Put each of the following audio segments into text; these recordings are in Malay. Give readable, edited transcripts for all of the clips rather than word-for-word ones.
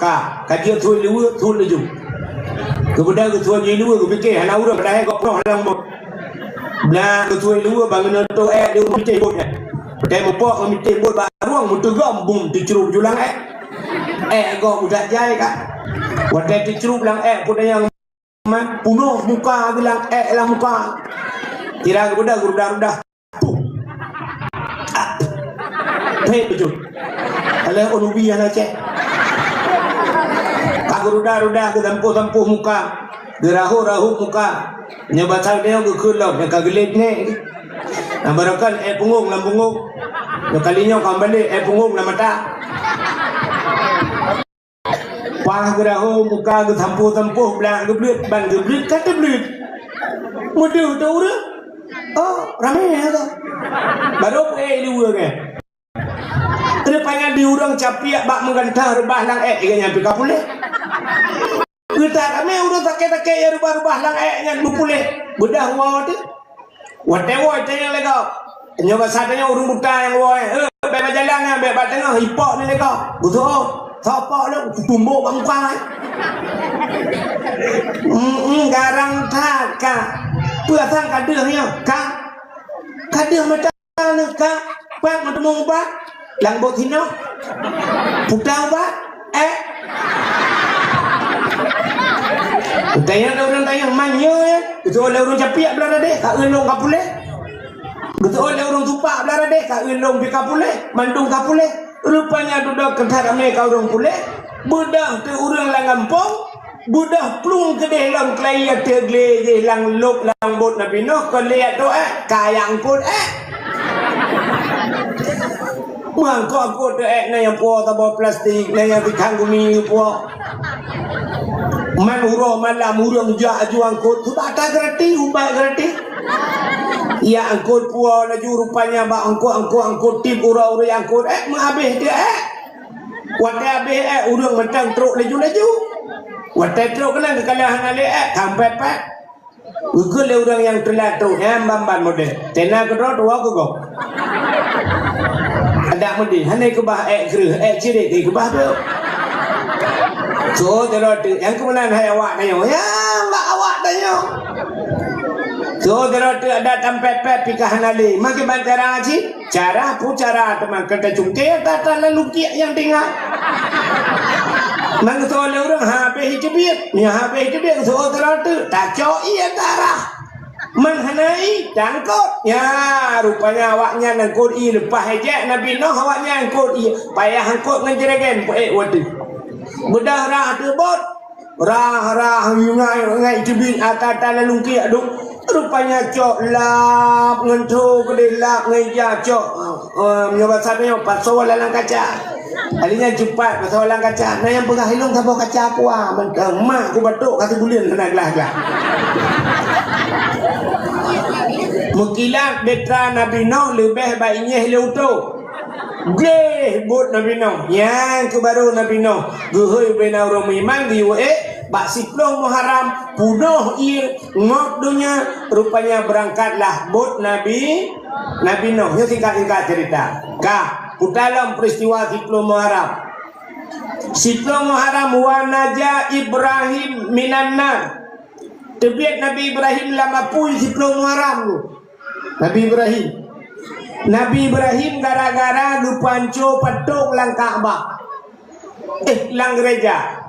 cả dia thôi là dùng cái bữa đó cái thôi gì lưu cái cái hàng nào đó đây có nó hàng một là cái thôi lưu bằng nó to dia mình chơi bột này đây một bộ mình chơi bột baru một tu gom bum dicerup julang gom udah jaya kan wadah dicerup lang punya yang punuh muka bilang lang muka kira udah hei betul oleh onubi yang cek aku ruda ke tampuh muka gerahu muka nyoba dia ke kulok yang kagelit ni barakan pungung lam pungung kalinya kembali pungung lam mata pah gerahu muka ke tampuh belang geblit ban geblit kata geblit mudah tahu dah ramai ya baru dua ke Rupanya diurang capiak bak menggantah rubah lang ikannya pika pulih. Kita kami udah tak ya rubah lang nya pulih. Bedah wah tu. Whatever tanya lega. Nyoba satanya urung buta yang wah. Bebas jalan bebas tengah hipok ni lega. Betul. Topok lu tumbuk bang muka. Garang tak ka. Puasang kadehnya ka. Kadeh macam mana ka? Pak mau pak. Lang bot hino putang ba tanya manyo itu oleh orang capiak belara deh ka elong ka pulih itu oleh orang tupak belara deh ka elong bi ka pulih mandung ka pulih rupanya dudak kentar ame ka orang pulih budak tu urang lang kampung budak plung ke dalam klaya tegle je lang lok lang bot nabi noh ko lihat tu kayang pun Mangkok aku dek na yang puak tabau plastik na yang tikang gumi puak. Man huruf malam huruf juang kot tu bata gerati umbai gerati. Ya angkut puak laju rupanya ba angkut tip ura yang angkut menghabis dia Wadah habis urang mentang teruk laju. Wadah teruk kena kekalahan ale sampai pak. Ukur le orang yang telat tu bamban model. Tena kedua tu aku kau. Ada mudi, hanya kebah cirik kebah tu. So terus yang kemudian hai awak tanya, ya mbak awak tanya. So terus ada tempat pikahan ali, makin cara aji, cara teman kata cungkir tata lalu kiak yang tinggal. Mang so le orang habis hijabit, ni habis hijabit so terus tak coi antara. Menhanai jangkut ya rupanya awaknya nangkut lepas hejek Nabi Nuh awaknya angkut payah angkut ngejeragen waduh bedah rah tebot rah ngai jebin atata lalu ki aduk rupanya cok lap ngentu kedelak ngeja cok nyoba sampai pasal lalang kaca alinya cepat pasal lalang kaca nah yang pegah hilung tabau kaca aku mentang mak aku batuk kata bulian kena gelah Mukilat betra Nabi Nuh lebih baiknya leuto. Geh bot Nabi Nuh. Yang kebaru Nabi Nuh. Guhui bena orang iman di bak siplong Muharram punuh ngok dunia rupanya berangkatlah bot Nabi Nuh. Ini singkat cerita. Dalam peristiwa siplong Muharram. Siplong Muharram wa naja Ibrahim minan nar. Tebiat Nabi Ibrahim lama pui siplong Muharram tu. Nabi Ibrahim gara-gara lupanco patung lang Ka'bah. Lang gereja.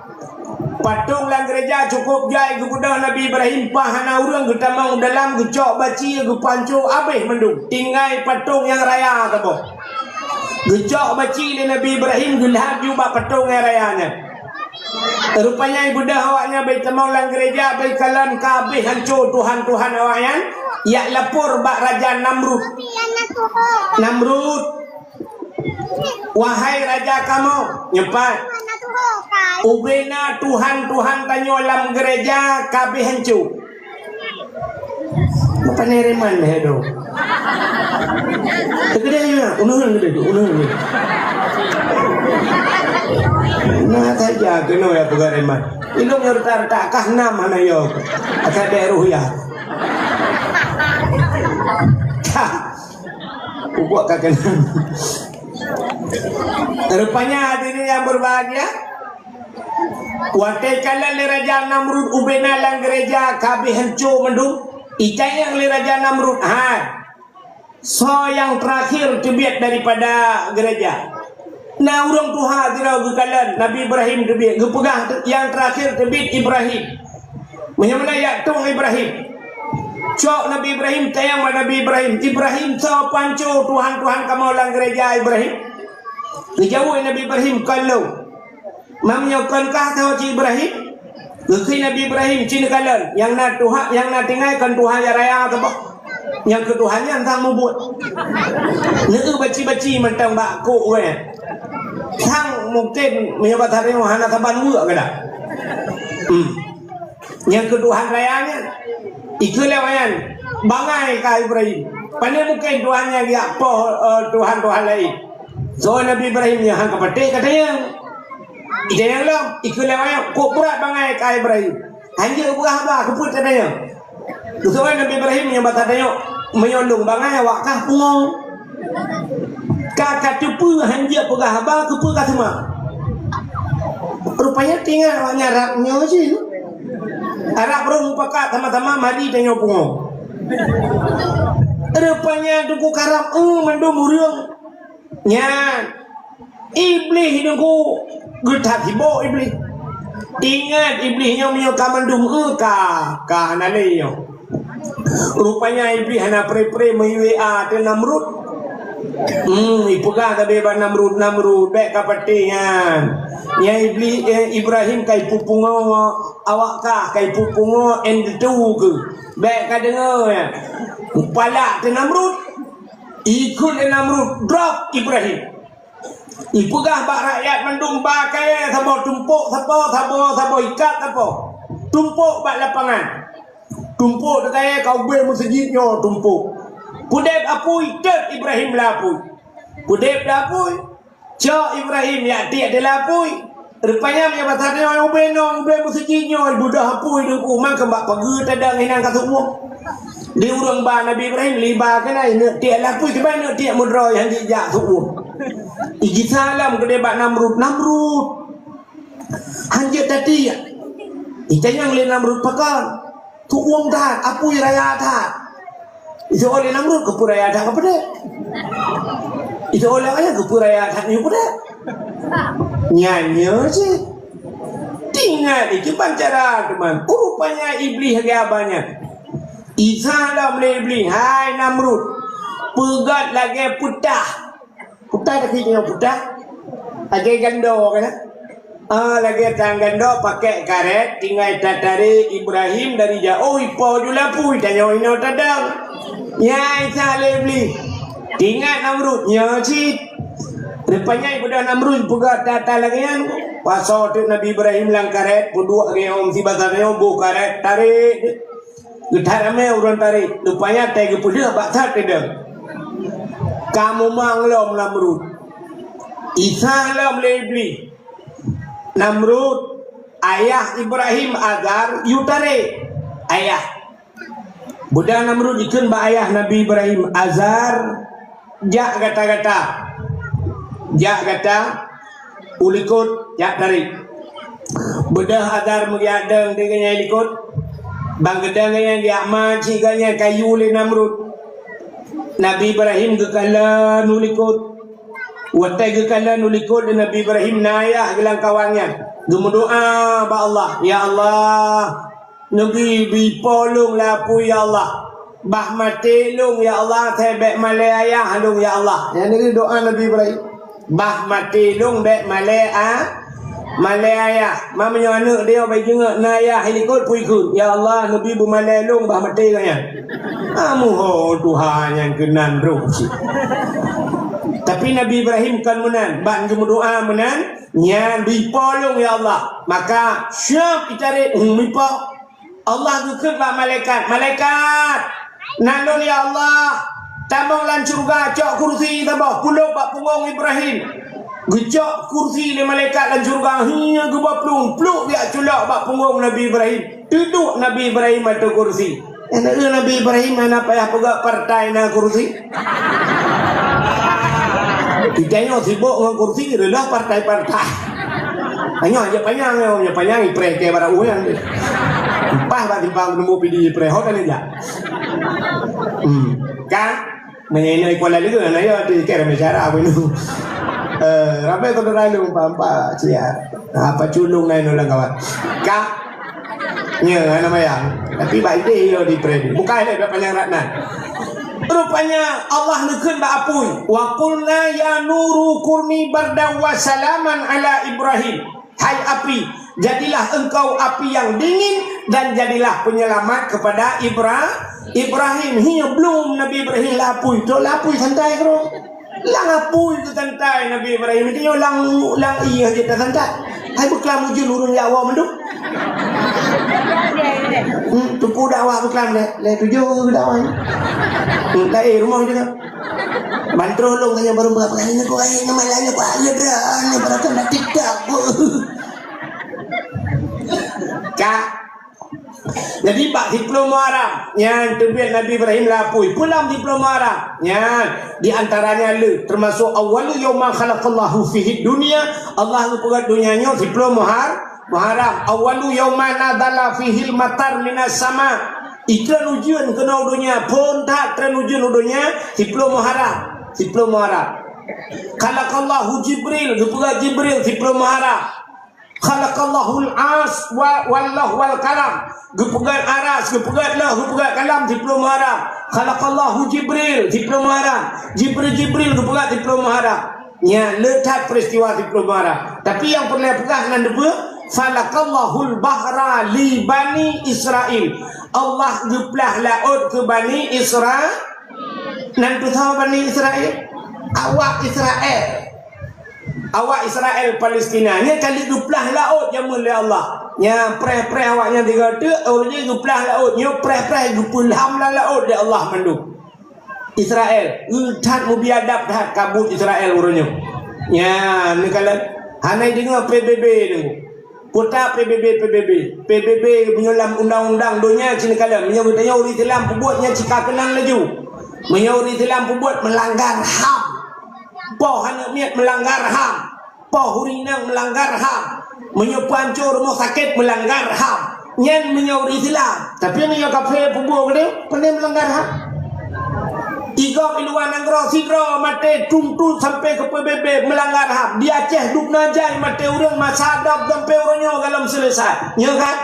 Patung lang gereja cukup jai kepada Nabi Ibrahim pahana urang getamang dalam gecok baci gupanco abeh mendung. Tinggai patung yang raya tapo. Gecok baci le Nabi Ibrahim gulhab juga patung yang rayanya. Rupanya ibu dah awaknya baik temang lang gereja baik kalan kabeh hancur Tuhan awaknya. Ya lapor bak Raja Namrud. Wahai raja kamu nyepat ubena Tuhan tanya lam gereja kabeh hancur. Apa nereman hedo? Tegedenya unuhun gede unuhun. Nah saja kena ya pegareman. Ilung ngertar takah nama na yo. Asa deruh ya. Buat kakek. Rupanya hadirin yang berbahagia Watai kala le Raja Namrud ubena lang gereja kabeh hancur mendung. Ikai yang le Raja Namrud so yang terakhir tebiat daripada gereja. Nah urang Tuhan dirau gekalan Nabi Ibrahim tebiat gepegang yang terakhir tebiat Ibrahim. Menyamana ya tung Ibrahim. Cok Nabi Ibrahim tayang Nabi Ibrahim. Ibrahim so panco Tuhan kamu lang gereja Ibrahim. Dijawab Nabi Ibrahim kalau mamnyokankah tahu ci Ibrahim? Gekui Nabi Ibrahim cina kalan yang na Tuhan yang na tinggalkan Tuhan ya raya ke apa? Yang ketuhannya entang mau buat. Neu baci-baci mentang bakku we. Sang mungkin menyobat hari hana taban mua ke dah. Yang ketuhan rayanya iku lewayan bangai ka Ibrahim. Pandai mungkin Tuhannya dia po Tuhan lain. So Nabi Ibrahim yang hang kapate katanya ide yang long ikut lewat kok berat bangai ka Ibrahim hanya ubah apa keput katanya kesuai Nabi Ibrahim yang batanya menyolong bangai awak kah pungo kakak tepu hanya pegah apa keput ka semua rupanya tinggal awaknya raknya sih Arab belum pakat sama-sama mari tanya pungo rupanya duku karam mendung muriung nya iblis hidungku getat hibo iblis. Ingat iblisnya punya kamandum ka naleo. Rupanya iblis hana pre-pre WA te Namrud. Ipuga tabe ba Namrud baik kapatian. Ya iblis Ibrahim kai pupungo awak ka kai pupungo endu ke. Baik ka dengar ya. Pala te Namrud. Ikut Namrud drop Ibrahim. Ipugah bak rakyat mendung bakai sabo tumpuk sabo ikat sabo tumpuk bak lapangan tumpuk dekai kau be masjidnya tumpuk pudep apui tet Ibrahim lapui pudep lapui cok Ibrahim ya tiak de lapui rupanya punya pasarnya yang be masjidnya budak apui deku mang kembak pagi tadang hinang kasumuk di urang ba Nabi Ibrahim liba kena ini tiak lapui ke mana tiak mudra yang dijak subuh iji salam ke debat Namrud hanya tadi ita yang le Namrud pakan tu uang dah apu raya dah itu oleh Namrud ke puraya dah kepada itu oleh ayah ke puraya dah ni pada nyanyi je tinggal itu pancara teman rupanya iblis lagi abanya isalam le iblis hai Namrud pegat lagi putah dah kini putah lagi gando kan lagi tang gando pakai karet tinggal tatari Ibrahim dari jauh ipo jula pui tanya ino tadang ya isa lebli tinggal Namrud nyocit rupanya ibu dah Namrud puga tata lagi kan pasal tu Nabi Ibrahim lang karet puduk lagi om si basarnya bu karet tarik getar ame urang tarik rupanya tega pudah baksat tidak kamu manglom Namrud Isalam lebli Namrud ayah Ibrahim Azar yutare ayah budak Namrud ikun ba ayah Nabi Ibrahim Azar jak kata ulikut jak tarik budak Azar mengiadang dengan ilikut bang gedang yang dia maci ganya kayu le Namrud Nabi Ibrahim gekalan ulikut watai gekalan ulikut Nabi Ibrahim nayah gelang kawannya gemudoa ba Allah ya Allah Nabi bipolong lapu ya Allah bah matelung ya Allah tebek malaya halung ya Allah yang ini doa Nabi Ibrahim bah matelung bek malaya mamanya anak dia bagi jengak nayah helikot puikun ya Allah Nabi bumalelung bah matelungnya amuh Tuhan yang kenan roh tapi Nabi Ibrahim kan menan ban berdoa menan nyan bipolong ya Allah maka syap dicari mipo Allah gukut ba malaikat nanon ya Allah tabang lan surga cok kursi tabah puluk bak pungong Ibrahim gecok kursi le malaikat lan surga hingga gebak pluk dia culak bak pungong Nabi Ibrahim duduk Nabi Ibrahim atau kursi Nabi Ibrahim mana payah pegak partai na kursi kita yang sibuk dengan kursi adalah partai-partai Hanya aja panjang ipre ke bara uyan. Pas ba timbang nemu pidi ipre ho kan ya. Kan mengenai kuala liga na yo di kere mecara apa itu. Rapai tu lalu pampa cia. Apa culung na ino lang kawan. Ka nya nama yang. Tapi baik deh yo di ipre. Bukan ada panjang ratna. Rupanya Allah nukun ba apui. Wa qulna ya nuru kurni bardan wa salaman ala Ibrahim. Hai api, jadilah engkau api yang dingin dan jadilah penyelamat kepada Ibrahim. Hiya belum Nabi Ibrahim lapui. Tu lapui santai kro. Lang apui tu santai Nabi Ibrahim. Dia lang iya kita santai. Hai beklam ujul urun Jawa menduk. Tuku dakwah beklam le tujuh dakwah. Tak rumah dia kan. Bantro long tanya baru berapa kali aku nama lainnya ku ada dah berakan dah TikTok. Kak. Jadi bak diploma Arab yang terbit Nabi Ibrahim lapui pulang diploma Arab yang di antaranya le termasuk awwalu yauma khalaqallahu fihi dunya Allah lupakan dunianya diploma Muharram awwalu yauma nadala fihi matar minas sama iklan ujian kena dunia pun tak terujian dunia diploma Muharram khalaqallahu Jibril lupakan Jibril diploma Muharram khalaqallahul as wallahu wal kalam gupugat aras gupugat lah gupugat kalam diploma Arab khalaqallahu Jibril diploma Arab Jibril gupugat diploma Arab nya letak peristiwa diploma Arab tapi yang perlu pegang nan depa falaqallahul bahra li bani Israel Allah guplah laut ke bani Israel nan tu tahu bani Israel awak Israel Palestina ni kali duplah laut yang oleh Allah nya pre awaknya tiga tu oleh duplah laut nya pre gupulham laut dia Allah mandu Israel utat mubiadab dah kabut Israel urunnya nya ni kalau hanai dengar PBB tu kota PBB penyolam undang-undang dunia sini kalau menyebutnya uri Islam pembuatnya jika kenang laju menyuri Islam pembuat melanggar HAM poh anak miat melanggar HAM poh hurinang melanggar HAM menyepancur rumah sakit melanggar HAM nyen menyuri Islam tapi yang kafe pembuat dia pandai melanggar HAM tiga piluan anggro sidro mate tungtu sampai ke PBB melanggar HAM di Aceh duk najai mate urang masadap sampai orangnya dalam selesai ya kan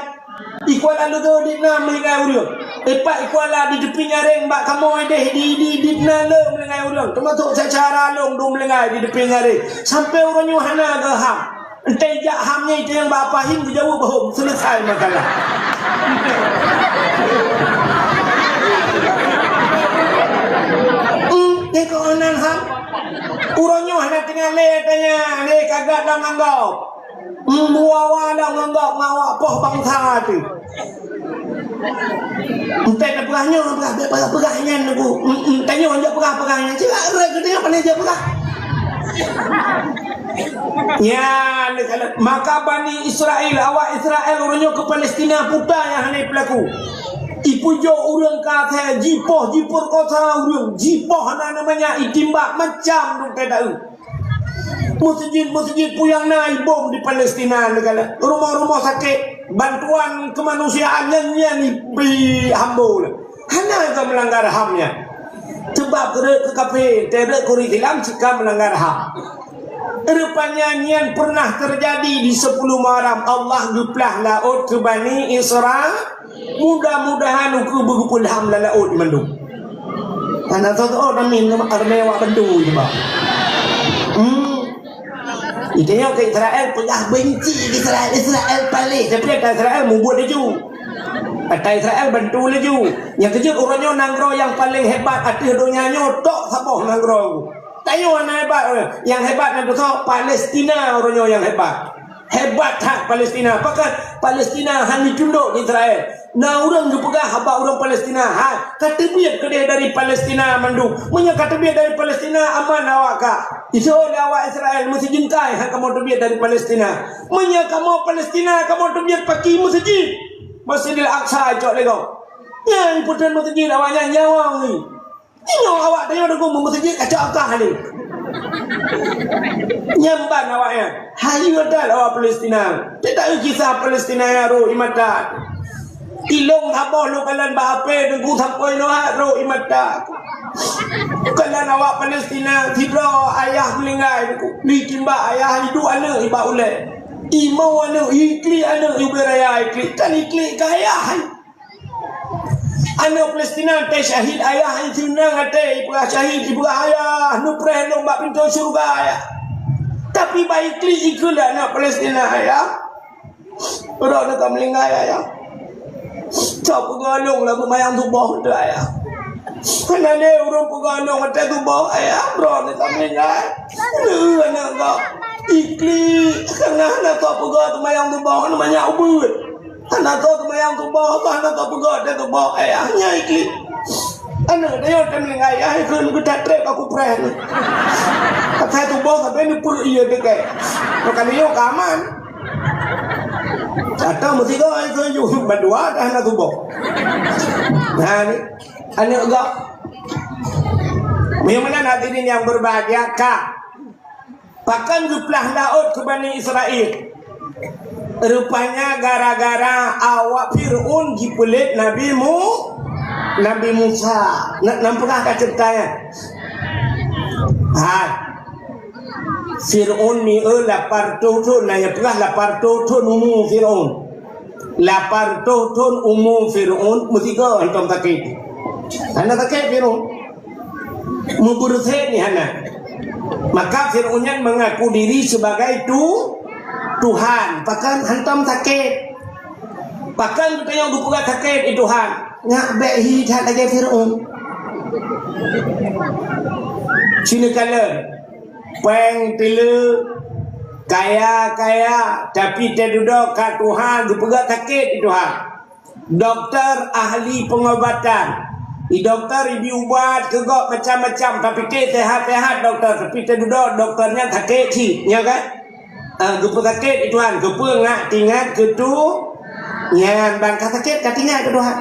Ikuala lu di na melingai urang. Epak ikuala di depi nyaring bak kamu deh di na le melingai urang. Termasuk secara long dong melingai di depi nyaring. Sampai orangnya hana ke ham. Entai jak hamnya itu yang bapa him jauh bahum selesai makalah. Ni kau nan ham. Orangnya hana tengah le tanya ni kagak dah nanggau. Muawa dah nanggau ngawak poh bangsa tu. Entah nak pegahnya aku. Tanya orang pegahnya. Cakap rek dia pandai dia pegah. Ya, maka Bani Israel, awak Israel orangnya ke Palestina putar yang hanai pelaku. Ipu jo orang kata jipur kota orang jipoh namanya itimbak macam tu kata. Masjid puyang naik bom di Palestina negara. Rumah-rumah sakit bantuan kemanusiaan yang di hambo lah. Hanya ke melanggar HAM-nya. Sebab ke kafe tidak kurikulum jika melanggar HAM. Rupanya yang pernah terjadi di 10 Muharram Allah guplah laut ke Bani Israel. Mudah-mudahan uku bergupul HAM la laut mendung. Karena tahu namin armewa bendu juga. Itanya ke Israel pernah benci Israel paling. Tapi kata Israel membuat laju. Kata Israel bantu laju. Yang kejut orangnya nanggro yang paling hebat hati dunianya tok saboh nanggro. Tayo anak hebat. Yang hebat nanti tahu Palestina orangnya yang hebat. Hebat hak Palestina. Apakah Palestina hanya tunduk Israel. Nah orang juga pegang haba orang Palestina. Kata biar kedai dari Palestina mandung. Punya kata biar dari Palestina aman awak kak. Itu oleh awak Israel mesti jengkai hak kamu terbiar dari Palestina. Punya kamu Palestina kamu terbiar pakai masjid. Masjidil Aqsa cok lego. Ya important masjid awaknya nyawang ni. Ini awak tanya aku masjid kacau akah ni. Nyamban awaknya. Hayu ada awak Palestina. Tidak kisah Palestina yang ro imadat. Ilong taboh lo kalan bahape dengan tapoy lo ro imadat. Kalan awak Palestina tidro ayah melinggai bikin ba ayah hidup anak iba ulai. Imau anak ikli anak ibu raya ikli kan ikli kaya. Anak Palestina teh syahid ayah itu nang ate ibu syahid ibu ayah nu preh lo bak pintu surga ayah. Tapi baik li ikut anak Palestina ayah. Orang nak melinggai ayah. Cak pegalong lah memayang tubuh tu ayah. Kena dia orang pegalong ada tubuh ayah. Orang nak melinggai. Anak kau ikli kena anak kau pegal tu mayang tubuh namanya ubud. Anak kau tu mayang tubuh tu anak kau pegal ada tubuh ayahnya ikli. Anak dia orang melinggai ayah ikut kita trek aku pernah. Saya tubuh sampai ni pun iya dekat. Makan dia kaman. Atau mesti kau itu juga berdua dah nak tubuh. Nah ni, anak kau. Bagaimana nanti ini yang berbahagia kah? Bahkan jumlah laut ke Bani Israel. Rupanya gara-gara awak Fir'aun dipelit Nabi Musa. Nampakah kah ceritanya? Hai. Fir'aun ni lapar ton na ya pernah lapar ton umum Fir'aun. Lapar ton umum Fir'aun mesti kau antum takik. Hana takik Fir'aun. Muburthe ni hana. Maka Fir'aunnya mengaku diri sebagai Tuhan. Bahkan hantam takik. Bahkan kita yang buka takik itu Tuhan. Ngak behi tak lagi Fir'aun. Sini kalian. Peng tilu kaya tapi terduduk kat Tuhan dipegak sakit Tuhan. Doktor ahli pengobatan doktor ibu ubat kegok macam-macam tapi ke sehat-sehat doktor tapi terduduk doktornya sakit si ya kan dipegak sakit Tuhan kepe ngak tinggal ketu yang bangka sakit katingat ke Tuhan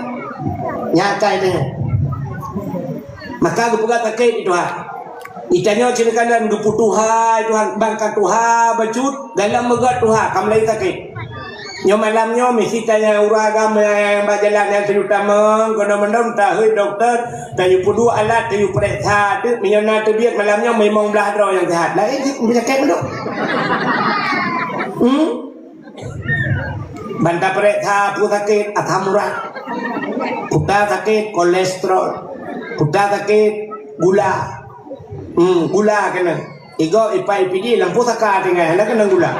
nyata itu maka dipegak sakit Tuhan. Itanya ceritakan dan dupu Tuhan, Tuhan bangkat Tuhan, bacut dalam megat Tuhan, kamu lagi sakit. Nyo malamnya mesti tanya uragam yang berjalan yang terutama, kena mendom tahu doktor, tayu pudu alat, tayu periksa, tu minyana tu biar malamnya memang belah draw yang sehat. Lah ini penyakit mendom. Banta periksa pu sakit asam urat, puta sakit kolesterol, puta sakit gula. Gula kena. Igo ipai pidi lampu saka dengan hendak kena gula.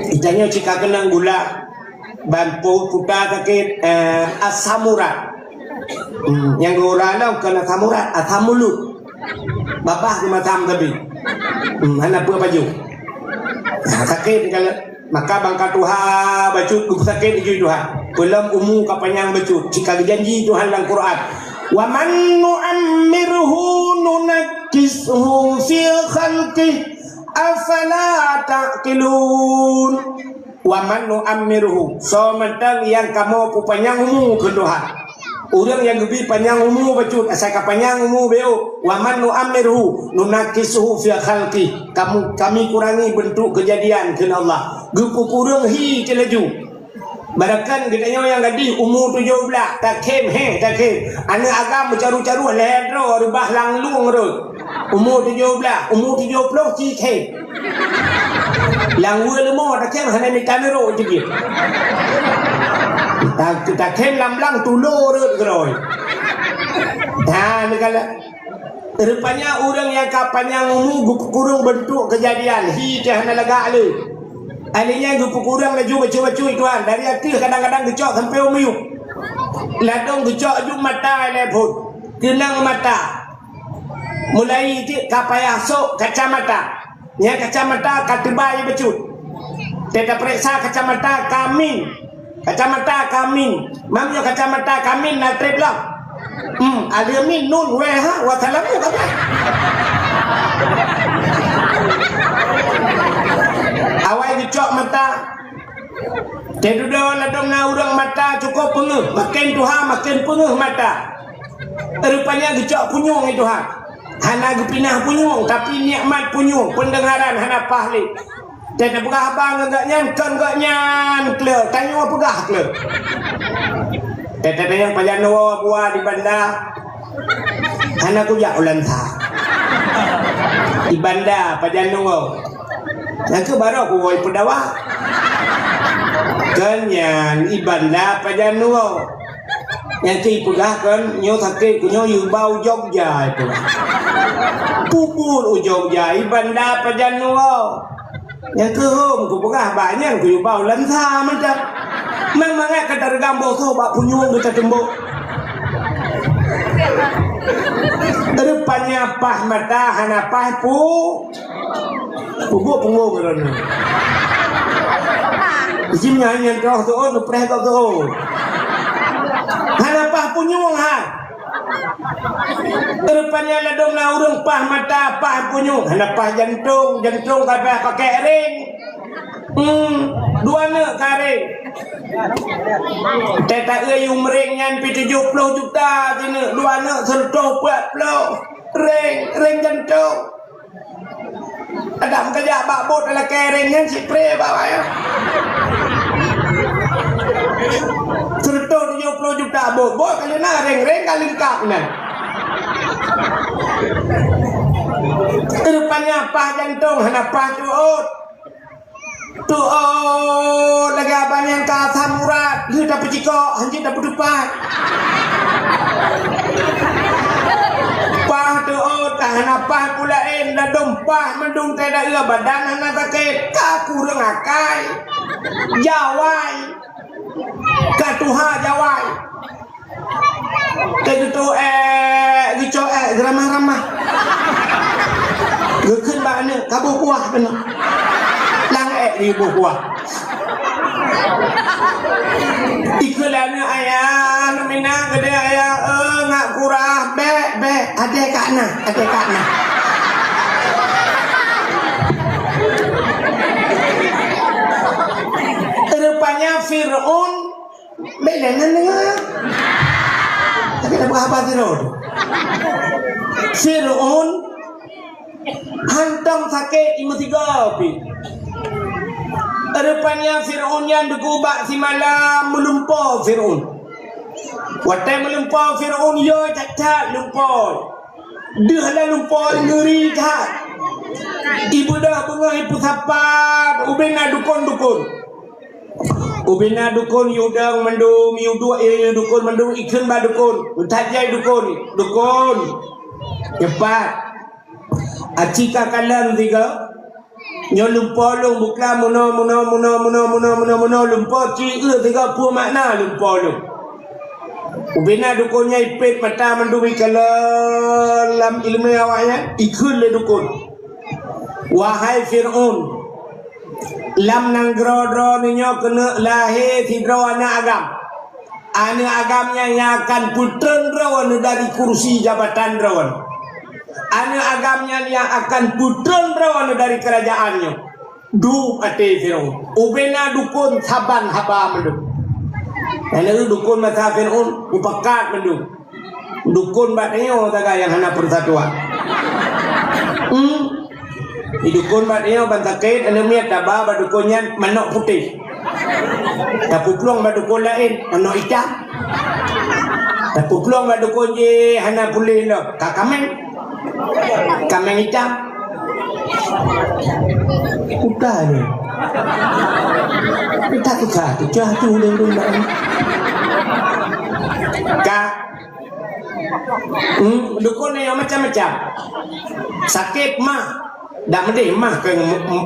Itanya jika kena gula bampu puta sakit asam urat. Yang gula lah kena asam urat, asam mulut. Babah di macam tapi. Hendak apa baju. Sakit kalau maka bangka Tuhan bacut sakit di Tuhan. Belum umum kapanyang bacut. Jika janji Tuhan dalam Quran. Wa man nu'ammirhu nunakkisuhu fi khalqih afala ta'qilun. Wa man nu'ammirhu so mentang yang kamu panjang umur ke Tuhan. Orang yang lebih panjang umur bacut asal panjang umur beo. Wa man nu'ammirhu nunakkisuhu fi khalqih. Kami kurangi bentuk kejadian ke Allah. Gupu kurang hi celaju. Barakan kita yang gadis umur 17 tak kem tak kem. Anak agam caru-caru ledro rubah langlung ro. Umur 17, umur 70 ci kem. Lang we lemo tak kem hana ni kamero je. Tak kem lam tulo ro groi. Dan kala rupanya orang yang kapannya umur kurung bentuk kejadian hi dah hana laga le. Alinya gupu kurang laju bacu-bacu Tuhan. Dari hati kadang-kadang gecok sampai umiyuk. Ladong gecok juk mata leput. Kenang mata. Mulai kapayah sok kacamata. Ya kacamata katibai bacut. Tidak periksa kacamata kamin. Kacamata kamin. Mamnya kacamata kamin nak trip lah. Alimin nun weha wasalamu kata. Awal dicok mata. Tedudah ladong urang mata cukup pengeh. Makin Tuhan makin pengeh mata. Rupanya dicok punyung itu ha. Hana gepinah punyung tapi nikmat punyung pendengaran hana pahli. Tidak pegah bang enggak nyankan enggak nyankle. Tanya apa pegah kle. Tidak yang pajano buah di bandar. Hana ku jak ulan tha. Di bandar pajano. Yang ke baru aku woi pedawa. Kenyan ibanda pajano. Yang ti pegah kan nyo sakit ku nyo yu bau Jogja itu. Pupul Jogja ibanda pajano. Yang ke hom ku pegah banyak ku yu bau lantha macam. Memang kadar gambo so bak punyung kita tembok. Rupanya pah mata hana pah pu. Pupuk punggung kerana. Jimnya yang kau tu oh nupreh kau tu. Hana pah punyung ha. Rupanya ladong na urang pah mata pah punyung. Hana pah jantung kabeh pakai ring. Dua nak kare. Teta yung ring nyan pi 70 juta tine dua nak serto 40 ring jantung. Adam kerja bak bot ala kering nyan si pre bawa ya. Serto 70 juta bot kali na ring kali kap nan. Rupanya pah jantung hana pah tuut. Lagi abang yang kata murad lu dapat jiko hanji dapat dupat pah tahan apa pulain dah dompah mendung tidak ia badan anak sakit kaku rengakai jawai katuha jawai gitu gitu ramah-ramah geukeun bae kabuh kuah bener di buah ikulana ayah mina gede ayah ngak kurah be ade kakna rupanya Fir'aun beda nengah tapi tak apa Fir'aun hantam sakit imut 3 pi. Rupanya Fir'aun yang degubak si malam melumpur Fir'aun. Watai melumpur Fir'aun yo cacat lumpur. Dah lah lumpur ngeri kat. Ibu dah bengah ibu sapat. Ubena dukun. Ubena dukun yudang mendung yudua dukun mendung ikan ba dukun. Utajai dukun. Cepat. Acika kalam 3. Nyo lumpolong bukan muno lumpol ci 30 makna lumpolong. Ubina dukunnya ipit mata mendumi kalam ilmu awaknya ikut le dukun. Wahai Fir'aun, lam nang gro ninyo kena lahir sidro anak agam. Anak agamnya yang akan putren rawan dari kursi jabatan rawan. Anak agamnya yang akan putren rawan dari kerajaannya. Du ate Fir'aun. Ubena dukun saban haba mendung. Lalu dukun mata Fir'aun upakat mendung. Dukun batnya taga yang hana persatuan. Dukun batnya bantakait anu miat taba badukunnya manok putih. Tapuklong badukun lain manok hitam. Tapuklong badukun je hana pulih lo kakameng. Kameng hitam. Udah ni. Kita jatuh dulu. Kak. Dukun yang macam-macam. Sakit mah. Dak mendih mah ke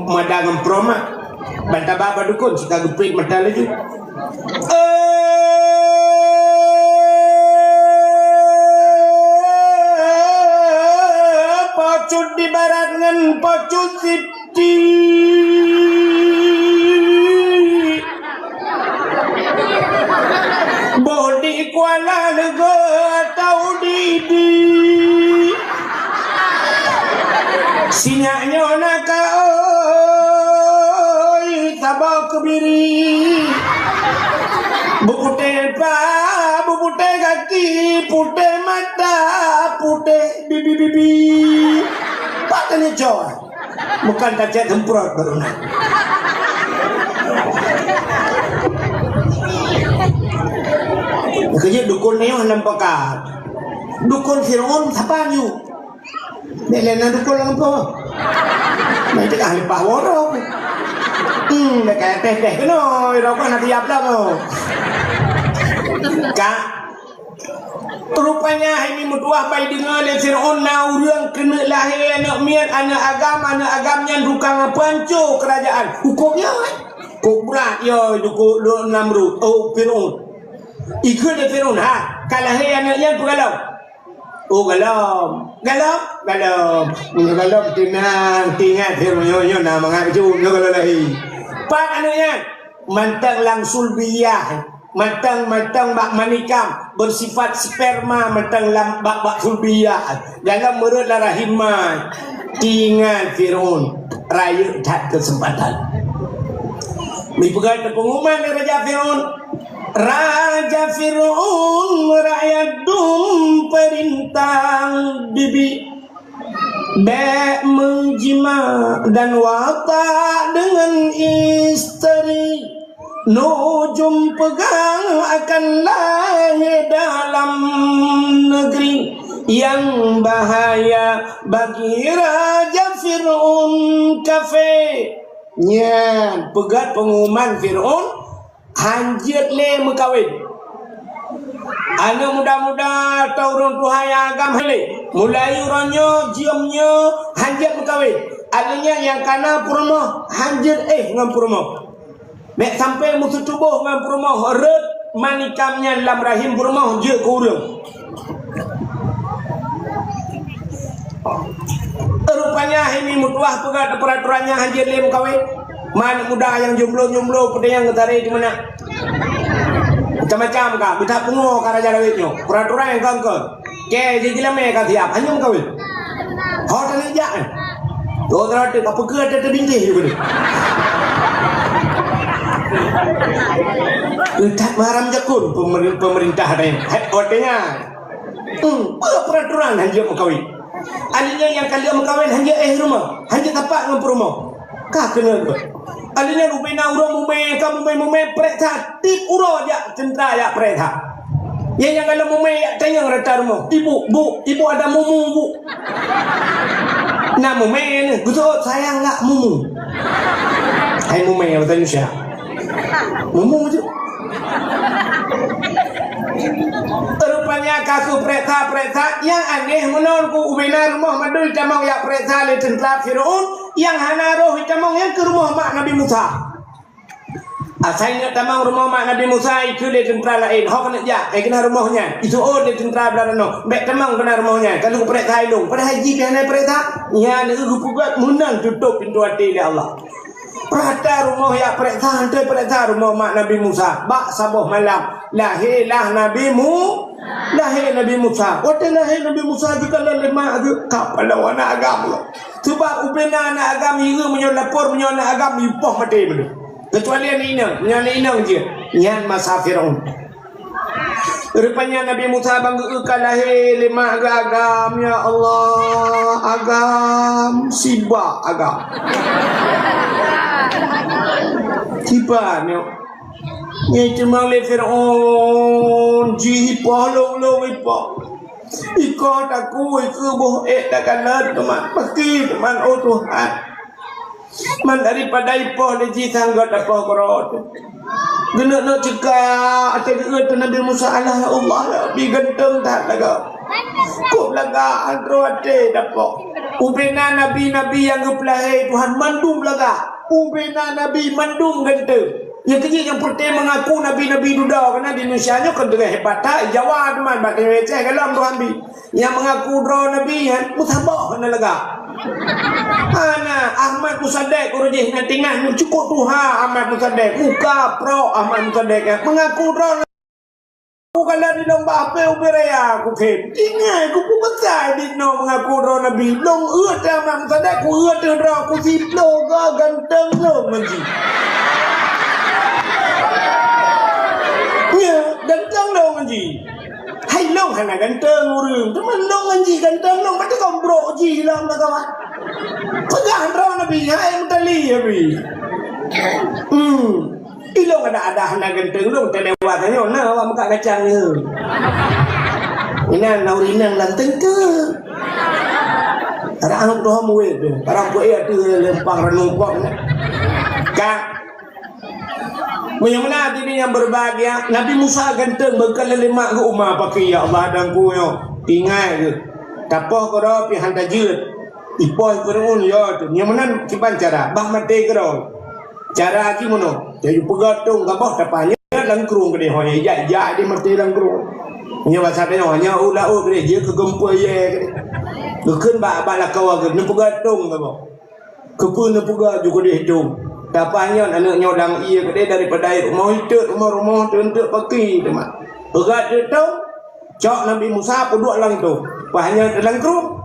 madang proma. Banta baba dukun suka gupit mata lagi. Pocut di barat ngan pocut siti. Bodi kuala lega tau didi. Sinyaknya naka oi tabak kebiri. Bupute pa, bupute kaki, putih mata, putih bibi. Patahnya Jawa. Bukan kaca temprot baru nak. Kerja dukun ni orang nampak kat. Dukun Fir'aun siapa ni? Ni lena dukun lang apa? Nanti ahli pahwara. Dekat teh kena, ira kan nak tiap dah tu. Kak rupanya ini mutuah pai dengar le Firaun na urang kena lahir anak mian anak agamnya dukang panco kerajaan hukumnya kok berat ya duku Namrud Firaun ikut de Firaun kalau lahir anaknya galau galau tenang tinggal Firaun yo na mangaju yo galau lahir pak anaknya mantang langsul biyah matang bak manikam bersifat sperma matang bak sulbiyah dalam menurut rahimah tinggal Firaun raya tak kesempatan dipegang pengumuman dari Raja Firaun rakyat dum perintah bibi bek menjima dan watak dengan istri Nujum pegang akan lahir dalam negeri yang bahaya bagi Raja Fir'aun kafe. Nyan pegat pengumuman Fir'aun hanjit le mekawin. Anak muda-muda atau orang Tuhan yang agam le mulai orangnya jiamnya hanjit mekawin. Adanya yang kana purma hanjit ngam purma. Mek sampai musuh tubuh dengan rumah red manikamnya dalam rahim rumah je kurang. Rupanya ini mutuah pegat peraturannya haji lem kawin. Man muda yang jomblo pada yang ngetarik di mana? Macam-macam kah? Kita pungo ke raja lawitnya. Peraturan yang kangkang. Ke jadi lama kah tiap hanya kawin. Kau tak nak jak. Kau tak ada apa ke ada terbintih juga ni. Letak maram jakun pemerintah ada yang headquarternya peraturan hanya mengkawin alinya yang kalian mengkawin hanya rumah hanya tapak dengan rumah kah kena tu alinya rupina urang mume pereta tip uro aja centra ya pereta yang kalau mume tanya rata rumah ibu ada mumu bu nah mume ni betul sayang tak mumu hai mume yang tanya siapa mumu je rupanya kaku pereta yang aneh menurutku ubena rumah madul camang ya pereta le tentara Firaun yang hana roh camang yang ke rumah mak Nabi Musa asalnya tamang rumah mak Nabi Musa itu le tentara lain hok nak ja kena rumahnya itu le tentara belarano bek tamang kena rumahnya kalau pereta ilung pada haji kena pereta ya ni rupugat munang tutup pintu hati le Allah perhata rumah ya pereta rumah mak Nabi Musa bak sabuh malam lahirlah Nabi Musa. Waktu lahir Nabi Musa juga lemah ke kapal anak agam. Sebab ubena anak agam ira menyo lapor menyo anak agam ipoh mati betul. Kecuali yang inang je. Yang masa Firaun. Rupanya Nabi Musa bangga lahir lemah agam ya Allah agam sibak agam. Tiba ni Nye cemang le Firaun ji long ipo iko taku iku boh takkan teman pasti teman Tuhan man daripada ipo le ji sanggot apa korot gena nak cekak atau Nabi Musa Allah bi genteng tak laga kok laga androate dapo ubena nabi yang gepelai Tuhan mandum laga ubena nabi mandum genteng. Yang kecil yang pertama mengaku nabi-nabi duda karena di Indonesia nya kan dengan hebat Jawa teman bagai receh kalau ambil ambil yang mengaku dro nabi kan mutabah mana lega ana Ahmad Musaddiq urujih nantingah cukup Tuhan Ahmad Musaddiq muka pro Ahmad Musaddiq mengaku dro bukan dari lomba apa uberaya aku ke ingat aku besar di no mengaku dro nabi long Ahmad Musaddiq ku dro aku siplo ganteng lo menji hana ganteng urung teman long anji ganteng long mati kombrok ji lah kawan pegang raw nabi hai mutali ya bi ilong ada hana ganteng long telewatannya ona awak muka kacang ni ina naurinang lanteng ke ada anak doa muwe tu orang buat ia tu lempang renung kok kak Menyamana ini yang berbahagia Nabi Musa ganteng bekal lemak ke umah pakai ya Allah dan kuyo tinggal ke tapah ko ro pi hanta jeut ipoi kurun yo tu menyamana kiban cara bah mate kro cara ki mono jadi pegatung gabah tapanya langkrung ke de hoya ya di mate langkrung nya bahasa de hoya ula o ke je ke gempa ye ke keun ba la kawa ke ne pegatung gabah kepun ne pega juga de hitung Dapanya anak nyodang ia ke daripada rumah itu rumah tu untuk pakai tu mak. Berat tu cok Nabi Musa puduk lang tu. Pahanya dalam kerung.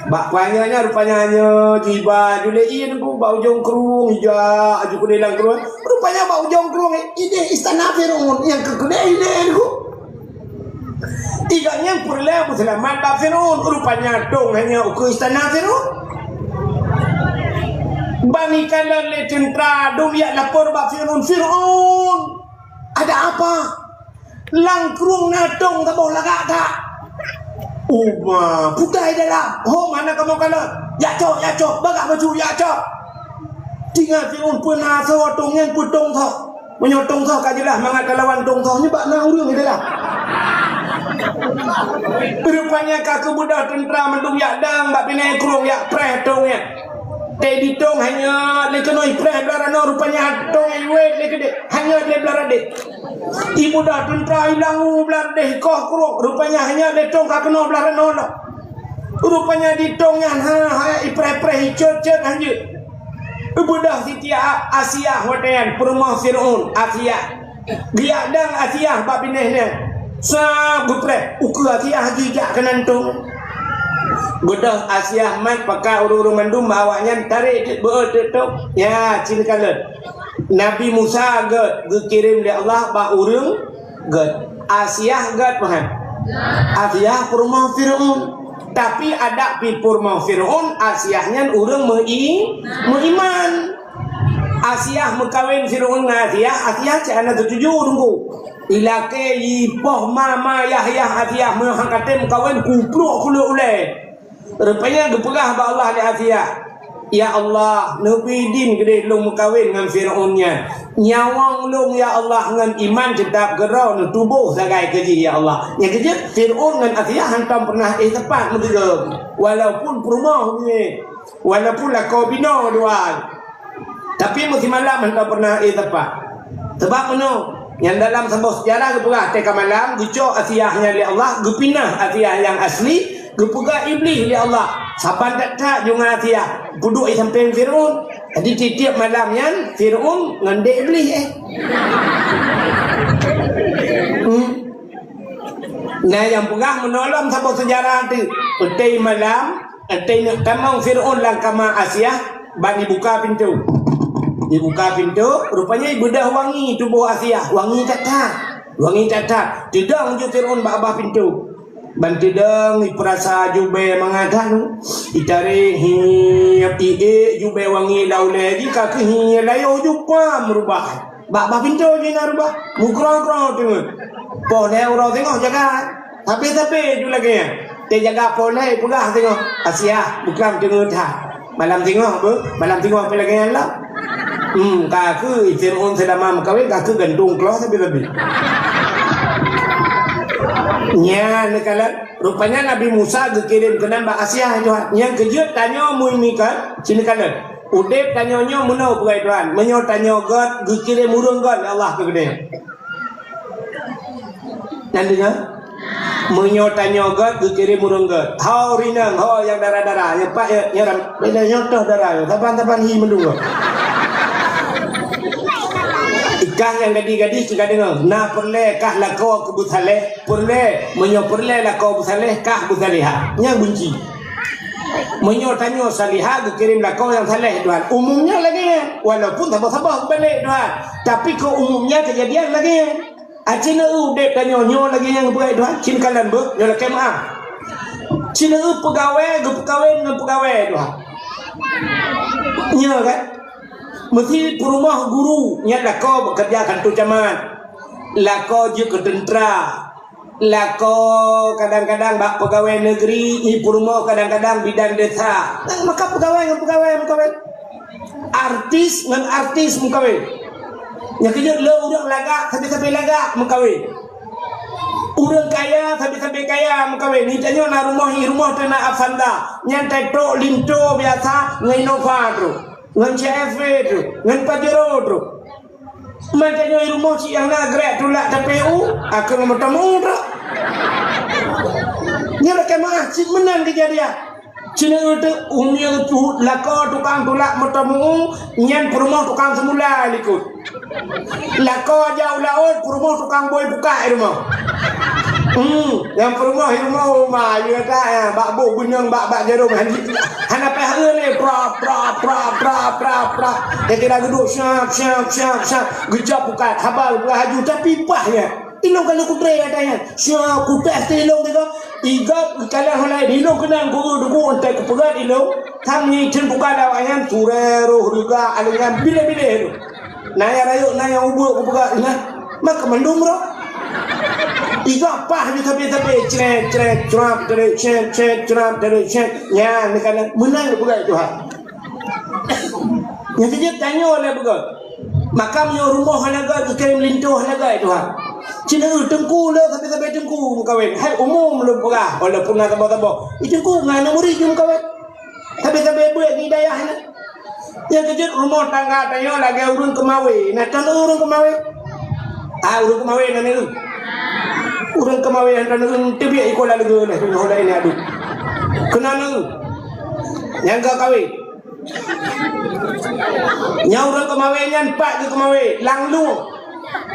Bak pahanya rupanya hanya jiba julein ku bau jong kerung ja aju ku dalam kerung. Rupanya bau jong kerung ide istana Firaun yang kedai ku. Iganya purle selamat ba Firaun rupanya dong hanya ke istana Firaun. Bani kalan le tentara dunia lapor ba Firaun ada apa langkrung nadong tabah lagak tak putih dalam mana kamu kala ya cok bagak baju ya cok tinggal Firaun pernah sewatong yang putong thok menyotong thok kajilah mangat kalawan tong thok nyebak na urang itulah rupanya kaku budak tentera mendung ya dang bak pinai krung ya pretong ya Tadi tong hanya lekenoi preh belarano rupanya tong iwet lekede hanya le belarade. Ibu dah tentera hilang belarade koh kurung rupanya hanya le tong kakeno belarano lah. Rupanya di tongnya ha ipreh-preh cet-cet hanya. Ibu dah Siti Asia hotean perumah Firaun Asia. Dia dang Asia bab binehnya. Sa bupreh uku Asia haji jak kanan tong. Budak Asia Ahmad pakai urung-urung mandum awaknya tarik betul ya cilakalah Nabi Musa gad dikirim oleh Allah ba urung gad Asia gad pahan Asia rumah Firaun tapi ada pi rumah Firaun Asiahnya urung meiman Asia mengkawin Firaun Asia cana setuju urungku ilake ipoh mama Yahya Asia mengangkatem kawin kupluk kulu uleh rupanya gepegah ba Allah di Asia. Ya Allah, Nabi din gede long mengkawin dengan Firaunnya. Nyawang long ya Allah dengan iman tetap gerau nu tubuh sagai keji ya Allah. Yang keji Firaun dengan Asia hantam pernah tepat mengeram. Walaupun perumah ni, walaupun lah kau bina dua. Tapi musim malam hantam pernah tepat. Sebab mana? Yang dalam sebuah sejarah gepegah teka malam gucok Asiahnya li Allah, gepinah Asia yang asli Gepega iblis oleh Allah. Saban tak junga Asia. Duduk di samping Firaun. Jadi tiap malamnya Firaun ngendek iblis Nah yang pegah menolong sabuk sejarah tu. Utai malam, utai nak tamang Firaun lang kama Asia, bani buka pintu. Dibuka pintu, rupanya ibu dah wangi tubuh Asia. Wangi tak. Tidak unjuk Firaun bah pintu. Bantidang iprasa jube mangadan itare hiap jube wangi laule di kaki hi layo jupa merubah bak pintu je narubah mukrong tengok pole uro tengok jaga tapi tu lagi te jaga pole pegah tengok Asia bukan tengok malam tengok apa lagi lah kaku Firaun selama kawin kaku gantung keluar tapi nya nekalan rupanya Nabi Musa dikirim ke nambah Asia Tuhan yang kejut tanya muimikan sini kalan udep tanyanya munau pegai Tuhan menyo tanya God dikirim urung God Allah ke gede nantinya menyo tanya God dikirim urung God hau rinang hau yang darah-darah yang pak ya nyaram beda nyotoh darah tapan-tapan hi mendung Ikan yang gadis-gadis juga dengar. Na perle kah lakau ke busaleh. Perle. Menyo perle lakau busaleh kah busaleha. Yang bunci. Menyo tanya salihah dikirim lakau yang saleh Tuhan. Umumnya lagi. Walaupun sabar-sabar balik Tuhan. Tapi ke umumnya kejadian lagi. Cina dek kan nyo lagi yang buat tu cin kalan ber nyo lagi maaf Cina pegawai dengan pegawai tu nyo kan mesti perumah guru nya lako bekerja kantor camat lako je ke tentera lako kadang-kadang bak pegawai negeri ni perumah kadang-kadang bidang desa maka pegawai dengan pegawai artis dengan artis mengkawin yang kerja le orang lagak sampai lagak mengkawin orang kaya sampai kaya mengkawin ni tanya nak rumah tu nak afanda yang tetok linto biasa ngai Nova tu ngan CF tu ngan Pajero tu macamnya rumah si yang nak grad tu lah TPU aku nak bertemu tu ni lah kemah si menang kejadian Cina itu umnya tu lako tukang tulak bertemu nyan perumah tukang semula likut lako jauh laut perumah tukang boy buka rumah yang perumah rumah ya tak ya bak bu bunyang bak jarum hana peh ni pra dia kira duduk syap gejap buka habal berhaju tapi pahnya ilong kalau kutre katanya syap kutas ilong dia igap kalau halai ilong kena dugu entek kepegat ilong thamni chen buka dawangan surero juga alingan bila-bila itu naya rayu naya ubur kepegat nah mak mendung bro igap pah ni tapi cret trap dari cret nya ni kan menang kepegat itu ha yang dia tanya oleh begal makam yo rumah hanaga kirim lintuh hanaga itu ha Cina tengku le sampai tengku kawin hai umum belum pegah walaupun nak tambah itu tengku ngana murid jum kawin sampai buat hidayah ni yang kejut rumah tangga tanya lagi urun kemawi nak tan urun kemawi urun kemawi nani lu urun kemawi tan urun tibiak ikola lagi lah hola ini adu kena nu yang gak kawin nyauran kemawi nyan pak ke kemawi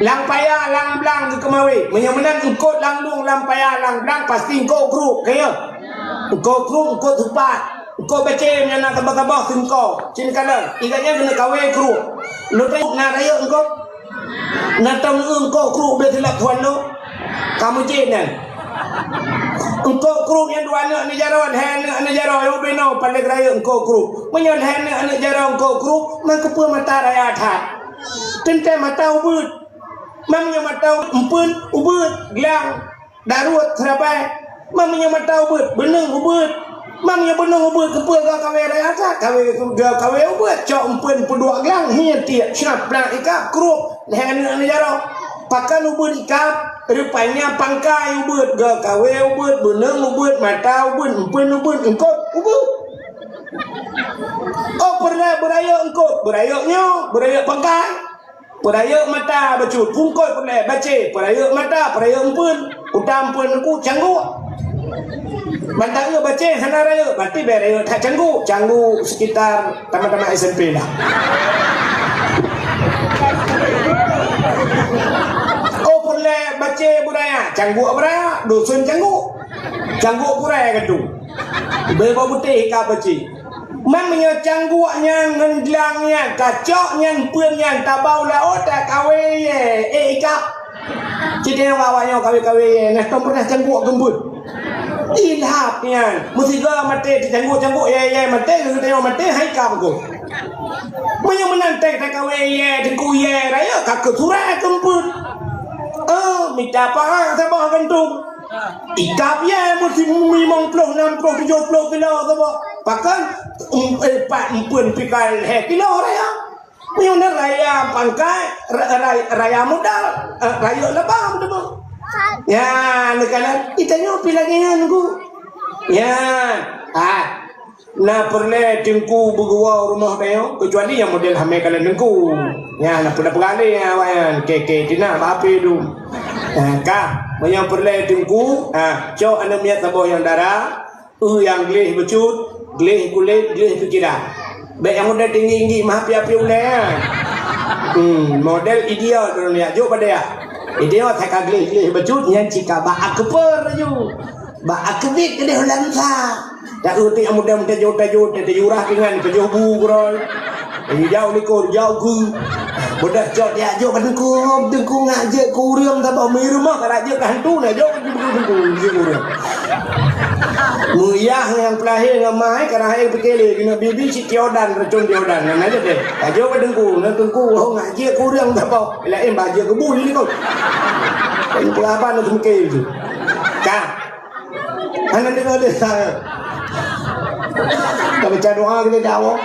lang payah lang blang ke kemawi menang engkau lang lung lang payah lang blang pasti engkau kru kaya engkau kru engkau tupat engkau becem yang nak tambah-tambah engkau cin kalang ikannya kena kawe kru lu tengok nak raya engkau nak tahu engkau kru boleh telak tuan lu kamu cin engkau kru yang dua anak ni jaran anak jaran yang beno pandai raya engkau kru menyan anak jaran engkau kru mangkepur mata raya that tentang mata ubud mamnya mata empun ubud gelang darut terabai mamnya mata ubud beneng ubud mamnya beneng ubud kepul ka kawe raya tak kawe ubud cok empun pedua gelang hian tiap syap plan ikap krup lehan ni jaro pakan ubud ikap rupanya pangkai ubud ga kawe ubud beneng ubud mata ubud empun ubud engkot ubud oh pernah beraya engkot berayanya beraya pangkai peraya mata bacut pungkoi pulai baca peraya mata peraya empun utam pun aku canggu bantang baca sana raya berarti beraya tak canggu sekitar tamat-tamat SMP lah oh pulai baca budaya canggu beraya dusun canggu budaya gedung beba putih ka baca mamanya cangguaknya ngendlangnya kacoknya punya tabau laut tak kawe ikap jadi awaknya kawe nah tom pernah cangguak gembut ilhapnya mesti ga mate cangguak mate lu tengok mate hai kap ko manya menantek tak kawe dengku raya kak ketura gembut minta apa sama gantung ikap mesti 50 60 70 kilo sama bahkan empun pikal kilo raya punya raya pangkai raya modal raya lebam tu ya nekala itanya pilangnya nunggu ya na perle tengku bergua rumah tayo kecuali yang model hame kala nengku ya na pula pegale awan keke tina api tu ka yang perle tengku cok anda miat tabo yang darah yang gleh becut gleh kulit gleh pikiran baik yang model tinggi mah api-api ulai model ideal tu lihat jauh pada ya ideal tak gleh becut yang jika ba akper ju ba akbit ke dia lansa dak uti yang mudah-mudah jauh jurah dengan ke jauh bu grol jauh likor jauh ku Budak jod dia jod dengku ngajak kurang tak bawa mi rumah kada jod hantu nah jod dengku kurang. Muyah yang pelahir dengan mai kada hai pikele kena bibi si tiodan racun tiodan nah aja deh. Jod dengku ngajak kurang tak bawa. Lain baja kebun ni kau. Ini apa nak mikir tu? Kak. Anak dengar dia saya. Tak baca doa kita jawab.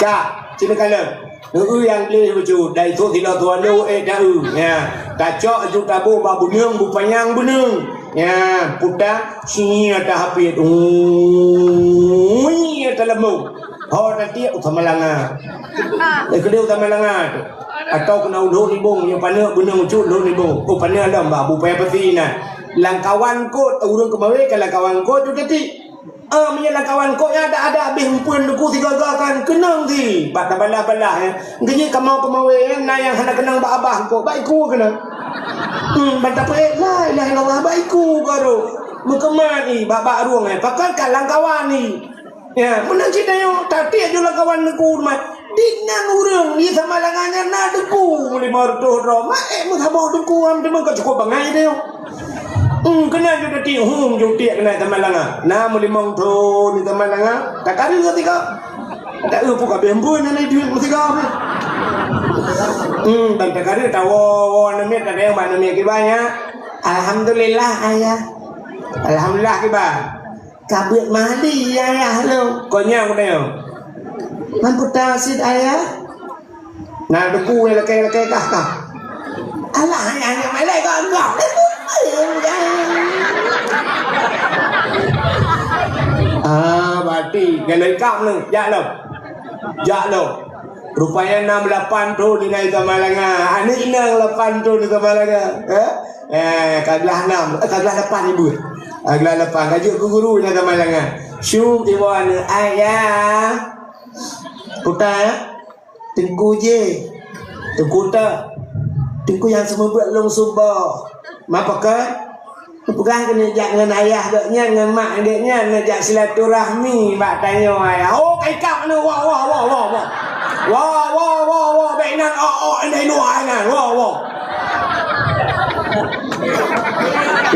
Kak, sini kala. Yang boleh baju dari tu tidak tuan lu dah ya. Kacok ju tabu babu nyung bu panyang bunung. Ya, puta sini ada hapit. Ada lemu. Ho nanti utamalanga. Kedua utamalanga tu. Atau kena udah ibung yang pana bunung cu udah ibung. Oh pana dah babu payah peti nah. Langkawan ko urang kemawe kalau kawan ko tu tadi. Menyalah kawan kau yang ada habis pun aku tiga-tiga kan kenang ti bata balah-balah ya gini kamau na yang hendak kenang ba abah kau baik ku kenang bata pe la ilaha illallah baik ku karo mukaman ni baba ruang pakai kalang kawan ni ya menang cita yo tati aja lah kawan aku mah dinang urang ni sama langannya na deku boleh marto roma mu thabau deku am demang kau cukup bangai dia kena juga ti juti kena tamalanga na mo limong to ni tamalanga takari ko tika tak upo ka bembo na ni duit mo tika dan takari tawo na mi kadang ba na mi kibanya alhamdulillah ayah alhamdulillah kiba kabut mali ayah lo konya ko deo man puta sid ayah na deku leke kah alah ayah mai lai ko ngau berarti kena ikam ni jak lo rupanya 68 tu di naik Tamalanga anak inang 8 tu di Tamalanga kaglah 6 kaglah 8 ibu kaglah 8 kajuk ke guru di Tamalanga syuk ibu anak ayah puta tengku je tengku tak tengku yang semua buat long subah apa kan? Bukan kena jak dengan ayah deknya dengan mak deknya ngajak silaturahmi bak tanya ayah. Oh kai kap ni wah baik nan ini dua kan. Wah.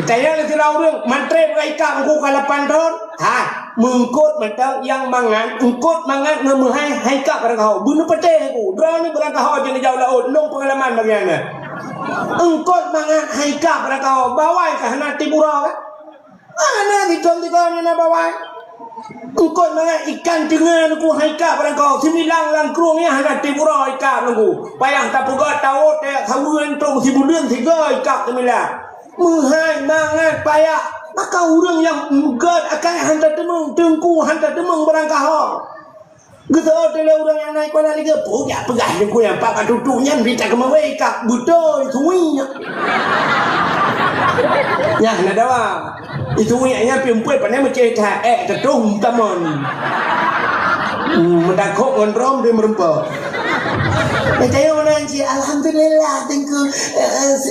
Kita yang tirau orang mantre kai kap ku kalapan ton. Mengkut mentang yang mangan, engkut mangan ngemuhai hai kap pada kau. Bunuh pete ku. Drone ni berang kau je jauh laut. Long pengalaman bagiannya. Engkot mangan haika pada kau bawai ke hana tibura kan mana ditom tiga ni na bawai engkot mangan ikan dengan ku haika pada kau similang lang krungnya hana tibura ikan nunggu payah tak pugat tahu tak kawan tong si bulan tiga ikan similang menghai mangan payah maka orang yang mugat akan hantar temung tengku hantar temung barang kau gitu ada orang yang naik pada liga punya pegah dengan yang pakai tutupnya kita kemana kak betul itu minyak ya nada wah itu minyaknya perempuan pandai mencerita tertung teman mendakok ngendrom dia merempah saya orang je alhamdulillah tengku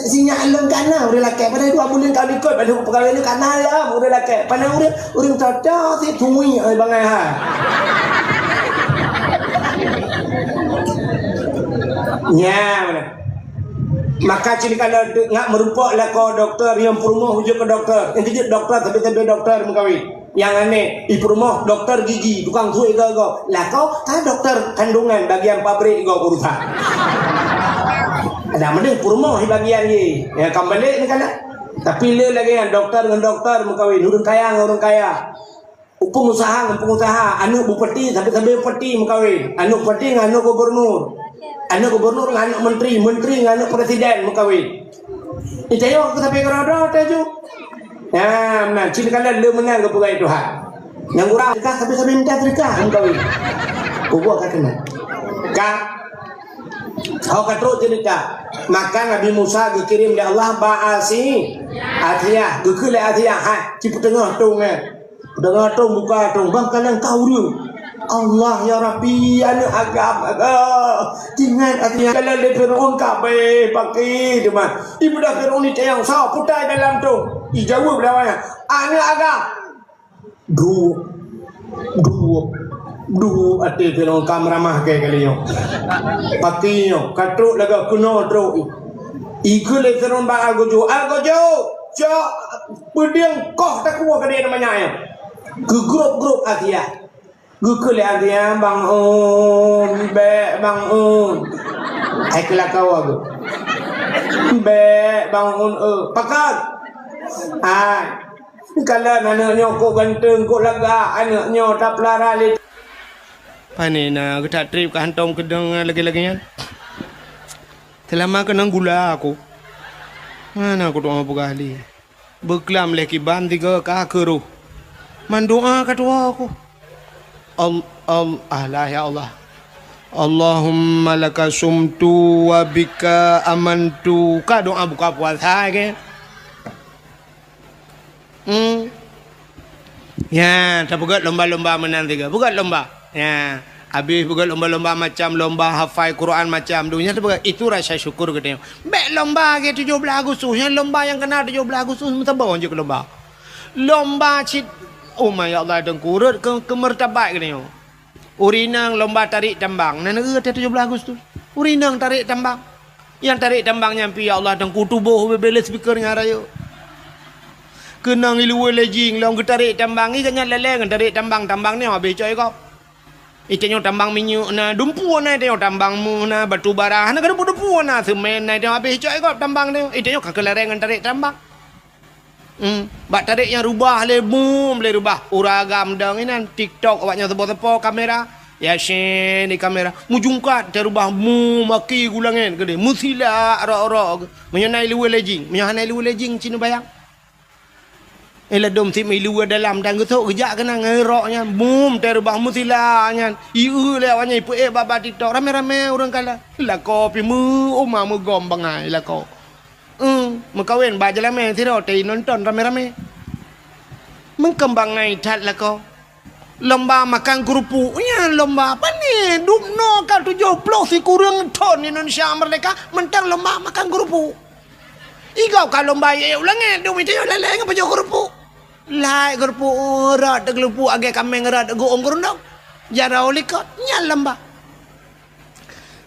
sinya alung kana udah laki pada 2 bulan kau ikut pada perkara ni kana lah udah laki pada orang cocok si tui bangai ha ya mana maka cini kalau ngak merupak lah kau doktor yang perumoh hujung ke doktor yang kejut doktor tapi doktor mengkawin yang aneh di perumoh doktor gigi tukang tuai kau lah kau kan doktor kandungan bagian pabrik kau urusan ada mending perumoh di bagian ni ya kembali ni kan tapi le lagi yang doktor dengan doktor mengkawin orang kaya pengusaha anu bupati tapi bupati mengkawin anu bupati dengan anu gubernur dengan anu menteri dengan anu presiden mengkawin itu yo kita pikir ada tu ya nah cini kala le menang ke pegawai Tuhan yang kurang kah tapi minta terika mengkawin buat kena kah kau kata cerita maka Nabi Musa dikirim oleh Allah ba'asi atiyah gekule atiyah cipu tengah tu dengan tu buka tu bangkan kau dia Allah ya Rabbi anu agam tinggal artinya kalau le Firaun kabe pakai tu mah ibu dah Firaun ni tayang sao putai dalam tu jawab dah mana anu agam dua Du ati tino kamramah ke kaliyo. Pakinyo katruk laga kuno truk. Iku le teron ba algojo. Jo pudiang koh tak kuat ke dia namanya ya. Ke grup atia. Guku le atia bang be bang ai kelakau aku. Be bang pakat. Kalau anaknya kok ganteng kok laga anaknya tak pelara le. Pani na kita trip ke hantom kedeng lagi-lagian. Selama kena gula aku. Mana aku doa berkali. Berkelam lagi ban 3 kaki. Mendoa kedua aku. Allah ya Allah. Allahumma laka sumtu wa bika amantu. Ka doa buka puasa ke? Ya, tak buat lomba-lomba menang 3. Buat lomba. Ya. Habis bukan lomba-lomba macam lomba hafal Quran macam dunia tu bukan itu rasa syukur kita. Baik lomba ke 17 Agustus, yang lomba yang kena 17 Agustus mesti bawa je ke lomba. Lomba cit oh my Allah dengkurut ke mertabat kita. Urinang lomba tarik tambang. Nana ada 17 Agustus. Urinang tarik tambang. Yang tarik tambang nyampi ya Allah dengku tubuh bebel speaker ngarayo. Kenang ilu lejing long tarik tambang ni kan leleng tarik tambang ni habis coy kau. Itanya tambang minyak na dumpu na itanya tambang mu na batu bara na kada dumpu na semen na itanya habis coy kau tambang ni itanya kakelarengan tarik tambang. Bak tarik yang rubah le boom le rubah uragam dang ini TikTok awaknya sepo-sepo kamera ya shen di kamera mujungkat terubah mu maki gulangin gede musila ro menyenai luwe lejing menyenai luwe lejing cina bayang ela dom si mai luwe dalam dan getok gejak kena ngeroknya boom terubah musila nya iu le awaknya ipu baba TikTok rame-rame orang kala la kopi mu oma mu gom bangai la ko Mengkawin baca lama tidak nonton rame-rame mengkembangai tat lah kau lomba makan kerupuk ya lomba apa ni dumno kan 70 si kurang ton Indonesia merdeka mentang lomba makan kerupuk igau kalau lomba ye ulangan dum itu leleng apa jo kerupuk lai kerupuk rat kerupuk agak kameng rat go ongkur ndong jara olikot nya lomba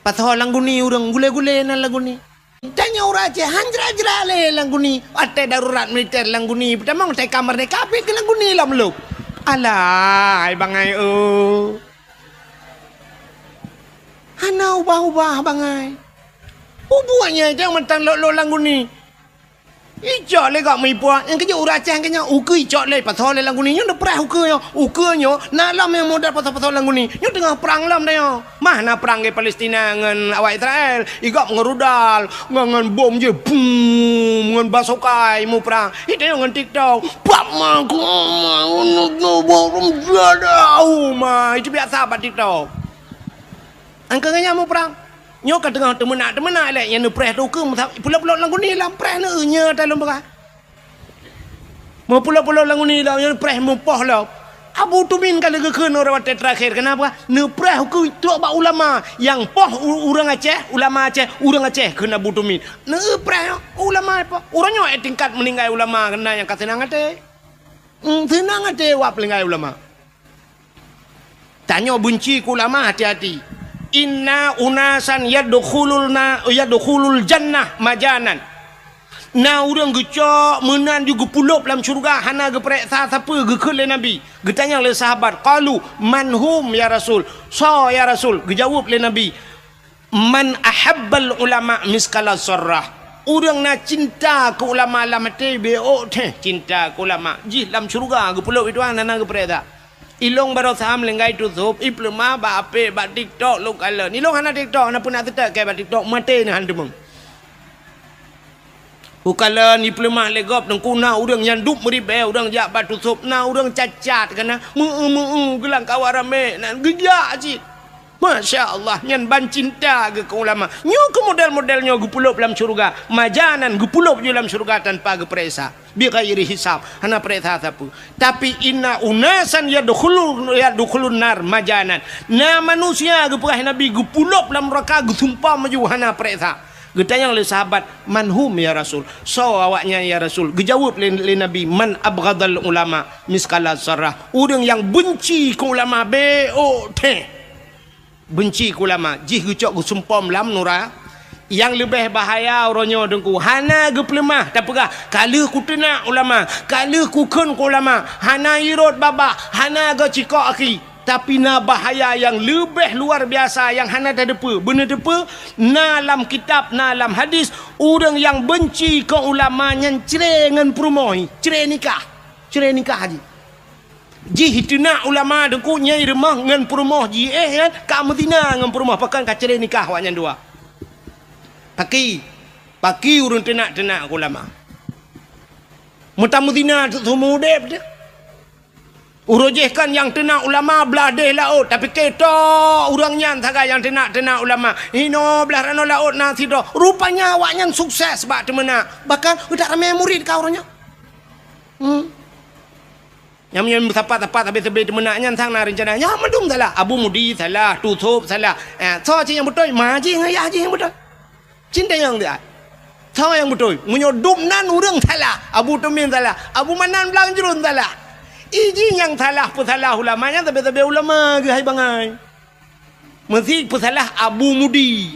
pasal langguni urang gule-gule na langguni tanya orang Aceh hanjra-hanjra le langguni ate darurat militer langguni pertama saya kamar ni kape ke langguni lah meluk alah bangai hana ubah-ubah bangai ubuannya jangan mentang lo langguni ijak le gak mipua yang kerja orang Aceh kena uke ijak le pasal le langguni yang dah perah ukenya nak lam yang modal pasal langguni yang tengah perang lam dah mana perang ke Palestina dengan awak Israel igak ngerudal dengan bom je boom dengan basukai mu perang itu dengan TikTok pak maku bom jada itu biasa pada TikTok angkanya mu perang nyok tengah temenak le yang preh tu ke pula-pula langguni lam preh ne nya dalam berah mau pula-pula langguni lam yang preh mu poh lah Abu Tumin kalau keun orang terakhir kenapa ne preh ke tu ba ulama yang poh urang Aceh ulama Aceh urang Aceh kena Abu Tumin ne preh ulama apa orangnya tingkat meninggal ulama kena yang kasenang ate senang ate wa meninggal ulama tanya benci ku ulama hati-hati Inna unasan yadkhulul jannah majanan. Na urang gecok menan juga pulup dalam syurga hana geperiksa siapa gekele nabi. Getanya le sahabat qalu manhum ya rasul. So ya rasul gejawab le nabi man ahabbal ulama miskala sarrah. Urang na cinta ke ulama lamate beo teh cinta ke ulama. Ji dalam syurga gepulup itu hana geperiksa. Ilong baru saham lenggai tu sop iplema ba ape ba TikTok lu kala ni long hana TikTok na pun nak tetak ke ba TikTok mate ni handemeng ukala ni iplema legop nang kuna urang nyanduk meribe urang jak ba tu sop na urang cacat kana gelang kawarame nan gejak ji Masya Allah nyan ban cinta ke ulama nyo ke model-modelnya gepulup dalam syurga majanan gepulup dalam syurga tanpa geperiksa bi ghairi hisab hana periksa siapa tapi inna unasan yadkhulun nar majanan na manusia geperah nabi gepulup dalam neraka gesumpah maju hana periksa Getanya oleh sahabat, manhum ya Rasul. So awaknya ya Rasul. Gejawab le Nabi, man abghadal ulama miskala sarah. Orang yang benci ke ulama benci ke ulama. Jih gecok gusumpom lam nura. Yang lebih bahaya orangnya dengku. Hana ge pelemah tak pegah. Kala ku tenak ulama, kala ku kun ke ulama. Hana irot baba, hana ge cikok aki. Tapi na bahaya yang lebih luar biasa yang hana tak depa. Benar depa na dalam kitab, na dalam hadis, orang yang benci ke ulama yang cerai dengan perumoi, cerai nikah haji. Ji hituna ulama dengku nyai remah dengan perumah ji kan ka Madinah dengan perumah pakan ka cerai nikah waknya dua. Paki urun tenak ulama. Mutamudina tu mudep dia. Urujihkan yang tenak ulama belah deh laut. Tapi kita orangnya antara yang tenak ulama. Hino belah rano laut nanti dah. Rupanya awaknya sukses sebab temena. Bahkan udah ramai murid kau orangnya. Yang punya tepat habis temenaknya tang na rencana. Ya medum salah. Abu Mudi salah. Tutup salah. So yang betul. Maji yang betul. Cinta yang dia. So yang betul. Menyodum nan urang salah. Abu Tumin salah. Abu Manan belang jerun salah. Iji yang salah pesalah ulamanya tapi ulama ke hai bangai. Mesti pesalah Abu Mudi.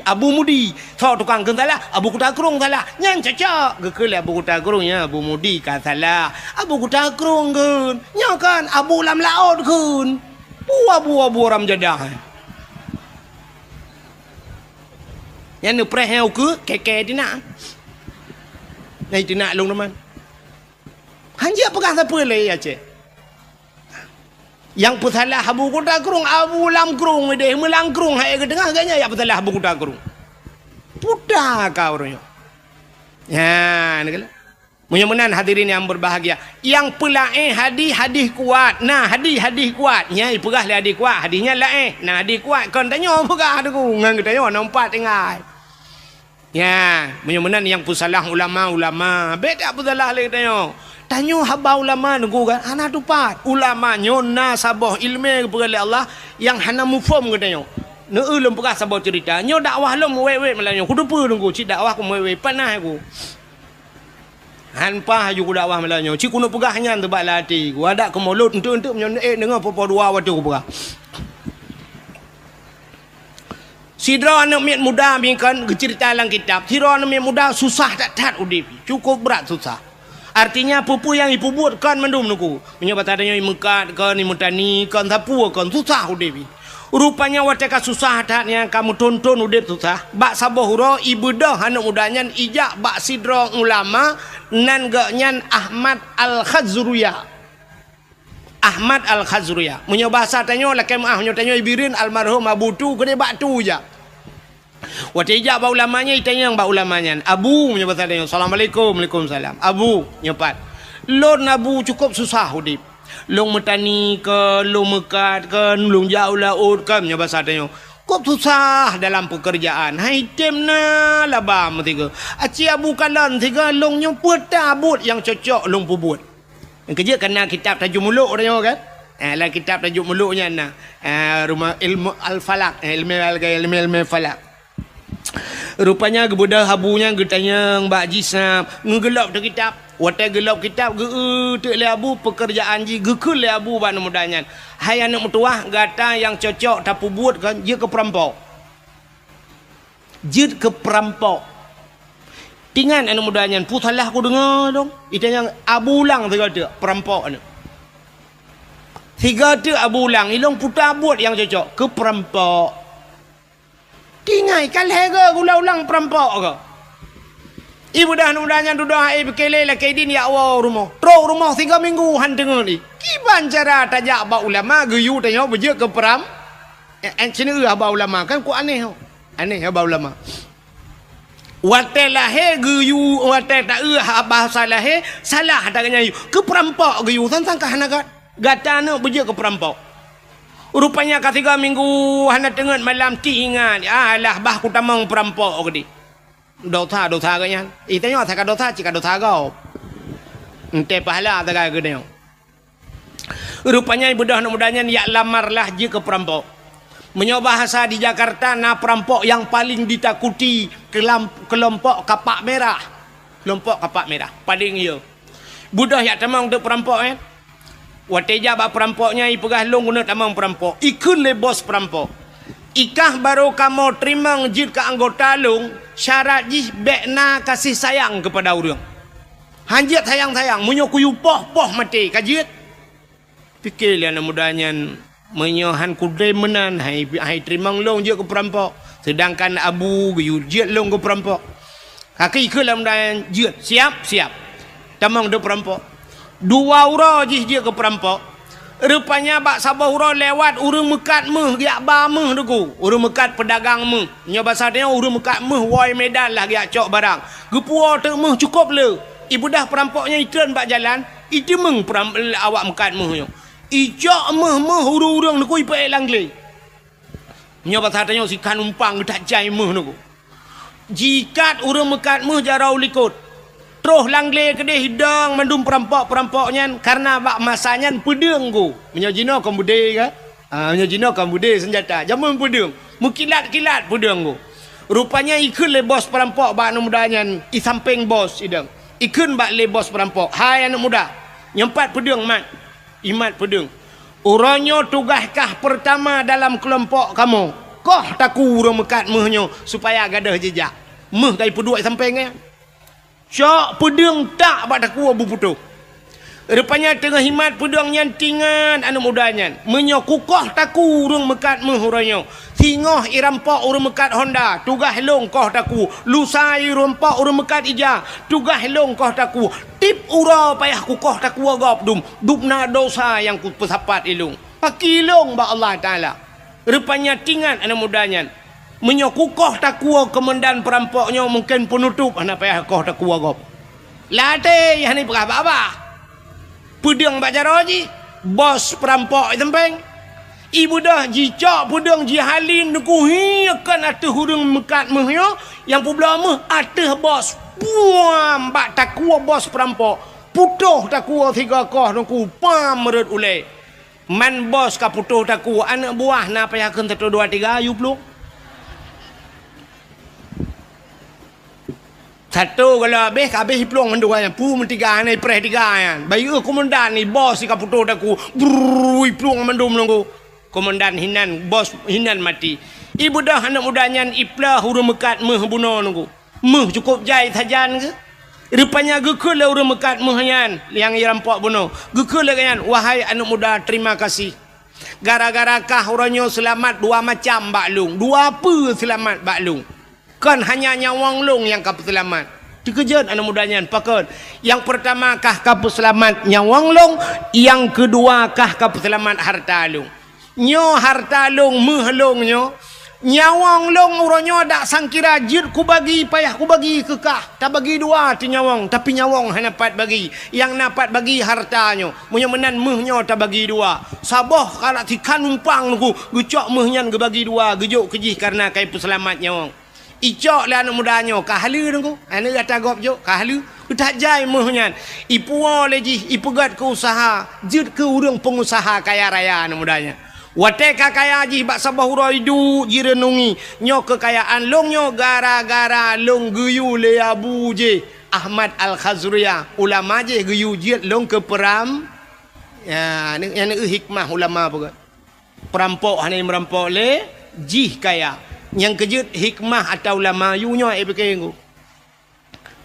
So tukang kan salah, Abu Kutakrung salah. Yang cocok ke Abu Kutakrungnya Abu Mudi kan salah. Abu Kutakrung kan. Nya kan Abu Lam Laut kan. Buah orang jadah. Yang nu prehau ke keke dina. Nai dina long teman. Hanya pegang siapa lagi ya cik? Yang pesalah Abu Kutakrung, Abu Lam Krung deh melangkrung hai ke tengah agaknya ya pesalah Abu Kutakrung. Pudah kau orangnya. Ya, nak. Mudah-mudahan hadirin yang berbahagia. Yang pelaih hadis kuat. Nah, hadis kuat. Nyai pegah le hadis kuat, hadisnya laih. Nah, hadis kuat kon tanya pegah tu ngan tanya nampak tengah. Ya, mudah-mudahan yang pesalah ulama. Beda pesalah le tanya. Tanya haba ulama nunggu kan hana tupat ulama nyona sabah ilmu kepada Allah yang hana mufham katanya ne ulum pegah sabah cerita nyo dakwah lum wewe melanyo ku depa nunggu cik dakwah ku wewe panah aku hanpa haju ku dakwah melanyo cik kuno pegah nyan tebak lati ku ada ke mulut untuk menyo dengar apa dua waktu ku pegah sidra anak miat muda bingkan cerita dalam kitab sidra anak miat muda susah tak udip cukup berat susah. Artinya pupu yang ibu buat kan mendum nuku. Menyebut adanya imukat kan imutani kan tapu kan susah udip. Rupanya wateka susah datnya kamu tonton udip susah. Bak sabah huro ibu dah anak mudanya ijak bak sidro ulama nan gaknyan Ahmad Al-Khazruya. Menyebut bahasa tanya lakem tanya ibirin almarhum Abu tu kene bak tu je. Waktu ijak bau ulamanya itanya yang bau ulamanya Abu menyebut tanya Assalamualaikum Waalaikumsalam Abu nyepat lon Abu cukup susah udip long metani ke long mekat ke long jauh laut ke menyebut tanya kok susah dalam pekerjaan hai temna labam tiga aci Abu kalan tiga long nyemput tabut yang cocok long pubut kerja kena kitab tajuk muluk tanya kan lah kitab tajuk muluknya rumah ilmu al-falak ilmu falak. Rupanya gebudah habunya getanya Mbak Jisam ngegelap tu kitab. Watai gelap kitab ge le Abu pekerjaan ji gekul le Abu ban mudanya. Hai anak mertua gata yang cocok tapu buat kan je ke perampok. Tingan anak mudanya putalah aku dengar dong. Itanya Abu Lang tiga perampok ni. Tiga tu Abu Lang ilong putar buat yang cocok ke perampok. Tingai kan lega gula ulang perampok ke. Ibu dah nudanya duduk berkele lah kedin ya Allah rumah. Teruk rumah 3 minggu han dengar ni. Kiban cara tajak ba ulama geyu tanya beje ke peram. Sini ba ulama kan ku aneh. Aneh ba ulama. Wate lahe geyu wate tak bahasa lahe salah taganya ke perampok geyu tentang kahanagat. Gatana beje ke perampok. Rupanya ke 3 minggu hana tengen malam ti ingat alah bah ku tamang perampok ke di dosa kanya itanya tak dosa cika dosa kau ente pahala tak ke dia rupanya ibu dah mudanya ya lamarlah je ke perampok menyoba bahasa di Jakarta na perampok yang paling ditakuti kelompok kapak merah. Kelompok kapak merah. Paling ia. Budak yang tamang untuk perampok kan. Wateja bak perampoknya ipegah long guna tamang perampok. Ikun le bos perampok. Ikah baru kamu terima jid ke anggota long. Syarat jih bekna kasih sayang kepada orang. Hanjit sayang-sayang. Menyokuyu poh mati. Kajit. Fikir lihat mudahnya. Menyohan kudai menan. Hai terima long je ke perampok. Sedangkan Abu jid long ke perampok. Kaki ke dalam dan jid. Siap. Tamang dia perampok. 2 ura je dia ke perampok. Rupanya bak sabah ura lewat urang mekat meh giak ba meh deku. Urang mekat pedagang meh. Nya bahasa dia urang mekat meh woi medan lah giak cok barang. Gepua te meh cukup le. Ibu dah perampoknya itren bak jalan, itu meng awak mekat meh nyo. Icok meh urang deku ipe langle. Nya bahasa dia sikan umpang tak jai meh deku. Jikat urang mekat meh jarau likut. Terus langle kedai hidang mandum perampok-perampoknya karena bak masanya pedang go. Menyajino kam bude ka? Menyajino kam bude senjata. Jamun pedang. Mukilat-kilat pedang go. Rupanya ikun le bos perampok bak anak mudanya i samping bos idang. Ikun bak le bos perampok. Hai anak muda. Nyempat pedang mat. Imat pedang. Uranyo tugaskah pertama dalam kelompok kamu. Koh taku urang mekat mehnyo supaya gadah jejak. Meh kai peduk sampingnya. Cok pedang tak bak taku abu putuh. Rupanya tengah himat pedangnya tingan anak mudanya. Menyokukoh taku urang mekat mehuranyo. Tingoh irampok urang mekat Honda. Tugah long koh taku. Lusa irampok urang mekat Ija. Tugah long koh taku. Tip ura payah kukoh taku agap dum. Dupna dosa yang ku pesapat ilung. Pakilong ba Allah Ta'ala. Rupanya tingan anak mudanya. Menyokukoh takua kemendan perampoknya mungkin penutup anak payah koh takua gop. Late yang ni berapa? Pedang baca roji, bos perampok tempeng. Ibu dah jicok pedang jihalin nukuhi akan atuh hurung mekat mehyo yang pula meh atuh bos. Puam bak takua bos perampok. Putuh takua 3 koh nuku pam merut ule. Man bos ka putuh takua anak buah na payah keun 1 2 3 ayu peluk. Satu kalau habis pelong mendu kan pu mentiga ni preh tiga kan bayu komandan ni bos si kaputo daku brui pelong mendu menunggu komandan hinan bos hinan mati ibu dah anak mudanya iplah urang mekat meh buno nunggu meh cukup jai sajan ke rupanya gekul le urang mekat mehyan yang irampok buno gekul le kan wahai anak muda terima kasih gara-gara kah uranyo selamat 2 macam baklung 2 apa selamat baklung. Kan hanya nyawang long yang kapu selamat. Dikejut anak mudanya pakon. Yang pertama kah kapu selamat nyawang long, yang kedua kah kapu selamat harta long. Nyo harta long meh long nyo. Nyawang long uronyo dak sangkira jid ku bagi payah ku bagi kekah. Tak bagi 2 ti nyawang tapi nyawang hanya dapat bagi. Yang dapat bagi hartanyo. Munyo menan mehnyo tak bagi 2. Saboh kalau tikan umpang ku gecok mehnyan ge bagi 2 gejuk kejih karena kai selamat nyawang. Icok lah anak mudanya kahlu nunggu anak kata gop jok kahlu tak jai mohnya ipuo leji ipugat ke usaha jid ke urang pengusaha kaya raya anak mudanya wate kaya ji bak sabah ura hidu jirenungi nyo kekayaan long nyo gara-gara long guyu le Abu je Ahmad Al-Khazriyah ulama je guyu jid long ke peram ya yang hikmah ulama apa perampok hanya merampok le jih kaya yang kejut hikmah atau ulama yunya fikir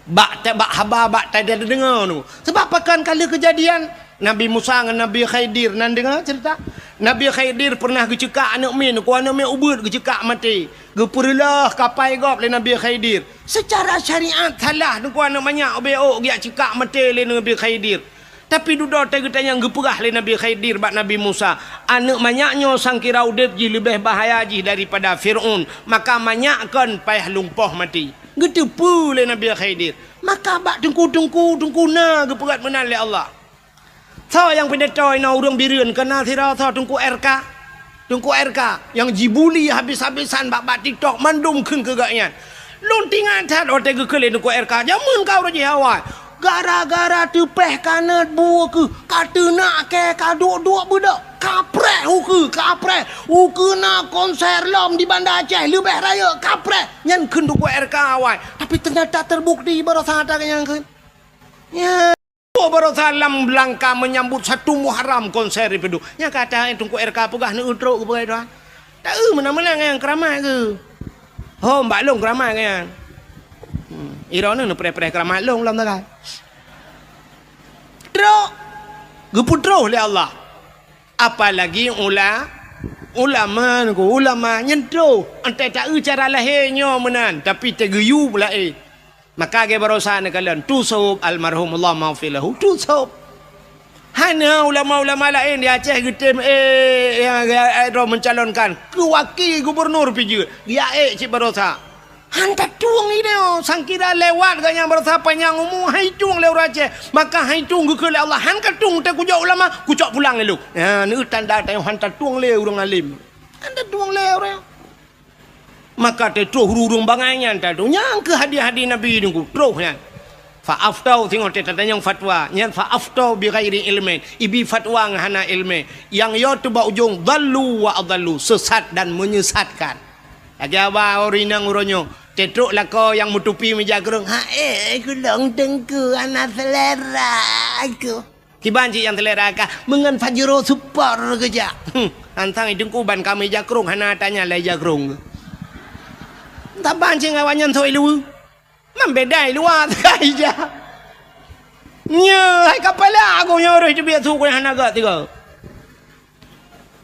bak haba bak tak ada dengar tu sebab pakan kala kejadian Nabi Musa dengan Nabi Khidir nan dengar cerita Nabi Khidir pernah gecekak anak min ku anak min ubud gecekak mati geperlah kapai gop le Nabi Khidir secara syariat salah ku anak banyak obeo giak cekak mati le Nabi Khidir. Tapi duda tanya geperah le Nabi Khidir bak Nabi Musa. Anak banyaknya sangkira udip ji lebih bahaya ji daripada Fir'aun. Maka banyakkan payah lumpuh mati. Getepu le Nabi Khidir. Maka bak tungku na geperat menan le Allah. Tau yang pendetoy na urang birun kena sira tau tungku RK. Tungku RK yang jibuli habis-habisan bak TikTok mandum keun kegaknya. Luntingan tat ote gekele tungku RK. Jamun kau raja awal. Gara-gara tepeh kanat buah ke. Kata nak ke kaduk-duk budak. Kaprek uke nak konser lom di Bandar Aceh lebih raya kaprek nyan kun tu kuat RK awai tapi ternyata terbukti baru sadar yang kun ya baru salam Belangka menyambut 1 Muharram konser itu nya kata itu kuat RK pegah ni utruk ke bagai tu tak mana-mana yang keramai ke oh mbak long keramai kan irona nu pre-pre keramai long lam tak truk geputro oleh Allah. Apalagi ulama nyentuh ante tak cara lahirnya menan tapi tergeyu pula maka ge barosan kalian tusub almarhum Allah maghfirlahu tusub hana ulama-ulama lain di Aceh getem yang mencalonkan ke wakil gubernur piji dia cik barosa hanta tuang ni dia sangkira lewat ganya barosa panjang umur hai tuang lewat Aceh maka hai tuang ke Allah han ka tuang te kujak ulama kucak pulang lu ni tanda tayang hanta tuang le urang alim hanta tuang le orang maka te troh urung banganyan tadu nyang ke hadiah-hadiah nabi nunggu troh nya fa aftau tengok te tanya fatwa nyan fa aftau bi ghairi ilmin ibi fatwa hana ilmi yang yo tu ba ujung dallu wa adallu sesat dan menyesatkan lagi apa orinang uronyo tetruk lako yang menutupi meja gerung aku long tengku anak selera aku kiban cik yang selera kah mengan fajro super kerja antang idengku ban kami meja gerung hana tanya lai jagrung tak bancing awanyan soi lu membedai luar saja nya hai kapala aku nyoro itu biar suku hana gak tiga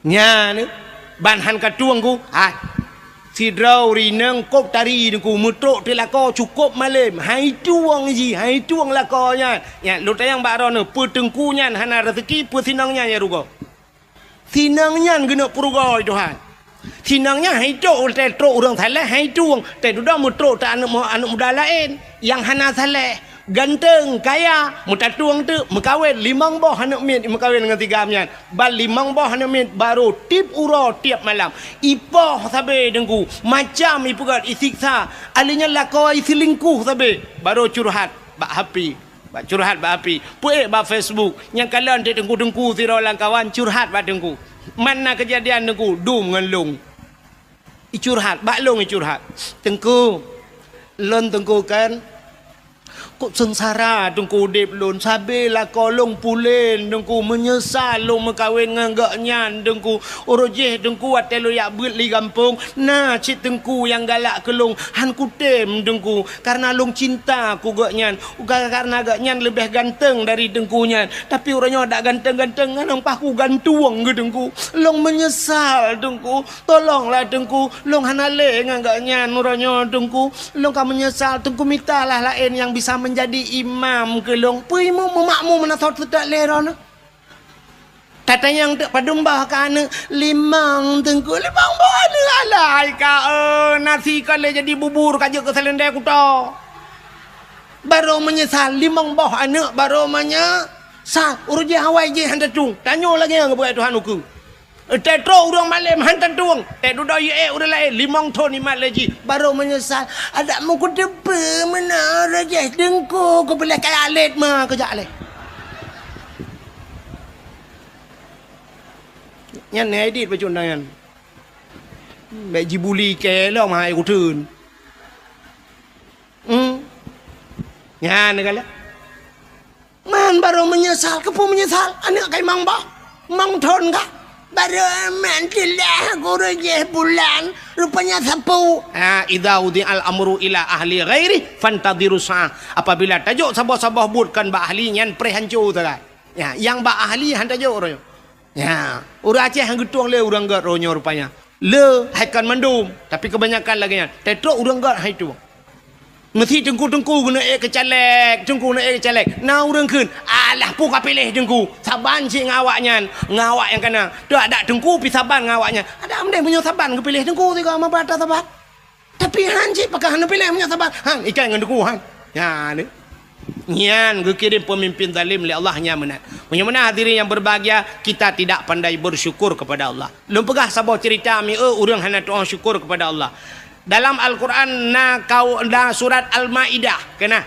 nya ni ban han katuangku si drau rinang kop tari ku mutruk te lako cukup malam hai tuang lakonya ya lu tayang baro ne petengku nyan hana rezeki pu sinangnya ya rugo sinangnya gena purugo Tuhan sinangnya hai tu te tro urang saleh hai tuang te duda mutruk ta anak muda lain yang hana saleh ganteng kaya mutatuang tu mekawin 5 boh anak min mekawin dengan 3 mian bal 5 boh anak min baru tip uro tiap malam ipoh sabe dengku macam ipugat isiksa alinya lako isilingkuh sabe baru curhat bak hapi bak curhat bak hapi puek bak Facebook yang kalian de dengku sira lang kawan curhat bak dengku mana kejadian dengku dum ngan long curhat bak long curhat dengku lon dengku kan kok sengsara dengku dep lon sabe la kolong pulen dengku menyesal long mekawin nganggak nyan dengku orojeh dengku atelo yak beut li kampung nah cik dengku yang galak ke long han kutem dengku karena long cinta ku gak nyan karena gak nyan lebih ganteng dari dengku nyan tapi orangnya ada ganteng-ganteng ngan paku gantuang ke dengku long menyesal dengku tolonglah dengku long hanale nganggak nyan orangnya dengku long ka menyesal dengku mintalah lain yang bisa menjadi imam ke long puimu memakmu menasot sedak leron tata yang tak padumbah kana limang tengku limang bola alai ka nasi kale jadi bubur kaje ke selendai kuto baru menyesal limang boh anak baru menyesal uruje hawai je hantar tung tanya lagi yang buat Tuhan uku tetro urang malam hantar tuang duda ye udah lain 5 ton imat lagi baru menyesal ada mu ku depe mana raja dengku ku boleh kaya alit mah kejak le nyan ne edit bacun dangan baik jibuli ke lo mai ku tun nyan kala man baru menyesal kepu menyesal anak kai mang ba mang ton ka baru mantilah gurujeh bulan rupanya sapu idza udi al amru ila ahli ghairi fantadiru sa'ah apabila tajuk sabah-sabah budkan ba ahli nyan pre hancu tak ya yang ba ahli han tajuk ro ya urang Aceh hang getuang le urang gat ronyo rupanya le haikan mandum tapi kebanyakan lagi nya tetro urang gat hai tu mesti tengku-tengku guna kecalek tengku guna kecalek na urang keun alah pu ka pilih tengku saban cik ngawaknya ngawak yang kena dak ada tengku pi saban ngawaknya ada amdeng punya saban ke pilih tengku tiga ama bata saban tapi han cik pakah han pilih punya saban han ikan dengan tengku han ya ni nyan kirim pemimpin zalim oleh Allah nya menat punya hadirin yang berbahagia kita tidak pandai bersyukur kepada Allah lum pegah sabah cerita mi urang hana doa syukur kepada Allah Dalam Al-Quran surat Al-Maidah, kena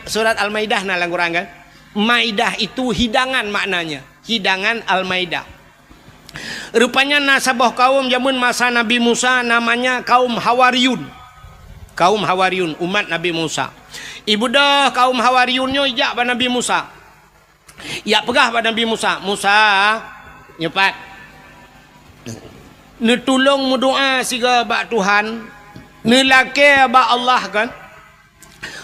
surat Al-Maidah dalam Al-Quran kan? Maidah itu hidangan maknanya, hidangan Al-Maidah. Rupanya nasabah kaum zaman masa Nabi Musa namanya kaum Hawariyun. Kaum Hawariyun, umat Nabi Musa. Ibu dah kaum Hawariyunnya ijak pada Nabi Musa. Ya pegah pada Nabi Musa. Musa, nyepat. Netulung mudoa siga bak Tuhan. Nelake bak Allah kan.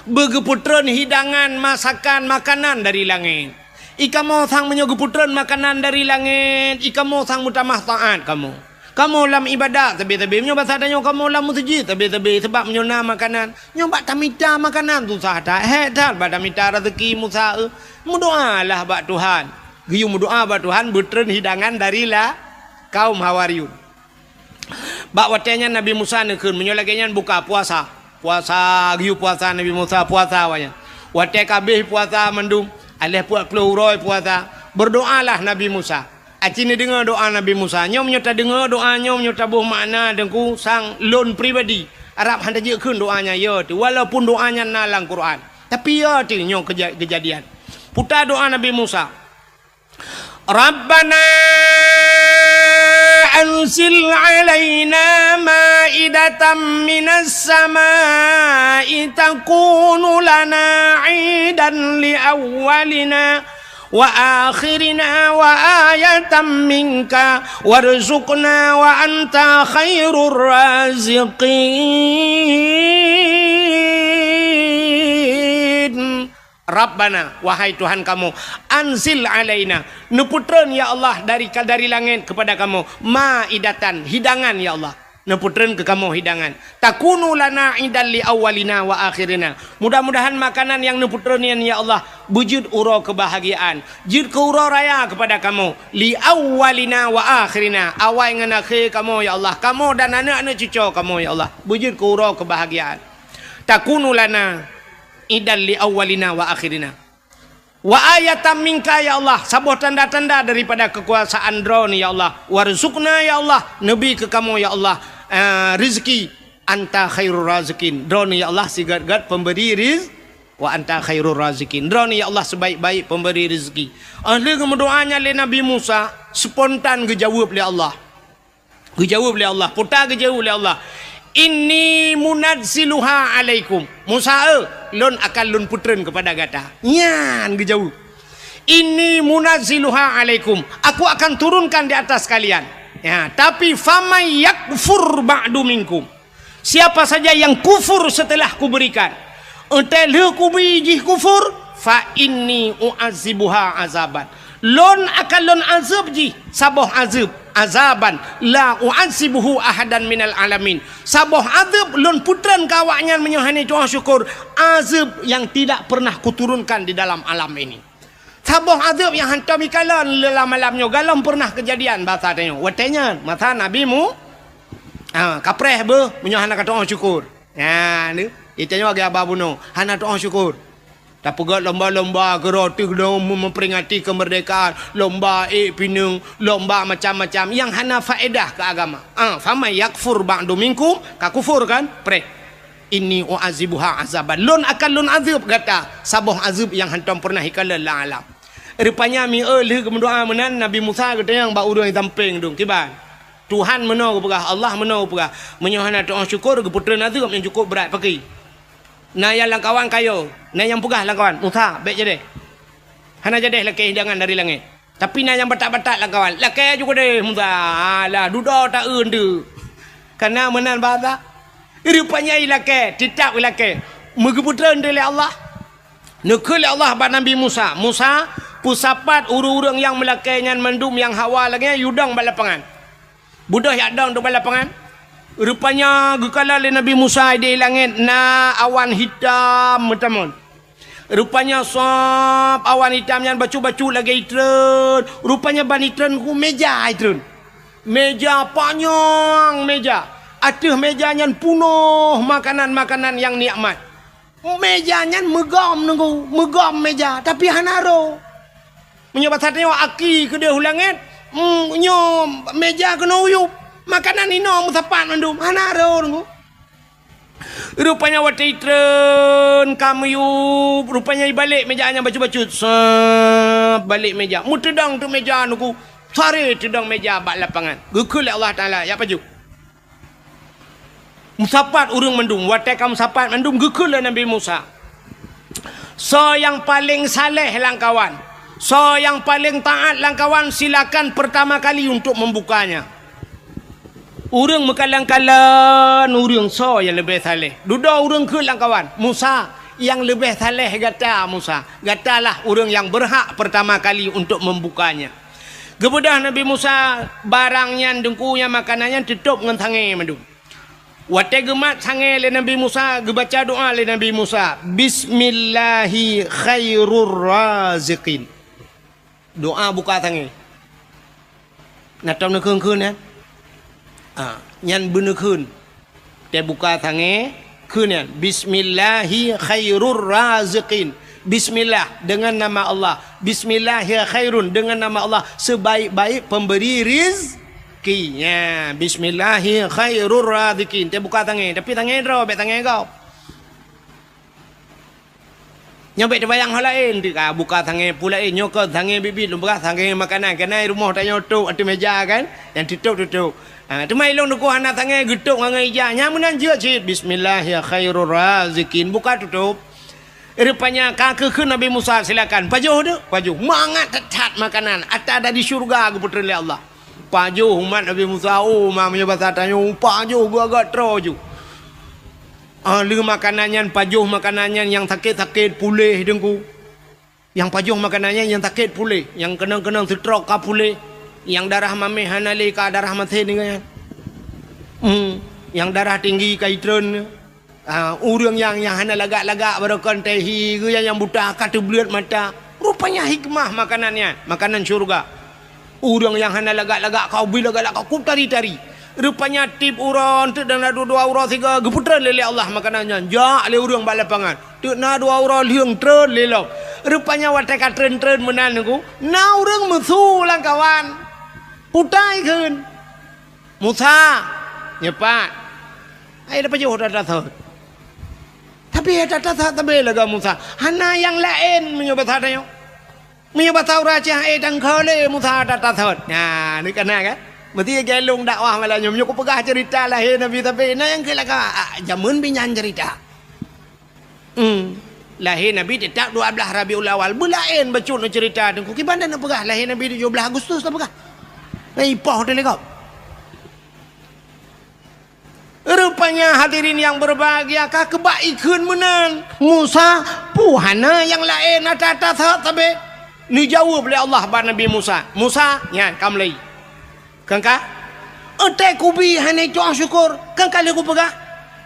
Begeputran hidangan masakan makanan dari langit. Ika mau sang menyogeputran makanan dari langit. Ika mau sang mutamah taat kamu. Kamu lam ibadat tapi nyoba sadanya kamu lam masjid tapi sebab menyona makanan. Nyoba tamita makanan tu sahata. Dah pada mita rezeki Musa. Mudoalah bak Tuhan. Giyu mudoa bak Tuhan betren hidangan darilah kaum Hawariyun. Bak watenya Nabi Musa nekeun menyolagenyan buka puasa. Puasa giyu puasa Nabi Musa puasa wanya. Wate kabeh puasa mendum. Alih puat peluroi puasa. Berdoalah Nabi Musa. Acini dengar doa Nabi Musa. Nyom nyota dengar doa nyom nyota buh makna dengku sang lon pribadi. Arab handa je keun doanya ya tu. Walaupun doanya nalang Quran. Tapi ya tu nyom kejadian. Putar doa Nabi Musa. Rabbana ansil alaina ma'idatan minas sama'i takunu lana 'idan li awwalina wa akhirina wa ayatan minka warzuqna wa anta khairur raziqin. Rabbana, wahai Tuhan kamu, anzil alaina, neputran ya Allah dari langit kepada kamu, ma'idatan, hidangan ya Allah, neputran ke kamu hidangan. Takunu lana idan li awalina wa akhirina. Mudah-mudahan makanan yang neputranian ya Allah wujud uro kebahagiaan, jid ke uro raya kepada kamu, li awalina wa akhirina, awal dengan akhir kamu ya Allah, kamu dan anak-anak cucu kamu ya Allah, wujud ke uro kebahagiaan. Takunu lana idan li awalina wa akhirina wa ayatan minka ya Allah, sebuah tanda-tanda daripada kekuasaan drone ya Allah, warzuqna ya Allah, nabi ke kamu ya Allah, rezeki anta khairur razikin, drone ya Allah sigat-gat pemberi rizki, wa anta khairur razikin, drone ya Allah sebaik-baik pemberi rezeki. Ahli kemudoanya le Nabi Musa spontan gejawab le Allah, gejawab le Allah, putar gejawab le Allah, inni munazziluha alaikum. Musa lon akan lon putren kepada gata. Nyan gejauh. Inni munazziluha alaikum. Aku akan turunkan di atas kalian. Ya, tapi famay yakfur ba'du minkum. Siapa saja yang kufur setelah kuberikan. Entel ku biji kufur fa inni u'azibuha azaban. Lon akan lon azab ji, saboh azab, azaban la u'azibuhu ahadan minal alamin. Saboh azab lon putran kawaknya menyuhani Tuhan syukur, azab yang tidak pernah kuturunkan di dalam alam ini. Saboh azab yang hantar mikalan dalam malamnya galam pernah kejadian bahasa tanya. Watenya mata nabimu kapreh be menyuhana ka Tuhan syukur. Ya ni itanya bagi abah bunuh hana Tuhan syukur. Tak pegat lomba-lomba geroti memperingati kemerdekaan, lomba pinung, lomba macam-macam yang hana faedah ke agama. Fama yakfur ba'du minkum, ka kufur kan? Pre. Inni u'azibuha azaban. Lon akan lon azab kata, saboh azab yang hantam pernah hikala la alam. Rupanya mi eueuh kemendoa menan Nabi Musa kata yang ba urang tamping dong kiban. Tuhan meno pegah, Allah meno pegah. Menyohana doa syukur ke putera azab yang cukup berat pakai. Nah yang langkawan kayo, nah yang pegah langkawan, Musa baik jadi. Hana jadi laki hidangan dari langit. Tapi nah yang batak-batak langkawan, laki juga deh Musa. Lah duda tak undu. Karena menan bahasa. Rupanya laki, tidak laki. Megeputra dari Allah. Nekul Allah pada Nabi Musa. Musa pusapat urang-urang yang melakainya mendum yang hawa lagi yudang balapangan. Budah yak dang do balapangan. Rupanya gekala le Nabi Musa di langit na awan hitam teman. Rupanya sop awan hitam yang bacu-bacu lagi itren. Rupanya ban itren ku meja itren. Meja panjang meja. Aduh mejanya penuh makanan-makanan yang nikmat. Mejanya megam nunggu, megam meja tapi hanaro. Menyobat satnya aki ke dia langit. Nyo meja kena uyup. Makanan ini musafat mandum hanaro nunggu. Rupanya watai tren kamu yu rupanya balik mejanya baca-baca. Balik meja. Mu tedang tu meja nuku. Sari tedang meja bak lapangan. Gekul Allah Taala ya baju. Musapat urang mendum. Watai kamu sapat mendum gekul Nabi Musa. So yang paling saleh lang kawan. So yang paling taat lang kawan, silakan pertama kali untuk membukanya. Urang mekalang-kalang urang so yang lebih saleh. Duda urang ke lang kawan. Musa yang lebih saleh gata Musa. Gatalah urang yang berhak pertama kali untuk membukanya. Kemudian Nabi Musa barangnya dengkunya makanannya tutup dengan tangan mendung. Watai gemat sangai le Nabi Musa, gebaca doa le Nabi Musa. Bismillahi khairur raziqin. Doa buka tangan. Nak tahu nak keun ya? Nyan bener keun. Dia buka tangan keun ya. Bismillahi khairur raziqin. Bismillah dengan nama Allah. Bismillahi khairun dengan nama Allah sebaik-baik pemberi rizki. Ya, bismillahi khairur raziqin. Dia buka tangan, tapi tangan draw, bet tangan kau. Nyampe terbayang hal lain dia buka tangan pula nyokot tangan bibit lumbah tangan makanan kenai rumah tak nyotok atas meja kan yang tutup tu mai long duku anak tangan getuk ngai ja nyamunan je cit bismillah ya khairur raziqin buka tutup rupanya kaki ke Nabi Musa silakan pajuh tu pajuh mangat tetat makanan atas ada di syurga keputra Allah pajuh umat Nabi Musa mamanya bahasa tanya pajuh gua agak troju lu makanannya pajuh makanannya yang sakit-sakit pulih dengku. Yang pajuh makanannya yang sakit pulih, yang kenang-kenang stroke ka pulih, yang darah mameh hanali ka darah mati dengan. Yang darah tinggi ka itren. Urang yang hana lagak-lagak barokan tehi ke yang buta ka tebleut mata. Rupanya hikmah makanannya, makanan syurga. Urang yang hana lagak-lagak kau bila lagak kau tari-tari. Rupanya tip uron tu dan dua uron tiga geputra lele Allah makanannya ja le urang bak lapangan tu na dua uron liang tren lelo rupanya watai ka tren menan ku na urang musu lang kawan putai keun Musa nyepat ai dapat jauh dah tahu tapi ada tak tabe laga Musa hana yang lain menyobat hadayo menyobat tahu raja dan khale Musa tak tahu nah ni kana kan mesti gelung dakwah malah nyom ku pegah cerita lahir Nabi tapi na yang kelaka jamun binyan cerita. Lahir Nabi tetap 12 Rabiul Awal bulain bacun cerita dengku kibanda nak pegah lahir Nabi 17 Agustus tak pegah. Ai poh tu lekau. Rupanya hadirin yang berbahagia ka kebaikun menan Musa puhana yang lain ada tabe ni jawab oleh Allah bar Nabi Musa. Musa nya kam lai. Kangka ente kubi hanai doa syukur kangka leku pegah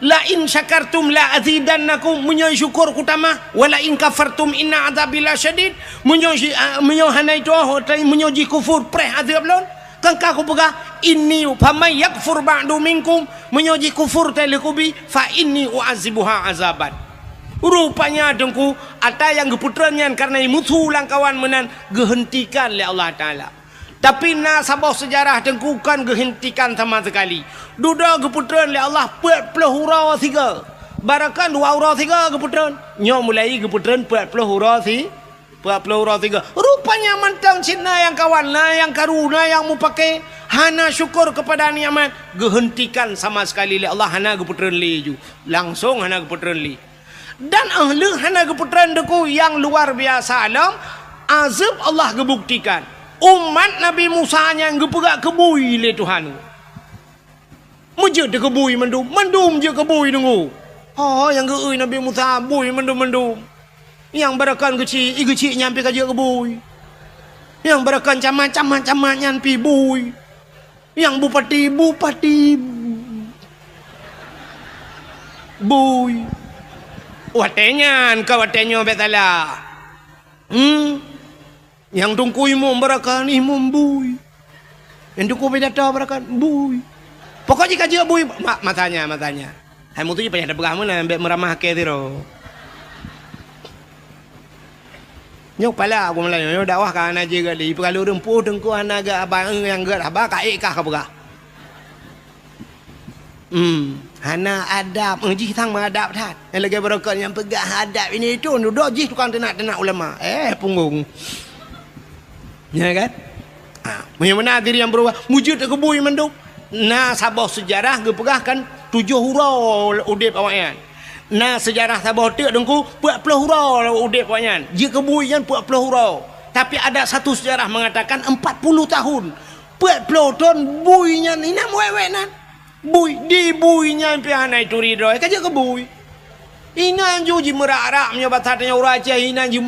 la in syakartum la azidannakum munyo syukur kutama wala in kafartum inna adzabil syadid munyo hanai doa hotai munyo ji kufur preh azab lon kangka ku pegah inni famay yakfur ba'du minkum munyo ji kufur tai lekubi fa inni uazibuha azaban rupanya dengku ada yang geputranya karena mutu langkawan menan gehentikan oleh Allah Taala. Tapi na sabah sejarah dengkukan gehentikan sama sekali. Duda geputran oleh Allah 40 hurau 3. Barakan 2 hurau 3 geputran. Nyo mulai geputran 40 hurau 3. Rupanya mantang Cina yang kawan na yang karuna yang mu pakai hana syukur kepada nikmat gehentikan sama sekali oleh Allah hana geputran leju. Langsung hana geputran le. Dan ahli hana geputran deku yang luar biasa alam azab Allah gebuktikan. Umat Nabi Musa yang gepegak kebui le Tuhan. Mujud de kebui mendum je kebui nunggu. Oh yang geui Nabi Musa bui mendum. Yang berakan kecil nyampe ka je kebui. Yang berakan camat nyampe bui. Yang bupati bui. Watenyan ka watenyo betala. Yang tungku imum berakan imum bui. Yang tungku bedata berakan bui. Pokoknya kaji bui matanya. Hai mutu je payah dah mana ambek meramah ke tiro. Nyok pala aku mulai yo dakwah ka ana je gali perlu rempuh tengku ana ga abang yang ga abah ka ikah ka pegah. Hana adab, jih tang adab tat. Yang lagi berokok yang pegang adab ini itu duduk jih tukang tenak ulama. Punggung. Ya kan? Bagaimana diri yang berubah? Mujud ke bui menduk. Nah, sabah sejarah ge pegahkan 7 hurau udip awaknya. Nah, sejarah sabah tek dengku 40 hurau udip awaknya. Ji ke bui yang 40 hurau. Tapi ada satu sejarah mengatakan 40 tahun. 40 tahun buinya ni nak wewek nan. Bui di buinya piana itu ridho kaja ke bui. Ina ju ji merak-rak nya batatnya uraca ina ji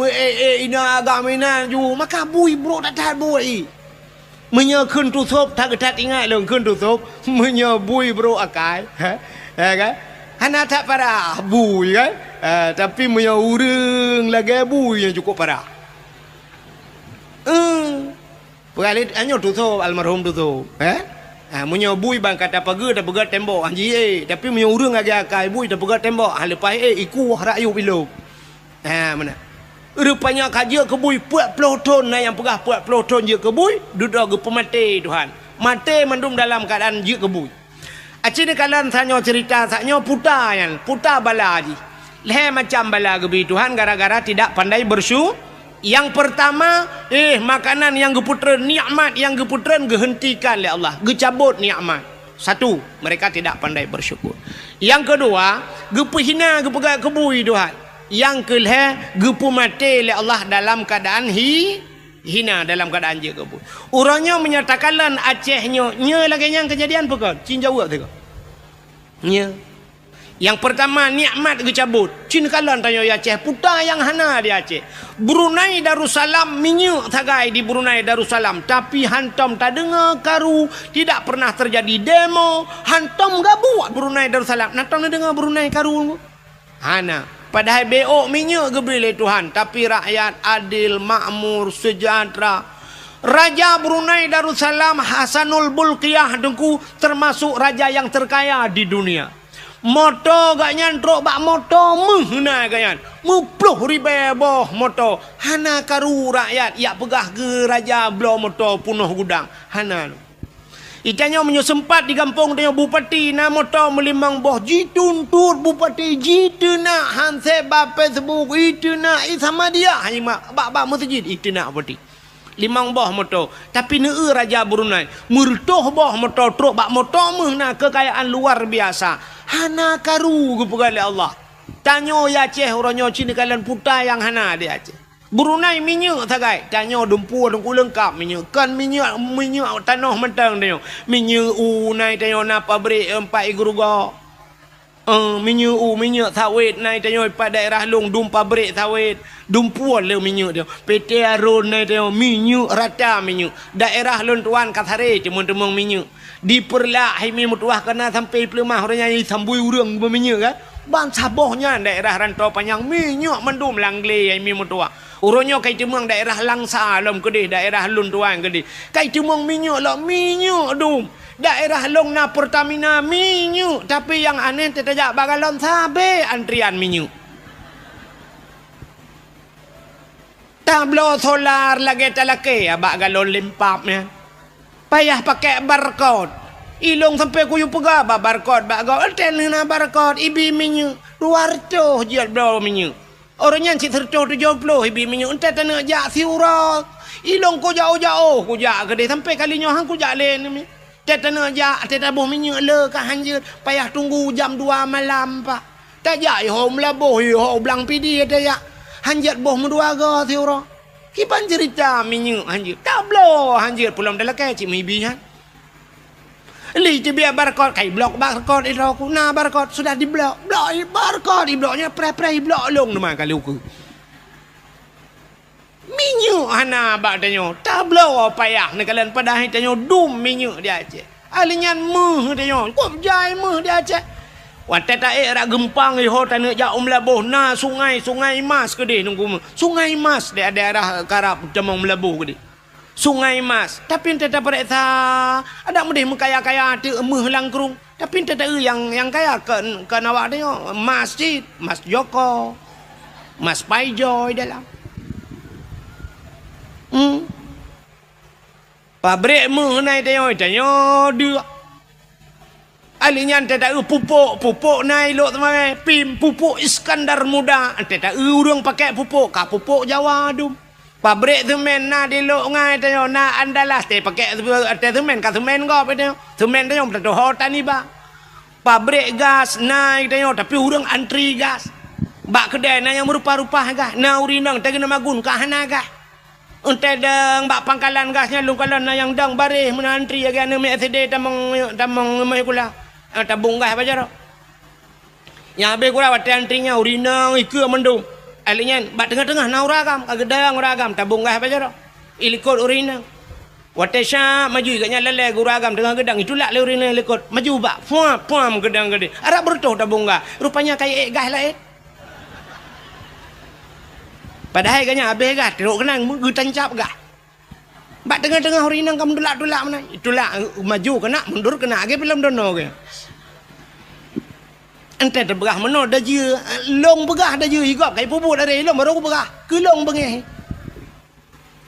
ina agama ina ju maka bui bro tak tahan bui. Menya khun tu sop tak ketat ingat long khun tu sop menya bui bro akai. Ya kan? Hana tak parah bui kan. Tapi menya urang lagi bui yang cukup parah. Pengalit anyo tu sop almarhum tu sop. Munyo bui bang kata pagi dah pegat tembok anji tapi munyo urang agak akai bui dah pegat tembok lepas iku rayu bilo. Mana rupanya kaja ke bui 40 ton yang pegah 40 ton je ke bui duduk ke pemati Tuhan mati mendum dalam keadaan je ke bui. Aci ni kalian sanyo cerita sanyo puta bala ji leh macam bala gebi Tuhan gara-gara tidak pandai bersyukur. Yang pertama, makanan yang geputren, nikmat yang geputren gehentikan oleh Allah, gecabut nikmat. Satu, mereka tidak pandai bersyukur. Yang kedua, gepehina gepegat kebui Tuhan. Yang kelih, gepu mati oleh Allah dalam keadaan hina dalam keadaan je kebui. Orangnya menyatakanlah Acehnya, nya lagi yang kejadian pekon. Cin jawab tu. Nya. Yang pertama nikmat gecabut. Cin kalan tanya ya Aceh puta yang hana di Aceh. Brunei Darussalam minyak tagai di Brunei Darussalam tapi hantam tak dengar karu, tidak pernah terjadi demo, hantam gak buat Brunei Darussalam. Natang dengar Brunei karu. Hana padahal beok minyak gebeli Tuhan tapi rakyat adil, makmur, sejahtera. Raja Brunei Darussalam Hasanul Bolkiah dengku termasuk raja yang terkaya di dunia. Moto gak nyantrok bak moto mehna ganyan 10,000 boh moto hana karu rakyat ya pegah ke raja blo moto punuh gudang hana itanya menyesempat di kampung tanya bupati na moto melimang boh jituntut bupati jituna hanse bape sebuk ituna sama dia hanya bak masjid ituna bupati limang boh moto tapi ne raja Brunei murtoh boh moto truk bak moto mehna kekayaan luar biasa hana karu kepegali Allah. Tanyo ya Aceh orangnya Cina kalian putai yang hana di Aceh. Brunei minyak tagai. Tanyo dumpu dengku lengkap minyak. Kan minyak tanah mentang tanyo. Minyak naik tanyo na pabrik 4 igruga. Minyak sawit naik tanyo pada daerah long dum pabrik sawit. Dumpu le minyak dia. PT Arun naik tanyo minyak rata minyak. Daerah lon tuan Kathare temung minyak. Diperlah himi mutuah kena sampai pelemah orangnya sambui urang berminyak kan ban sabohnya daerah rantau panjang minyak mendum langle himi mutuah orangnya kai temang daerah Langsa lom kedih daerah lun tuan kedih kai temang minyak lah minyak dum daerah long na Pertamina minyak tapi yang aneh tetajak bagalon sabe antrian minyak tablo solar lagi talake abak galon limpapnya payah pakai barcode. Ilong sampai kuyu pega barcode bagau telna barcode ibi minyak 200 je bro minyak. Orangnya si 170 ibi minyak ente tanah jak siura. Ilong ko jauh-jauh ku jak gede sampai kalinya hang ku jak len ni. Tanah jak tabuh minyak le ka hanjir payah tunggu jam 2 malam pak. Tak jak hom labuh ho blang pidi ada ya. Hanjat boh menduaga siura. Kipan cerita minyak hanjir. Tak blow hanjir pulang dalam kaya cik mibihan. Li je biar barcode kai blok barcode itu aku. Nah barcode sudah di blok. Blok barcode di bloknya pre-pre blok long nama kali aku. Minyak hana bak tanyo. Tak blow payah ni kalian pada hai tanyo dum minyak dia Aceh. Alinyan meh tanyo. Kop jai meh dia Aceh. Watak tak era gempang ho tanah jak Melabuh na sungai Mas kedih nunggu sungai Mas di daerah Karab Temang Melabuh kedih sungai Mas tapi ente tak periksa ada mudih mengkaya-kaya ti emeh langkrung tapi ente tak yang kaya ke nawak dia masjid Mas Joko Mas Paijoy dalam pabrik meh naik dia dia Alinya tak pupuk naik lok teman pim pupuk Iskandar Muda tak urang pakai pupuk Jawa dum pabrik semen na di lok ngai tayo na andalas te pakai semen ka semen go tayo semen tayo tak hotan ni ba pabrik gas naik tayo tapi urang antri gas bak kedai na yang merupa-rupa gah na urinang tak kena magun ka hana gah untai dang bak pangkalan gasnya lungkalan na yang dang bareh menantri ya gana me SD tamang mai kula tabung gas apa jaro yang habis kula wat antrinya urinang ikut mendung alinya bak tengah-tengah na uragam kagedang uragam tabung gas apa jaro ilikot urinang watesha maju iganya lele uragam tengah gedang itulah le urinang ilikot maju bak puam gedang gede arab bertoh tabung gas rupanya kayak gas lain padahal kanya habis gas teruk kenang getan cap gas bak tengah-tengah urinang kamu dolak-dolak mana itulah maju kena mundur kena age film dono ke ente terbegah meno dah je long begah dah je igap kai pupuk dari long baru begah ke long bengeh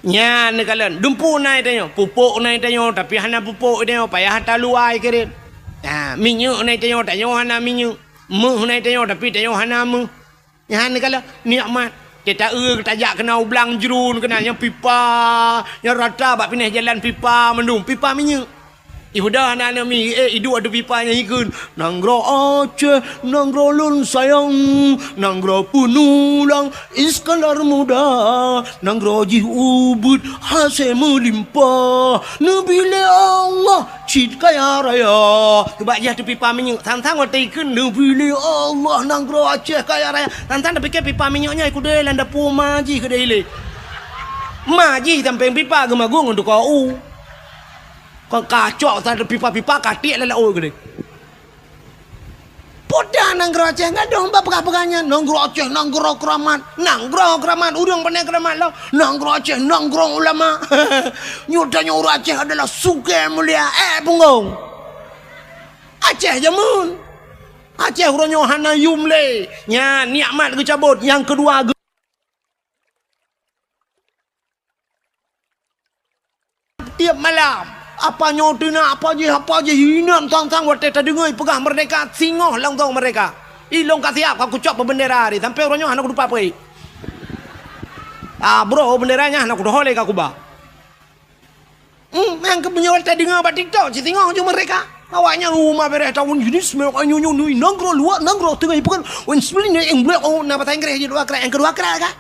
nya ne kalen dumpu nai tanyo pupuk nai tanyo tapi hana pupuk tanyo payah hata luai keren minyak nai tanyo hana minyak meh nai tanyo tapi tanyo hana meh nya ne kala nikmat kita tajak kena ublang jerun kena yang pipa yang rata bak pindah jalan pipa mendung pipa minyak ibu dah anak-anak mi hidup ada pipanya ikut nanggro Aceh nanggro lun sayang nanggro penulang Iskandar Muda nanggro jih ubud hasil melimpah nebile Allah cid kaya raya kebak jah tu pipa minyak tang-tang waktu ikut nebile Allah nanggro Aceh kaya raya tang-tang dah fikir pipa minyaknya ikut dia landa pu maji ke dia ile maji sampai pipa gemagung untuk kau kau kacau tak ada pipa-pipa katik lelak gede. Poda nanggro Aceh enggak dong pegah-pegahnya nanggro Aceh nanggro keramat urang pandai keramat lo nanggro Aceh nanggro ulama nyudanya orang Aceh adalah suge mulia punggong Aceh jamun Aceh urangnya hana yumle nya nikmat ke cabut yang kedua tiap malam apa nyotina apa je hina tang-tang waktu tadi dengar pegah merdeka singoh lang tau mereka ilong kasiap aku cop bendera hari sampai orangnya anak lupa apa bro benderanya anak udah holek aku ba yang kebenyawal tadi dengar ba TikTok si singoh je mereka awaknya rumah beres tahun jenis mereka nyonyo nui nanggro luar nanggro tengah ibukan wen sebenarnya yang blok na bahasa Inggris je dua kerak yang kedua kerak kan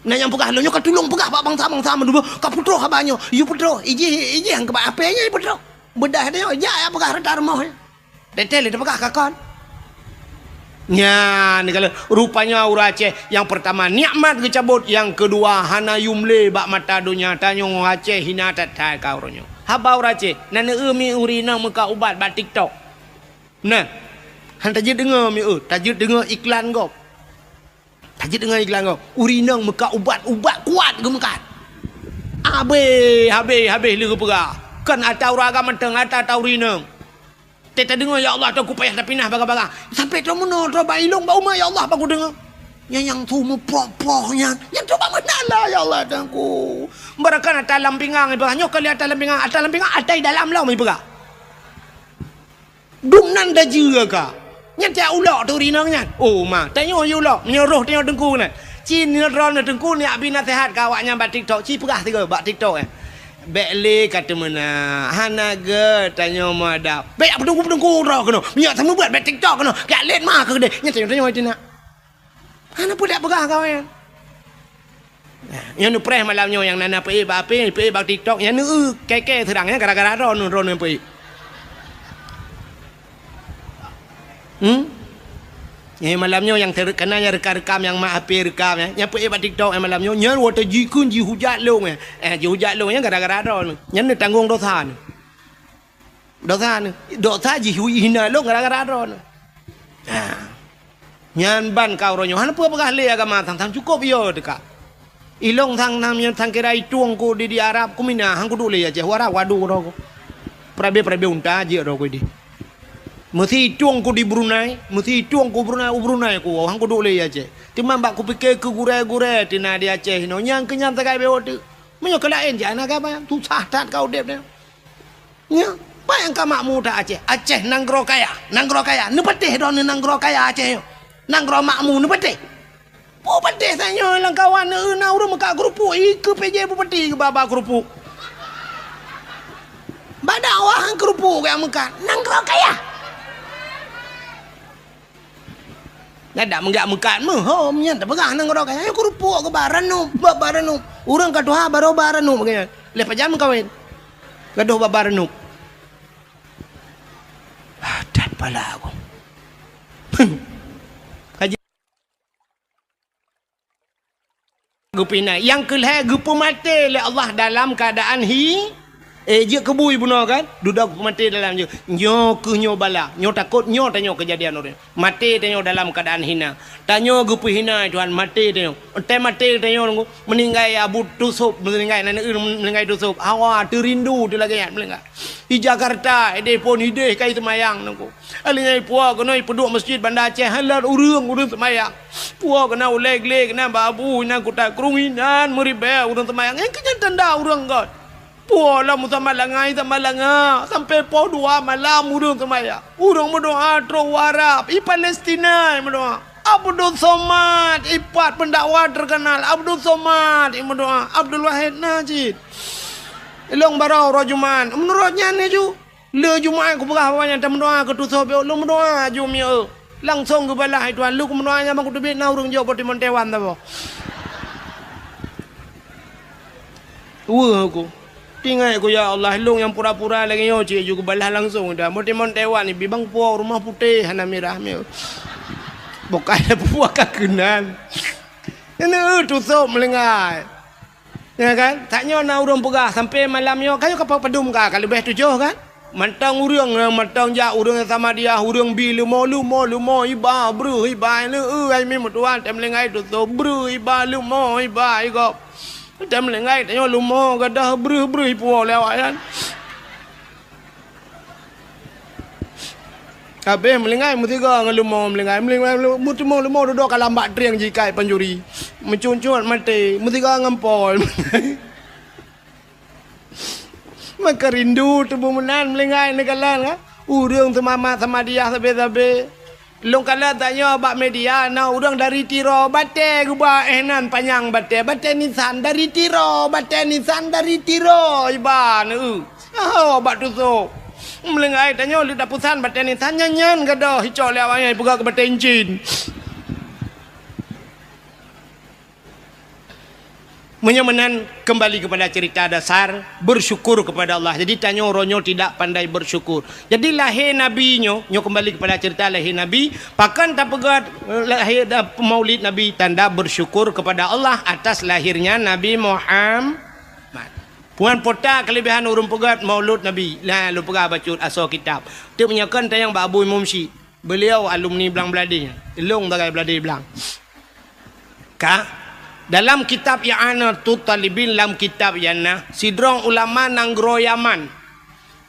nah yang pegah lo nyok tulung pegah pak bangsa menduba kaputro habanyo yu putro iji yang kebak apenya putro bedah dia ya pegah redar moh detel dia pegah kakon nya ni kalau rupanya orang Aceh yang pertama nikmat kecabut yang kedua hana yumle bak mata dunia tanyo Aceh hina tatai kau ronyo haba orang Aceh nana mi urina muka ubat bak TikTok nah han tajid dengar mi tajid dengar iklan kau tajid dengan iklan kau urinang muka ubat kuat ke muka habis lu pegah kan atau ragam menteng atau urinang teta dengar ya Allah aku payah dah pindah baga-baga sampai tu mana tu bailong bau ya Allah aku dengar yang tu mu poh-pohnya yang tu mana lah ya Allah aku berakan atas dalam pinggang ibu hanya kali atas dalam pinggang ada dalam lah ibu gak dumnan dah juga kah nyata ulok tu rinangnya tanya ulok menyeruh tengok dengku ni cin ron dengku ni abi nasihat kawaknya bak TikTok ci pegah tiga bak TikTok bekle kata mana hanaga tanya madap bek apa dengku roh kena minyak sama buat bak TikTok kena gak let mah ke gede nyata tanya itu nak hana pun tak pegah kawan yang nu preh malamnya yang nana pe bak TikTok yang nu keke terangnya gara-gara ron yang pe malamnya yang terkenanya rekam yang mak api rekam yang pergi buat TikTok malamnya nyer water jikun ji hujat long ji hujat long gara-gara ron nyen tanggung dosa ji hina long gara-gara ron nyan ban kau ronyo han apa pegah le agama tang cukup yo dekat ilong tang kira ituang ko di Arab ku mina hang ku dule ya je wara wadu ro prabe unta je ro ko di mesti tuang ku di Brunei ku hang ku dole ya je timam bak ku pikir ke gure tina di Aceh no nyang kenyang takai be wode menyo kelain je anak apa tu sahtat kau dep nya Bayang ka makmu tak Aceh. Aceh nanggro kaya. Nanggro kaya. Ni petih dah ni nanggro kaya Aceh. Nanggro makmu ni petih. Oh petih tanya lang kawan na urang maka kerupuk. Ike PJ pun petih ke baba kerupuk. Badak wah kerupuk yang makan. Nanggro kaya. Ada menggak mekat mah. Oh nya tak pegang nanggro kaya. Kerupuk ke baranu. Baranu. Urang kaduha baru baranu begini. Lepas jam kawin. Gaduh baranu. Dan pala aku. Kaji. Gupina. Yang kelih gupu mati oleh Allah dalam keadaan je kebui bunuh kan. Dudak mati dalam je. Nyo ke nyo bala. Nyo takut nyo tanyo kejadian orang. Mati tanyo dalam keadaan hina. Tanyo gupu hina Tuhan mati tanyo. Ente mati tanyo meninggai abu tusuk meninggai nana meninggai tusuk. Hawa terindu tu lagi meninggai. Di Jakarta ede pun hideh kai semayang nangku. Alinya puak kena peduk masjid Bandar Aceh halar urang semayang. Puak kena uleg-leg kena babu kena kutak kerunginan meribah urang semayang. Yang kenyan tanda urang god. Puak lah musa malangai sampai po 2 malam urang semayang. Urang berdoa tro warap i Palestina berdoa. Abdul Somad ipat pendakwa terkenal Abdul Somad berdoa. Abdul Wahid Najid. Long barau rojuman. Menurutnya ni ju. Le Jumaat aku berah banyak tak mendoa ke tu sobe. Lu mendoa ju mi langsung ke balah Tuhan. Lu mendoanya mak tu bit na urang jo poti montewan ta bo. Aku. Tinggal aku ya Allah long yang pura-pura lagi yo cik ju ke balah langsung dah. Poti montewan ni bibang puak rumah putih hana merah mi. Bukan puak kakenan. Ini tu sob melengai. Ya kan? Taknya nak urang pegah sampai malamnya kayu kapal pedum ka kalau lebih 7 kan? Mantang urang mantang ja urang sama dia urang bi lumo iba bru iba le ai mi mutuan tem lengai tu so bru iba lumo iba go. Tem lengai taknya lumo gadah bru ipu lewat kan. Kabeh melengai mutiga ngelumo melengai mutimo lumo duduk kalau mak triang jikai penjuri. Mencuncut mati mutiga ngempol. Maka rindu tubuh menan melengai negalan kan. Urang semama sama dia sabe-sabe. Long kala tanya bak media na urang dari Tiro bate gubah enan panjang bate nisan dari Tiro iban bak tu so. Melengai tanya lu dah pusan baten ni tanya nyan gadah hicau lewanya buka ke baten jin. Menyamanan kembali kepada cerita dasar bersyukur kepada Allah. Jadi tanya ronyo tidak pandai bersyukur. Jadi lahir Nabi nyo kembali kepada cerita lahir Nabi. Pakan tak pegat lahir maulid Nabi tanda bersyukur kepada Allah atas lahirnya Nabi Muhammad. Puan pota kelebihan urung pegat maulud Nabi. Lah lu pegah baca asal kitab. Tu menyakan tayang Pak Abu Imam Syed. Beliau alumni Belang Beladi. Elong bagai Beladi Belang. Dalam kitab I'anatul Talibin dalam kitab Yana sidrong ulama nanggro Yaman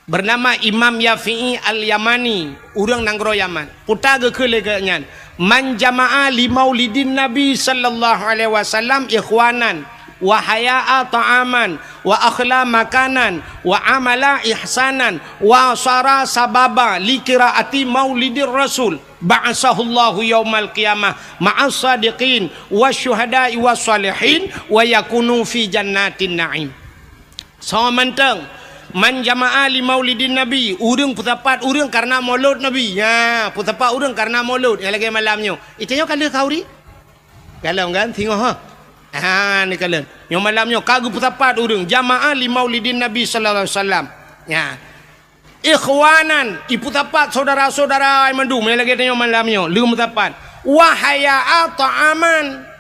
bernama Imam Yafi'i Al-Yamani urang nanggro Yaman. Puta ke keleganya man jama'a li maulidin Nabi sallallahu alaihi wasallam ikhwanan wa haya'a ta'aman wa akhla makanan wa amala ihsanan wa sara sababa li qiraati maulidir rasul ba'asahullahu yaumal qiyamah ma'as sadiqin wasyuhada'i wassalihin wa yakunu fi jannatin na'im. So mantang man jama'a li maulidin nabi urang putapat urang karena maulud nabi ya putapat urang karena maulud yang lagi malamnya itanya kala kauri kalau kan tengok ni kalian yang malamnya kagu putapat urang jamaah li maulidin nabi sallallahu alaihi wasallam ya ikhwanan iputapat saudara-saudara mandu yang lagi tanya malamnya lu putapat wahaya ta'aman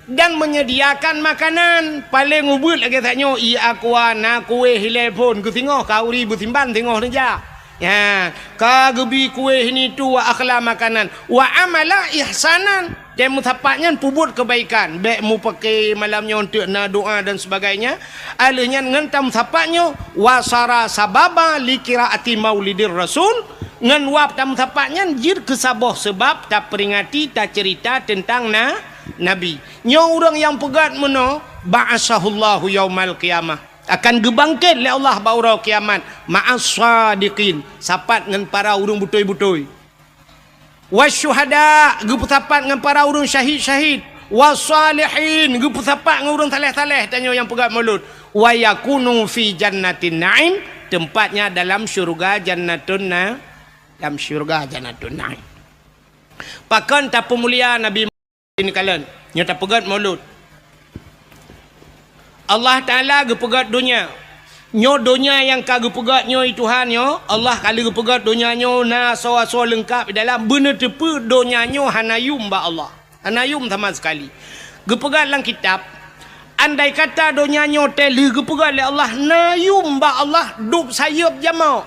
dan menyediakan makanan paling ubud lagi tanya akwana kue hilepon ku tengok kauri butimban tengok saja ya kagubi kue ini tu wa akhla makanan wa amala ihsanan dan mutapaknya pubut kebaikan baik mu pakai malamnya untuk na doa dan sebagainya alihnya ngentam tapaknya wasara sababa li qiraati maulidir rasul ngan wap tam tapaknya jir kesabah sebab tak peringati tak cerita tentang nabi nyo orang yang pegat meno ba'asahullahu yaumal qiyamah akan gebangkit oleh Allah baurau kiamat ma'as sadiqin, sapat dengan para urung butoi-butoi, wasyuhada, gepusapat dengan para urung syahid-syahid, wasalihin, gepusapat dengan urung taleh-taleh tanya yang pegat mulut, wa yakunu fi jannatin na'im, tempatnya dalam syurga jannatun dalam syurga jannatun na'im. Pakan tak pemulia Nabi ini kalian nya tak pegat mulut. Allah Ta'ala gepegat dunia. Nyo dunia yang kagak pegat nyo Tuhan nyo. Allah kali gepegat dunia nyo na so lengkap dalam benar tepu dunia nyo hanayum ba Allah. Hanayum sama sekali. Gepegat dalam kitab. Andai kata dunia nyo teli gepegat oleh Allah nayum ba Allah dub sayup jamak.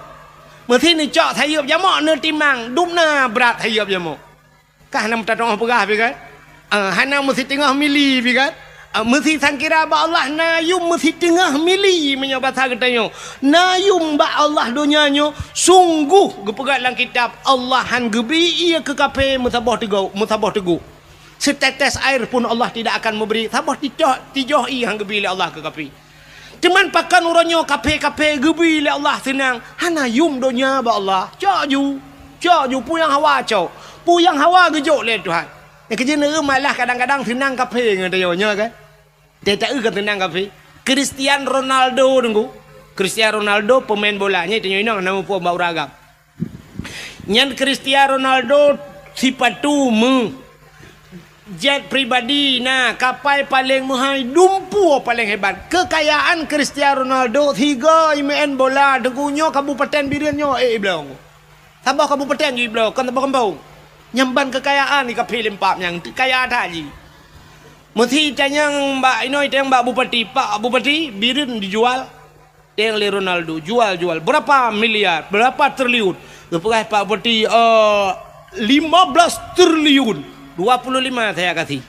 Mesti ni cak sayup jamak ne timang dub na berat sayup jamak. Kah nam tak tahu pegah pi kan? Hana mesti tengah mili pi kan? Mesti sangkira ba Allah nayum mesti tengah mili punya bahasa katanya. Nayum ba Allah dunianya sungguh gepegat dalam kitab Allah han gebi ia ke kape musabah teguh. Setetes air pun Allah tidak akan memberi. Sabah tijoh i hang gebi le Allah ke kape. Teman pakan uranyo kape gebi le Allah senang. Hanayum dunia ba Allah. Cak ju puyang hawa cak. Puyang hawa gejok le Tuhan. Kerja malah kadang-kadang senang kafe ngatanya kan. Dia tak tenang kafe. Cristiano Ronaldo nunggu. Cristiano Ronaldo pemain bolanya itu nyinang nama pun bau ragam. Nyan Cristiano Ronaldo sipatu jet pribadi nah kapal paling mahal dumpu paling hebat. Kekayaan Cristiano Ronaldo 3 main bola dengunyo kabupaten Birenyo belong. Sabah kabupaten je belong kan tabah kampung. Nyamban kekayaan ni kapil empat yang kaya tak je. Mesti tanya mbak Inoi tanya mbak Bupati, Pak Bupati Biren dijual. Teng le Ronaldo jual berapa miliar, berapa triliun. Lepas Pak Bupati 15 triliun. 25 saya kasih.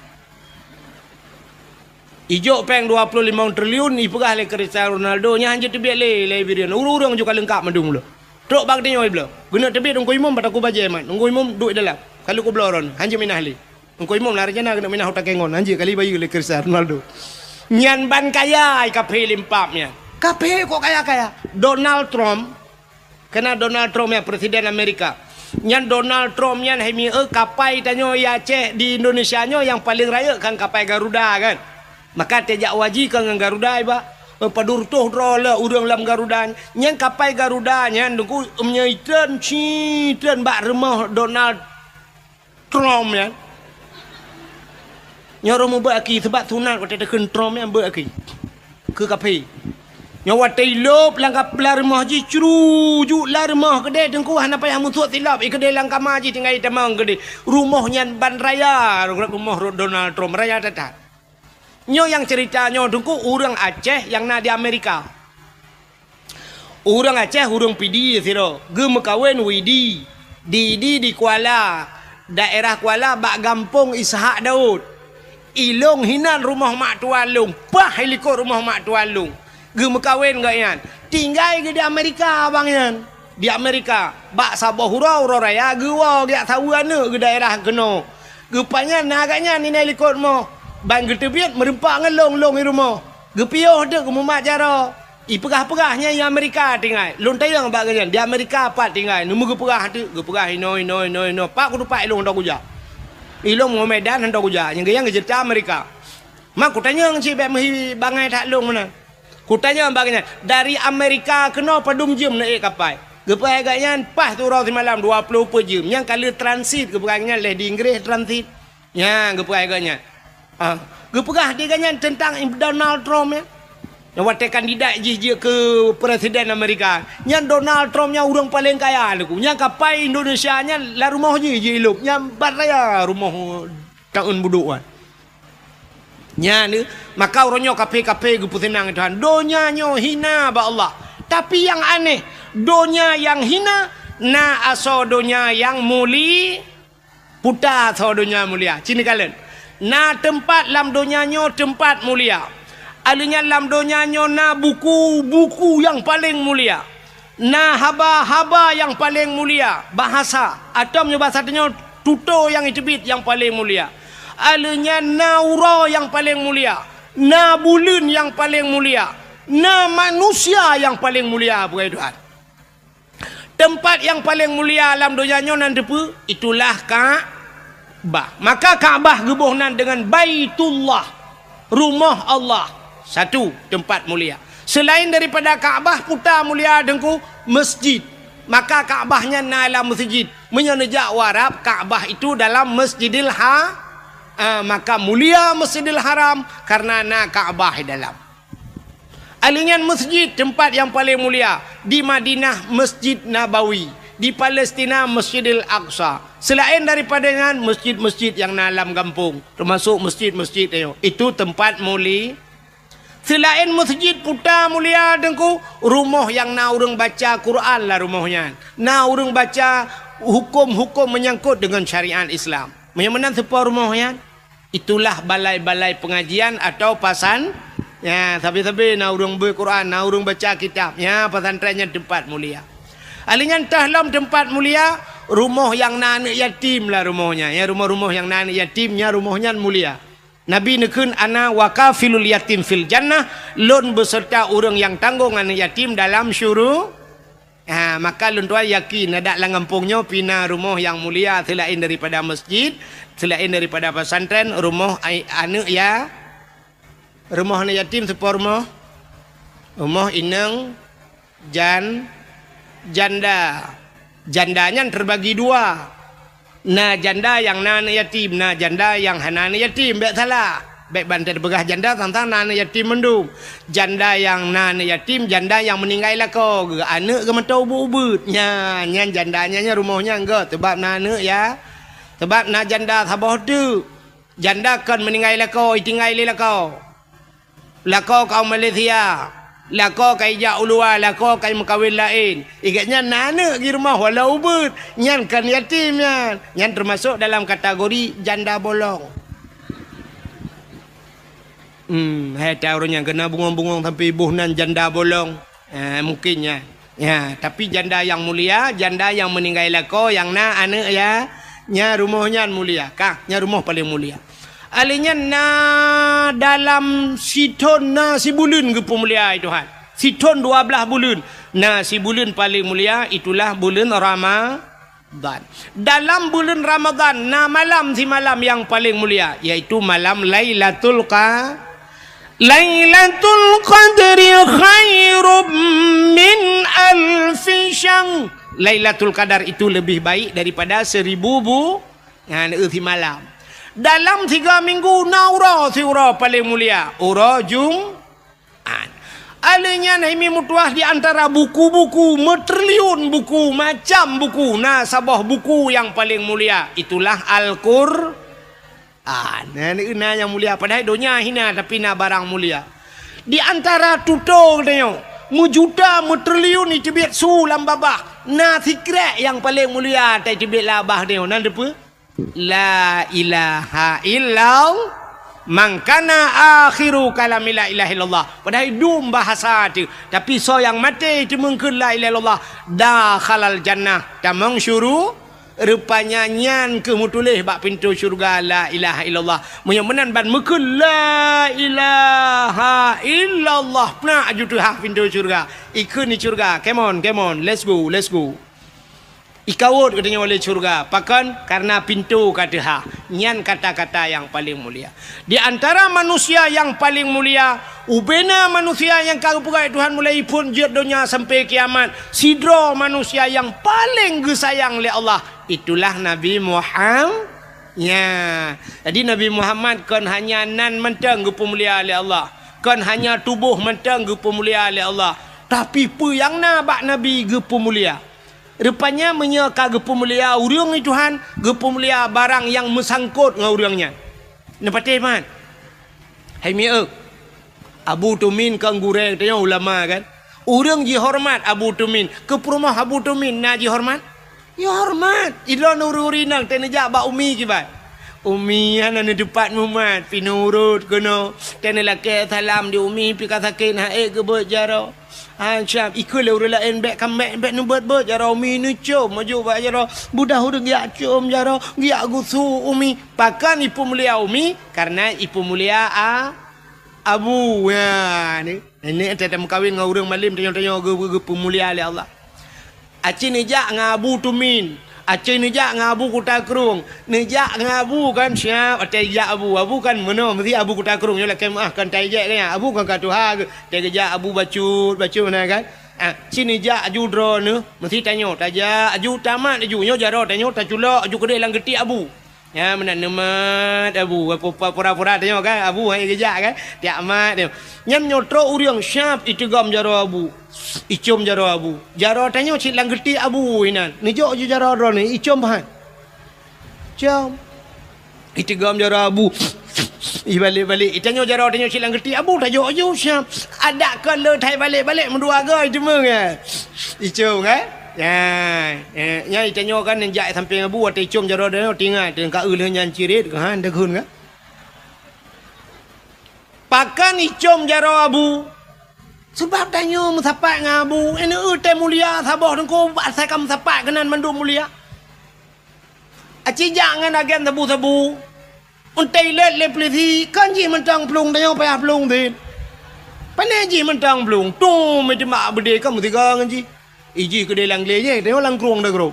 Ijo peng 25 triliun ipegah le Cristiano Ronaldo nya hanya tebiak le Biren. Urang juga lengkap mandung lo. Truk bang tengok iblo. Guna tebiak dong ko imam pada ko baje man. Ngko imam duit dalam. Kalau ko bloron hanya minah le. Ngko imam lari jana kena minah hotak kengon hanya kali bayi le Cristiano Ronaldo. Nyan ban kaya kape limpapnya. Kape kok kaya-kaya. Donald Trump kena Donald Trump ya presiden Amerika. Nyan Donald Trump nyan hemi kapai tanyo ya Aceh di Indonesia nyo yang paling raya kan kapai Garuda kan. Maka tejak waji kan dengan Garuda iba. Padur tuh rola urang lam Garuda. Nyan kapai Garuda nyan dengku menyaitan citen bak remah Donald Trump ya. Nyoro mu baki sebab sunat kata tekan Trump yang baki. Ke kapai. Nyawa tailop langkap belar rumah ji cerujuk lah rumah gede dengku hana payah musuh silap gede langkap maji tinggal tamang gede rumahnya ban raya rumah Donald Trump raya datat nyo yang ceritanya dengku orang Aceh yang na di Amerika orang Aceh orang pidi siro gem kawin widi di Kuala daerah Kuala bak gampung Ishak Daud ilung hinan rumah mak tualung pah helikop rumah mak tualung gem kawin gak yan tinggal ke di Amerika bang yan di Amerika bak Sabah hurau raya gewa gak tahu ana ke daerah keno gepanya naganya ni helikop mo bang getebiat merempak ngelong di rumah gepioh de ke mumak jara ipegah-pegahnya di Amerika tinggal lon tayang bak yan di Amerika apa tinggal nemu gepegah tu gepegah no pak kudu pak ilong ndak kuja ilong mo Medan ndak kuja yang gayang ke Amerika mak ku tanya ngci bak mehi bangai tak long mana. Kutanya bagainya dari Amerika kena padum jam naik kapal. Gepai agaknya pas tu orang semalam 20 per jam. Yang kali transit gepegahnya leh di Inggris transit. Ya gepai agaknya. Gepegah dia agaknya tentang Donald Trump ya. Yang waktu kandidat je ke presiden Amerika. Yang Donald Trump yang orang paling kaya aku. Yang kapal Indonesia nya lah rumah je hidup. Yang bat raya rumah tahun buduk kan. Nya ni maka orangnya kape gupu senang Tuhan donya nyo hina ba Allah tapi yang aneh donya yang hina na aso donya yang muli puta aso donya mulia cini kalian na tempat lam donya nyo tempat mulia alinya lam donya nyo na buku yang paling mulia na haba yang paling mulia bahasa atau bahasa nyo tuto yang itibit yang paling mulia alanya naura yang paling mulia, nabulun yang paling mulia, na manusia yang paling mulia bukan Tuhan. Tempat yang paling mulia alam dunianya nan depa itulah Kaabah. Maka Kaabah gebuhnan dengan Baitullah, rumah Allah. Satu tempat mulia. Selain daripada Kaabah putar mulia dengku masjid. Maka Kaabahnya dalam masjid. Menyenejak warab Kaabah itu dalam Masjidil maka mulia Masjidil Haram karena na Kaabah di dalam. Alingan masjid tempat yang paling mulia. Di Madinah Masjid Nabawi, di Palestina Masjidil Aqsa. Selain daripada dengan masjid-masjid yang dalam kampung, termasuk masjid-masjid itu tempat mulia. Selain masjid putar mulia dengku, rumah yang na urang baca Quran lah rumahnya. Na urang baca hukum-hukum menyangkut dengan syariat Islam. Yang mana sebuah rumahnya? Itulah balai-balai pengajian atau pasan. Ya, tapi na urang berquran, na urang baca kitab. Ya, pesantrennya tempat mulia. Alingan tahlam tempat mulia, rumah yang na anak yatim lah rumahnya. Ya, rumah-rumah yang na anak yatimnya rumahnya mulia. Nabi nekun ana wakafilul yatim fil jannah, lon beserta orang yang tanggung anak yatim dalam syurga. Maka lon tuan yakin ada lang kampungnya pina rumah yang mulia selain daripada masjid, selain daripada pesantren, rumah anak ya. Rumah anak yatim sebuah rumah inang janda. Jandanya terbagi dua. Na janda yang na anak yatim, na janda yang hana anak yatim. Baik salah. Baik bantai begah janda tentang na anak yatim mendung. Janda yang na anak yatim, janda yang meninggal lah kau. Anak ke mata ubud-ubud. Nya jandanya rumahnya enggak. Sebab na anak ya. Sebab na janda sabah tu. Janda kan meninggal lah kau, tinggal lah kau. Lako kau Malaysia, lako kau ijak ulua, lako kau makawin lain. Ikatnya nana di rumah walau ubud, nyan kan yatim nyan termasuk dalam kategori janda bolong. Hai tahu orang yang kena bungong-bungong sampai buhnan janda bolong. Mungkinnya. Ya, tapi janda yang mulia, janda yang meninggal lako, yang na anak ya, nya rumahnya mulia. Nya rumah paling mulia. Alinya na dalam siton na si bulan ke pemulia Tuhan. Siton 12 bulan. Na si bulan paling mulia itulah bulan Ramadan. Dalam bulan Ramadan na malam si malam yang paling mulia yaitu malam Lailatul Qadri khairum min alfi syahr. Lailatul Qadar itu lebih baik daripada 1000 malam. Dalam 3 minggu naura siura paling mulia ura Jumat. Alanya naimi mutuah di antara buku-buku metriliun buku macam buku na sabah buku yang paling mulia itulah Al-Qur'an. Nah yang mulia padahal dunia hina tapi na barang mulia. Di antara tutor dia mujuta metriliun itu biat sulam babah na sikret yang paling mulia tai tibet labah dia nan depa La ilaha illallah man kana akhiru kalami la ilaha illallah. Padahal dum bahasa tu tapi so yang mati itu mungkin la ilaha illallah dakhalal jannah tamang syuru rupanya nyan ke mutulih bak pintu syurga la ilaha illallah menyemenan ban mungkin la ilaha illallah pernah aju tu hak pintu syurga ikut ni syurga. Come on let's go ikawut katanya oleh syurga. Pakan karena pintu kata ha. Nyan kata-kata yang paling mulia. Di antara manusia yang paling mulia, ubena manusia yang karupukai Tuhan mulai pun jid dunia sampai kiamat. Sidro manusia yang paling gesayang oleh Allah. Itulah Nabi Muhammad. Ya. Jadi Nabi Muhammad kan hanya nan mentang ke pemulia oleh Allah. Kan hanya tubuh mentang ke pemulia oleh Allah. Tapi apa yang nabak Nabi ke pemulia? Rupanya menyeka gepu mulia urang ni Tuhan, gepu mulia barang yang mesangkut dengan urangnya. Nepati man. Hai miak. Abu Tumin kang gureng tanya ulama kan. Urang ji hormat Abu Tumin. Ke rumah Abu Tumin na ji hormat? Ya hormat. Idon ururi nang tenejak ba umi kibat. Umi ana ni depat mumat pinurut kono. Tene laki salam di umi pi kasakin hae ke bejaro. Syam ikut le urang lain back comeback back nubat jaro umi ni cum maju ba jaro budah urang ya cum jaro ya gusu umi pakan ipu mulia umi karena ipu mulia Abu ya ni. Ini ada kawin dengan orang malim tanya-tanya ge pemulia oleh Allah. Acin nijak dengan Abu Tumin. Acin nijak dengan Abu Kutakrung. Nijak dengan Abu kan siap. Atijak Abu kan mana mesti Abu Kutakrung. Yolah kan kan tajak kan. Abu kan katuha. Tajak Abu bacu mana kan. Cin nijak aju drone mesti tanya tajak aju tamat aju nyo jaro tanya tajulak aju kedai lang getik Abu. Ya mana nemat Abu pura-pura tanya kan Abu hai gejak kan tiak mat dia nyam nyotro uriang syap itigam jaro Abu icom jaro Abu jaro tanya cik lang getik Abu inan ni jo ju jaro ro ni icom bahan jom itigam jaro Abu balik tanya jaro tanya cik lang getik Abu tajo ju syap ada kalau thai balik mendua ga cuma kan icom kan ya tanya kan njak samping Abu ate icom jaro dia tinggal dengan ka eul nyan cirit kan dak hun kan pakan icom jaro Abu sebab tanya musapak dengan Abu ini teh mulia sabah dengko asai kam sapak kenan mandu mulia aci jangan agen sabu untai let le polisi kan ji mentang plung tanya payah plung din pane ji mentang plung tu me mak bede kamu tiga ngaji iji ke dalam gelenya tengok lang krong dah bro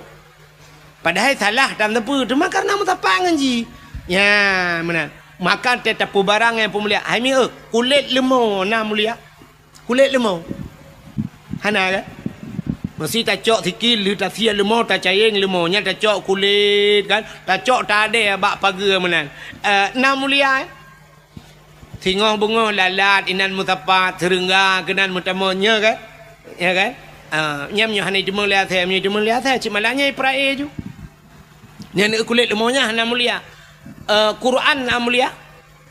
padahal salah dalam tepu cuma karena mutapak ngaji ya mana makan tetapu barang yang pemulia hai kulit lemau na mulia kulit lemau hana kan mesti tak cok sikit lu tak sia lemau tak cayeng lemau nya tak cok kulit kan tak cok tak ada bak pagar mana na mulia tengok bunga lalat inan mutapak terengah kenan mutamanya kan ya kan nyam nyo hanai cuma lihat saya nyo cuma lihat saya cuma lanya prae ju nya kulit lemaunya hana mulia Quran na mulia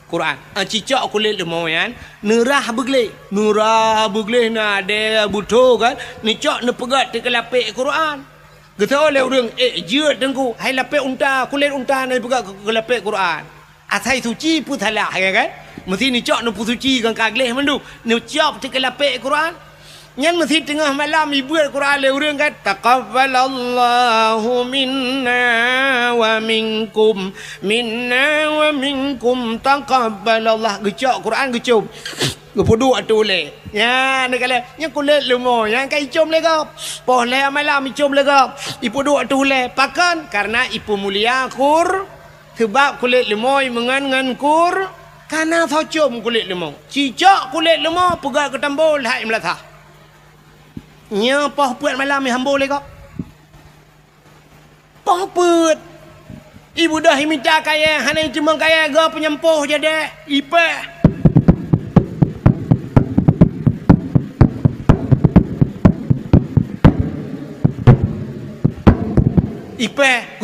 Quran cicak kulit lemau yan nurah begle na de buto kan ni cok ne pegat te kelapik Quran geta oleh urang jeut dengku hai lapik unta kulit unta ne pegat kelapik Quran asai suci putalah kan mesti ni cok ne suci kan kagleh mendu ni cok te kelapik Quran nyan mesti tengah malam ibu Al-Quran le urang kan taqabbalallahu minna wa minkum taqabbalallah gecok Quran gecom gepodu atule ya ni kala nya kulit lemo yang kai com le gap poh le malam icom le gap ipodu atule pakan karena ipu mulia kur sebab kulit lemo mengan kur karena thocom kulit lemo cicak kulit lemo pegat ke tambol hai melatah nya poh puat malam ni hambo le kok poh puat ibu dah minta kaya hana cuma kaya ga penyempoh jadi ipe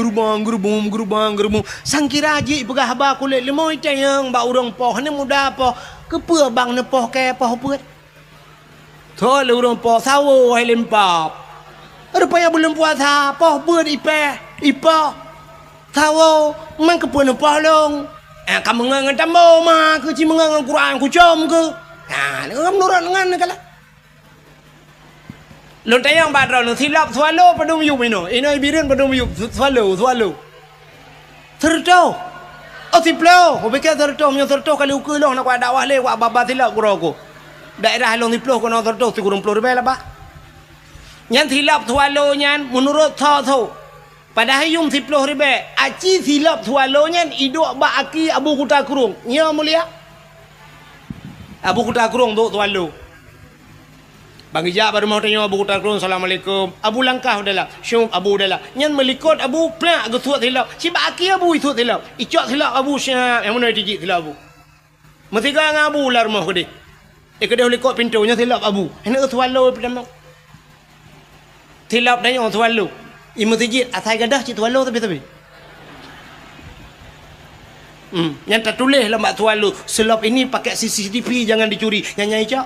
gerubang sangkira ji pegah ba kulit lemau itayang ba urang poh ni muda poh kepua bang ne poh ke poh puat thôi lu po sawo hai lempap rupanya belum puasa poh bud ipa sawo mang ke pun poh long kamu ngan tambo ma ke ci ngan Quran ku com ke ngam nurut ngan kala lu tayang badro lu silap swalo padum yu mino ino birin padum yu swalo terto otiplo obeke terto myo terto kali ukulong na kwa dakwah le wa baba silap kuroko daerah long diploh kono terdo sigurung ploh ribe lah ba nyan silap swalo nyan menurut tho padahal yum diploh ribe aci silap swalo nyan idok ba aki Abu Kutakrung nya mulia Abu Kutakrung dok swalo bang ijak baru mau tanya Abu Kutakrung assalamualaikum Abu langkah adalah syum Abu adalah nyan melikot Abu plak gesuat silap si ba aki Abu itu silap icok silap Abu syah yang mana dijik silap Abu mesti gang Abu lah rumah gede kedai oleh kok pintunya silap Abu hendak swalo pertama silap dan yang swalo imu tijit asai gadah cik swalo tapi yang tak tulis lah mak swalo silap ini pakai CCTV jangan dicuri nyanyi cak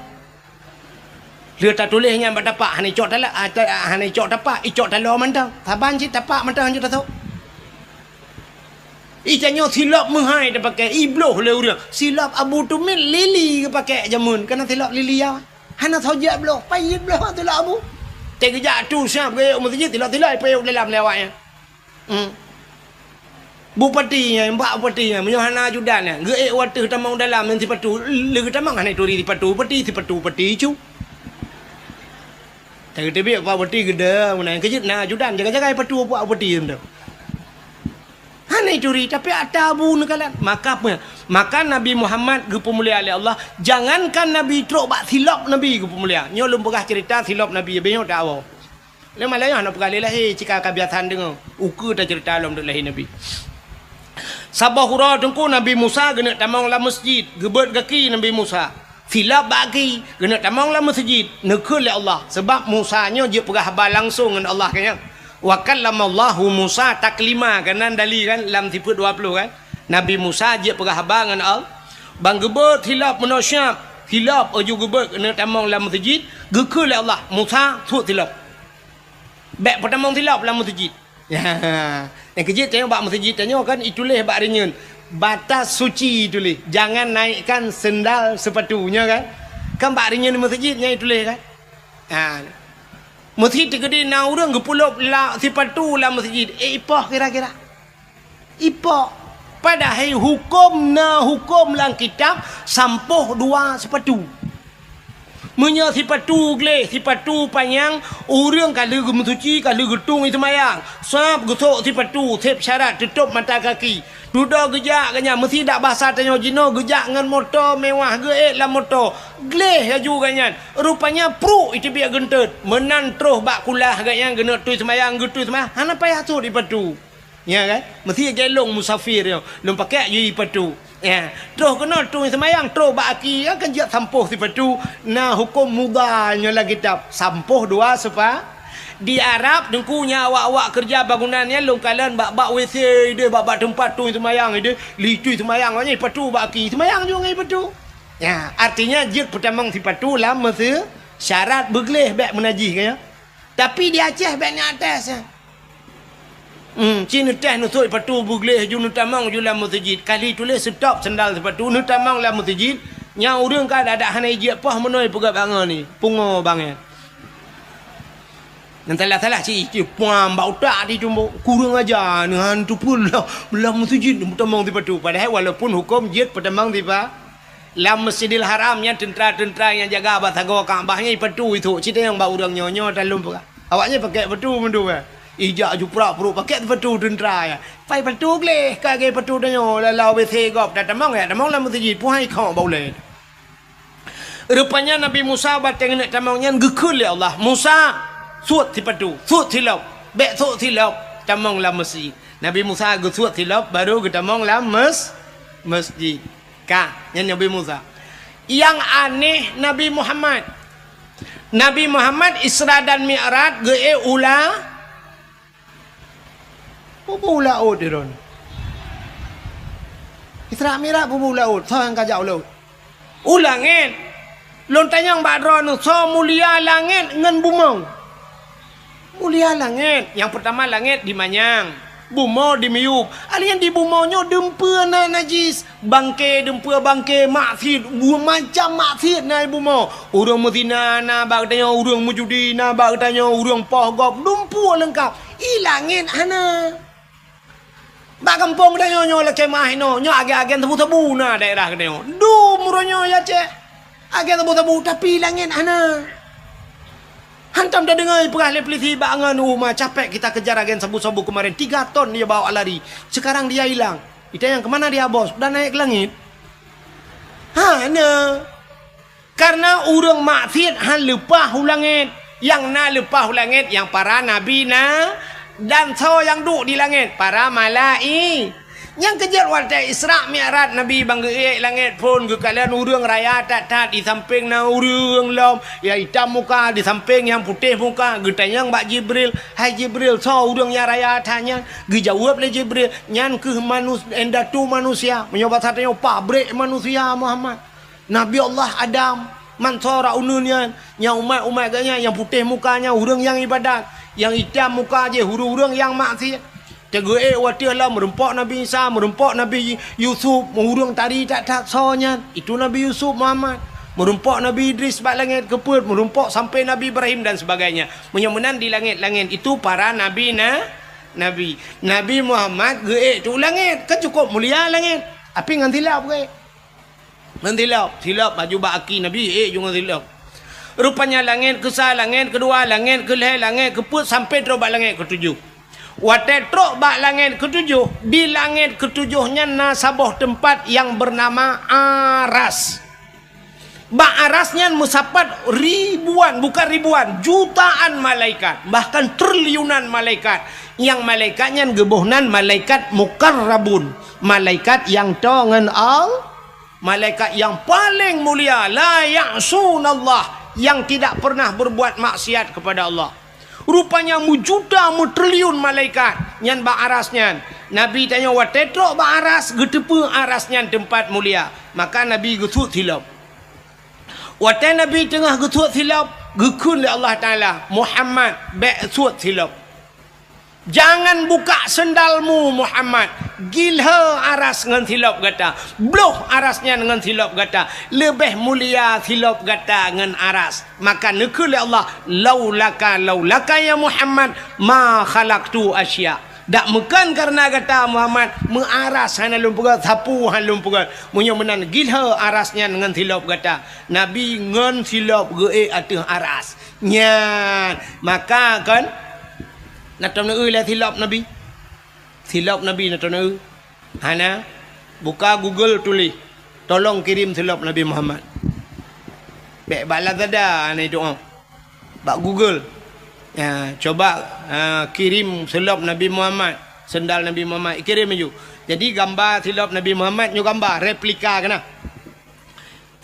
dia tak tulis yang dapat hani cok talak hani cok dapat icok talo mantang saban cik dapat mantang je tak tahu ikannya silap menghai dia pakai ibloh le urang silap Abu Tumin lili ke pakai jamun kena silap lili ya hana thojak bloh pai bloh silap Abu tek jatuh siap ke masjid silap-silap pai dalam lewatnya Bupatinya, mbak bupatinya, menyohana judannya. Geek waktu tamang dalam yang sipatu, lagi tamang hanai turi sipatu, peti cu. Tapi biar pak bupati gede, mana yang kejut na judan, jaga-jaga patu buat bupati tu. Hanai turi, tapi ada abu nekalan. Maka Nabi Muhammad ke pemulia oleh Allah, jangankan Nabi teruk bak silap Nabi ke pemulia. Nyo lum pegah cerita silap Nabi, benyo tak awal. Lama lain nak pergi lahir, cika kebiasaan dengar. Uku tak cerita dalam lahir Nabi. Sabah hura tengku Nabi Musa kena tamang la masjid, gebet kaki Nabi Musa. Silap bagi kena tamang la masjid, nekul oleh Allah. Sebab Musa nya dia perah habar langsung dengan Allah kan. Wa kallamallahu Musa taklima kanan dali kan dalam tipe 20 kan. Nabi Musa dia perah habar dengan Allah. Bang gebet hilap menosyap, hilap aju gebet kena tamang la masjid, gekul oleh Allah. Musa sut hilap. Baik pertamang hilap la masjid. Ya, yang kejut tengok bak masjid tengok kan itulah bak ringan. Batas suci itulah. Jangan naikkan sendal sepatunya kan. Kan bak ringan di masjidnya itulah kan. Ha. Masjid tegede na urang gepulop la sepatu la masjid. Ipah kira-kira. Ipah. Padahal hukum lang kitab sampuh dua sepatu. Menya sipatu gleh, sipatu panjang, orang kalau gemusuci, kalau getung itu mayang. Sab gosok sipatu, sep syarat tutup mata kaki. Duduk gejak kanya, mesti tak bahasa tanya jino, gejak dengan motor mewah ge lah motor. Gleh laju kanyan. Rupanya pro itu biar gentut. Menan terus bak kulah kanyan kena tu semayang, gitu semayang. Hana payah tu sipatu. Ya kan? Mesti gelong musafir yo. Lum pakai je sipatu. Ya, terus kena tu semayang terus baki akan dia sampuh sipatu. Nah hukum mudahnya lagi kitab sampuh dua sepa. Di Arab dengkunya awak-awak kerja bangunannya long kalan bak WC dia bak tempat tu semayang dia litu semayang nya sipatu baki semayang juga ngai sipatu. Ya, artinya jid pertama sipatu lah mesti syarat begleh bak menajih kaya. Tapi di Aceh baknya atasnya. Cina teh nusuk patu bugleh ju nutamang ju la masjid. Kali tulis stop sendal sepatu nutamang la masjid. Nya urang ka ada hanai je pah menoi pegak bangan ni. Pungo bangan. Nanti salah ci puam bau tak di jumbo. Kurang aja ni hantu pun la masjid nutamang sepatu. Padahal walaupun hukum jid pertamang tiba la Masjidil Haram yang tentera-tentera yang jaga batago Kaabahnya patu itu. Cita yang bau urang nyonyo dalam pegak. Awaknya pakai patu mendu ijak ju pura-pura pakai patu tentera ya. Pai patu gleh kage patu danyo lalau WC gop dah tamang ya tamang la masjid puhai kau boleh. Rupanya Nabi Musa bateng nak tamangnya gekul ya Allah. Musa suat ti patu, suat tilap, bek suat tilap tamang la masjid. Nabi Musa ge suat tilap baru ge tamang la masjid. Ka yang Nabi Musa. Yang aneh Nabi Muhammad. Nabi Muhammad Isra dan Mi'raj ge ulah bubu laut dia don. Isra Mi'raj bubu laut, sang kajak laut. Ulangin. Lontanyang badron so mulia langit ngan bumau. Mulia langit. Yang pertama langit di manyang, bumau di miup. Alian di bumaunya dempua na najis, bangke dempua bangke maksiat, macam maksiat na bumau. Urang mezina na bagtanya urang mujudi na bagtanya urang pohgop dempua lengkap. Ilangin ana. Bak kampung dah nyo la kemah no nyo age-age tebu-tebu na daerah kene du muronyo ya cek age tebu-tebu tapi langit ana hantam dah dengar perah le polisi bangan rumah capek kita kejar agen sabu-sabu kemarin 3 ton dia bawa lari sekarang dia hilang kita yang kemana dia bos dah naik ke langit ana karena urang maksiat han lepah ulangit yang na lepah ulangit yang para nabi na dan so yang duduk di langit para malai yang kejar waktu Isra Mi'raj Nabi bangge langit pun ke kalian urang raya tat di samping na urang lom yang hitam muka di samping yang putih muka getanya Mbak Jibril hai Jibril so urang yang raya tanya dijawab le Jibril nyan ke endatu manusia menyobat satanya pabrik manusia Muhammad Nabi Allah Adam mansora ununnya yang umat-umat ganya yang putih mukanya urang yang ibadat yang hitam muka je hurung-hurung yang maksiat. Tegue watih lah merempok Nabi Isa, merempok Nabi Yusuf, hurung tadi tak sonya. Itu Nabi Yusuf Muhammad. Merempok Nabi Idris bak langit keput, merempok sampai Nabi Ibrahim dan sebagainya. Menyemenan di langit-langit itu para nabi Nabi Muhammad geek tu langit kan cukup mulia langit api ngan tilap ke ngan tilap baju baki Nabi juga tilap rupanya langit kesal langit kedua langit keleh langit keput sampai terus bak langit ketujuh wate terus bak langit ketujuh di langit ketujuhnya nasabah tempat yang bernama Aras. Bak arasnya musapat ribuan, bukan ribuan, jutaan malaikat, bahkan triliunan malaikat. Yang malaikatnya gebuhnan malaikat mukarrabun, malaikat yang tongan malaikat yang paling mulia, la ya'sunallah, yang tidak pernah berbuat maksiat kepada Allah. Rupanya mujuta mutriliun malaikat yang bak arasnya. Nabi tanya wa tetrok bak aras, getepe arasnya tempat mulia. Maka Nabi gusut silap. Waktu Nabi tengah gesuat silap, gekun oleh Allah Ta'ala, Muhammad, be'suat silap. Jangan buka sendalmu Muhammad. Gilha aras dengan silap kata. Bloh arasnya dengan silap kata. Lebih mulia silap kata dengan aras. Maka nekul oleh Allah, laulaka ya Muhammad, ma khalaqtu asya'. Tak mekan karena kata Muhammad mengaras hana lumpugat sapu han lumpugat munyo menan gilha arasnya dengan silap kata Nabi ngan silap ge ateh aras nya maka kan natam ne lah silap Nabi natam ne hana buka Google tulis tolong kirim silap Nabi Muhammad bek bala tada ana doa bak Google. Ya, coba kirim silap Nabi Muhammad, sendal Nabi Muhammad, kirim aja. Jadi gambar silap Nabi Muhammad nyu gambar replika kena.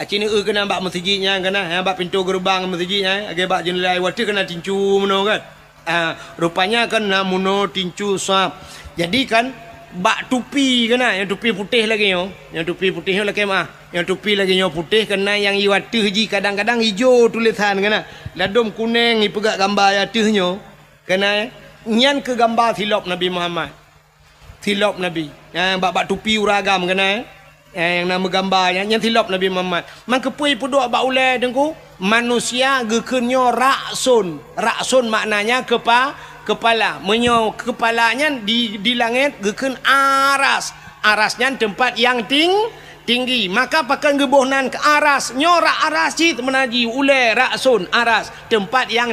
Acini kena bak masjidnya kena, bak pintu gerbang masjidnya, age bak jendela water kena tincu meno kan. Rupanya kan namuno tincu sap. Jadi kan bak tupi kena, yang tupi putih lagi yo. Yang tupi putih lagi mah. Yang tupi lagi nyo putih kena yang iwatih ji kadang-kadang hijau tulisan kena. Ladom kuning ipegak gambar yatihnya kena nyan ke gambar silap Nabi Muhammad. Silap Nabi. Yang bak tupi uragam kena yang nama gambarnya nyan silap Nabi Muhammad. Man kepui puduk bak ulai dengku manusia gekenyo raksun. Raksun maknanya kepala. Menyo kepalanya di langit geken aras. Arasnya tempat yang tinggi, maka pakai gebuhnan ke aras nyorak aras cit menaji ule raksun aras tempat yang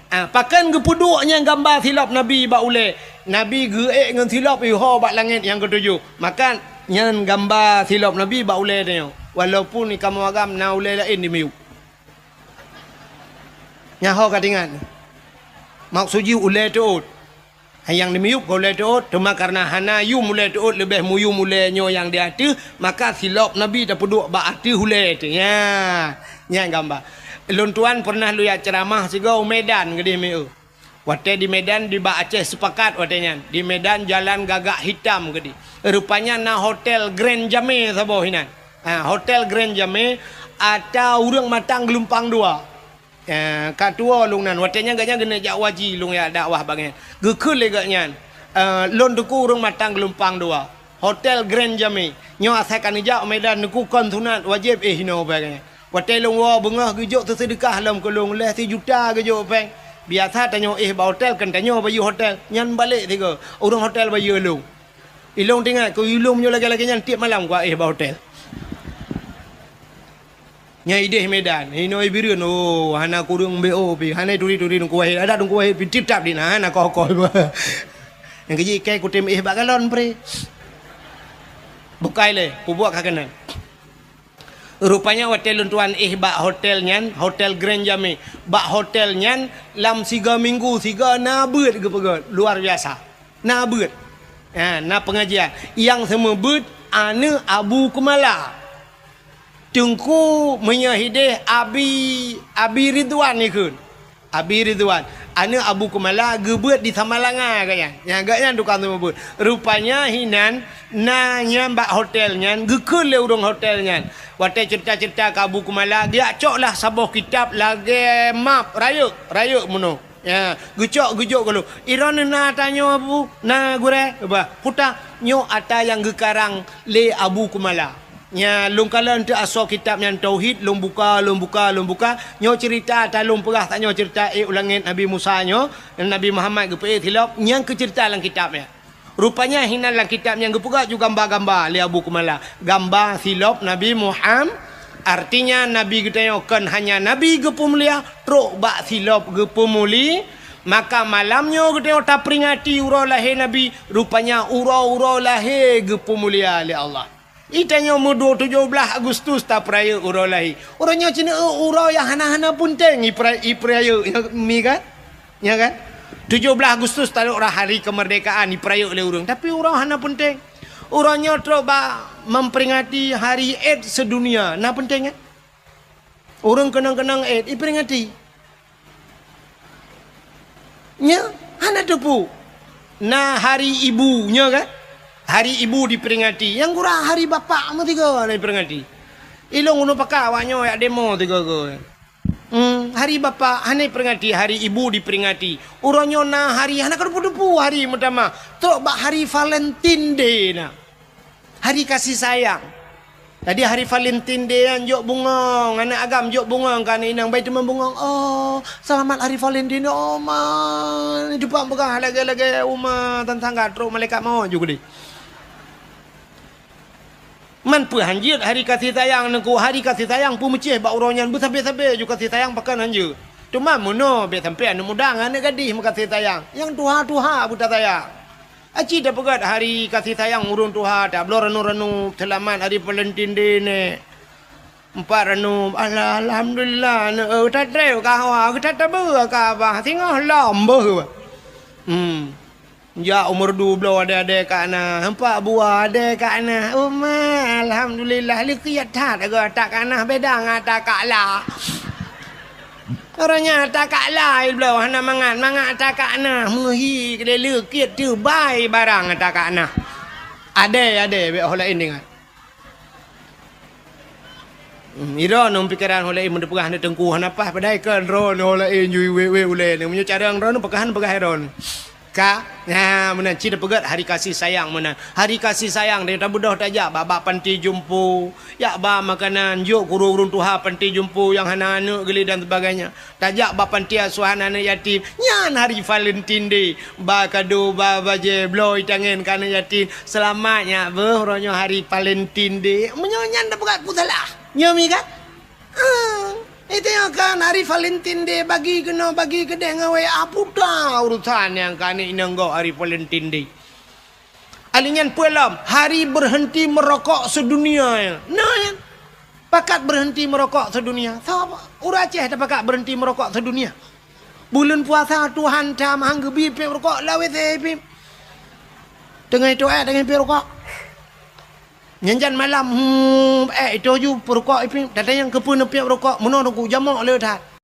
pakai gepuduknya gambar silap Nabi bak ule Nabi geek dengan silap iho bak langit yang ketujuh maka nyan gambar silap Nabi bak ule dia walaupun ni kamu agam na ule lain di miu nyaho katingan maksudnya ule tu yang dimiup boleh doot cuma karena hana yu mulai doot lebih muyu mulai nyo yang dia tu maka silap Nabi dah peduk ba ati hulai tu nya gambar lon tuan pernah lu ya ceramah sigo Medan gede meu wate di Medan di ba Aceh sepakat watenya di Medan jalan gagak hitam gede rupanya na hotel Grand Jame sabo hinan hotel Grand Jame ada urang matang gelumpang dua katua lung nan watenya ganya gena jak waji lung ya dakwah bagian gekul leganya lon duku urang matang gelumpang dua hotel Grand Jame nyo asakan ija Medan duku kon sunat wajib hino bagian wate lung wa bengah gejuk tersedekah lam kolong leh 3 juta gejuk peng biasa tanyo ba hotel kan tanyo bayu hotel nyan balik tiga urang hotel bayu lung ilung tinggal ko ilung nyo lagi-lagi nyan tiap malam gua ba hotel nyai deh Medan hino ibireun hana kurung BO pi hana turi-turi nungku wahid ada nungku wahid pitip tap dina hana kokoh yang keji kai kutim bak galon pre bukai le pubuak kakenan rupanya hotel tuan bak hotel nyan hotel Grand Jame bak hotel nyan lam 3 minggu 3 na beut ke pegot luar biasa na beut na pengajian yang semua beut ane Abu Kumala tengku menyahidih Abi Ridwan ni kun. Abi Ridwan. Ana Abu Kumala gebeut di Samalanga kaya. Yang agaknya tukang tu beut. Rupanya hinan nanya mbak hotelnya gekeul le urang hotelnya. Wate cerita-cerita ke Abu Kumala dia coklah sabuh kitab lagi map rayuk mono. Ya, gejok kalau iron na tanyo Abu na gure ba puta nyo ata yang gekarang le Abu Kumala. nya lung kala ente aso kitab yang tauhid lung buka nyo cerita talung perah tak nyo cerita ulangin Nabi Musa nyo dan Nabi Muhammad gepe tilap yang ke cerita dalam kitabnya. Rupanya hina dalam kitab yang gepegak juga gambar-gambar li Abu Kumala. Gambar silap Nabi Muhammad artinya Nabi kita kan hanya Nabi gepemulia truk bak silap gepemuli maka malamnya kita tak peringati urau lahir Nabi rupanya urau lahir gepemulia li Allah. Itanya mudo 17 Agustus tak peraya urau lahir. Orangnya cina urau yang hana-hana punting peraya mi kan? Ya kan? 17 Agustus tak ada hari kemerdekaan diperaya oleh orang. Tapi orang hana penting. Orangnya terus memperingati hari AIDS sedunia. Nah penting kan? Orang kenang-kenang AIDS diperingati. Nya hana tepu. Nah hari ibunya kan? Hari ibu diperingati. Yang kurang hari bapak mu tiga diperingati. Ilong unu pakak awaknya ya demo tiga ke. Hari bapa hanya peringati, hari ibu diperingati. Urangnya na hari hana kedepu-depu hari pertama. Tok bak hari Valentine Day na. Hari kasih sayang. Tadi hari Valentine Day kan jok bungong, anak agam jok bungong kan inang baik teman bungong. Oh, selamat hari Valentine oh man. Jumpa pegang lagi-lagi umah tentangga truk malaikat mau juga deh. Man pu hanjir hari kasih sayang nengku hari kasih sayang pu mecih bak uronyan bu sampai-sampai juga kasih sayang pakan hanjir. Cuma mono be sampai anu mudang ane gadih makasih sayang. Yang tuha buta sayang. Aci dah pegat hari kasih sayang urun tuha dah blor ranu selamat hari Valentine Day ne. Empat ranu alhamdulillah tak treu ka hawa tak tabu ka ba tengah lambe. Ya umur 12 ada kat ana. Empat buah ada kat ana. Alhamdulillah likiat tak ada tak kana beda ngata kala. Orangnya tak kala belau hana mangan tak kana. Muhi kede likiat tu bai barang tak kana. Ada be holain dengar. Ira nom pikiran holain mun pegah na tengku hana pas padai kan ron holain yui we ule ni munyo carang ron pegahan pegah ron. Nah, mana cina pegat hari kasih sayang mana. Hari kasih sayang dia tak budah tajak baba panti jumpu. Ya ba makanan juk kurung tuha panti jumpu yang hana-hana geli dan sebagainya. Tajak ba panti asuhan anak yatim. Nyan hari Valentine Day. Ba kado ba baje bloy tangan kana yatim. Selamatnya beronyo hari Valentine Day. Menyanyan dah pegat putalah. Nyomi kan? Itu yang kan hari Valentine Day bagi kena bagi kedai ngawe apa dah urusan yang kan ini enggak hari Valentine Day. Alinyan pulam hari berhenti merokok sedunia. Nah, ya. Pakat berhenti merokok sedunia. Siapa? Orang Aceh dah pakat berhenti merokok sedunia. Bulan puasa Tuhan tam hanggebi pi rokok lawe pi. Tengah itu dengan pi rokok. Nyanjan malam itu ju perokok ipi. Tadi yang kepun pi rokok. Menon aku jamak le dah.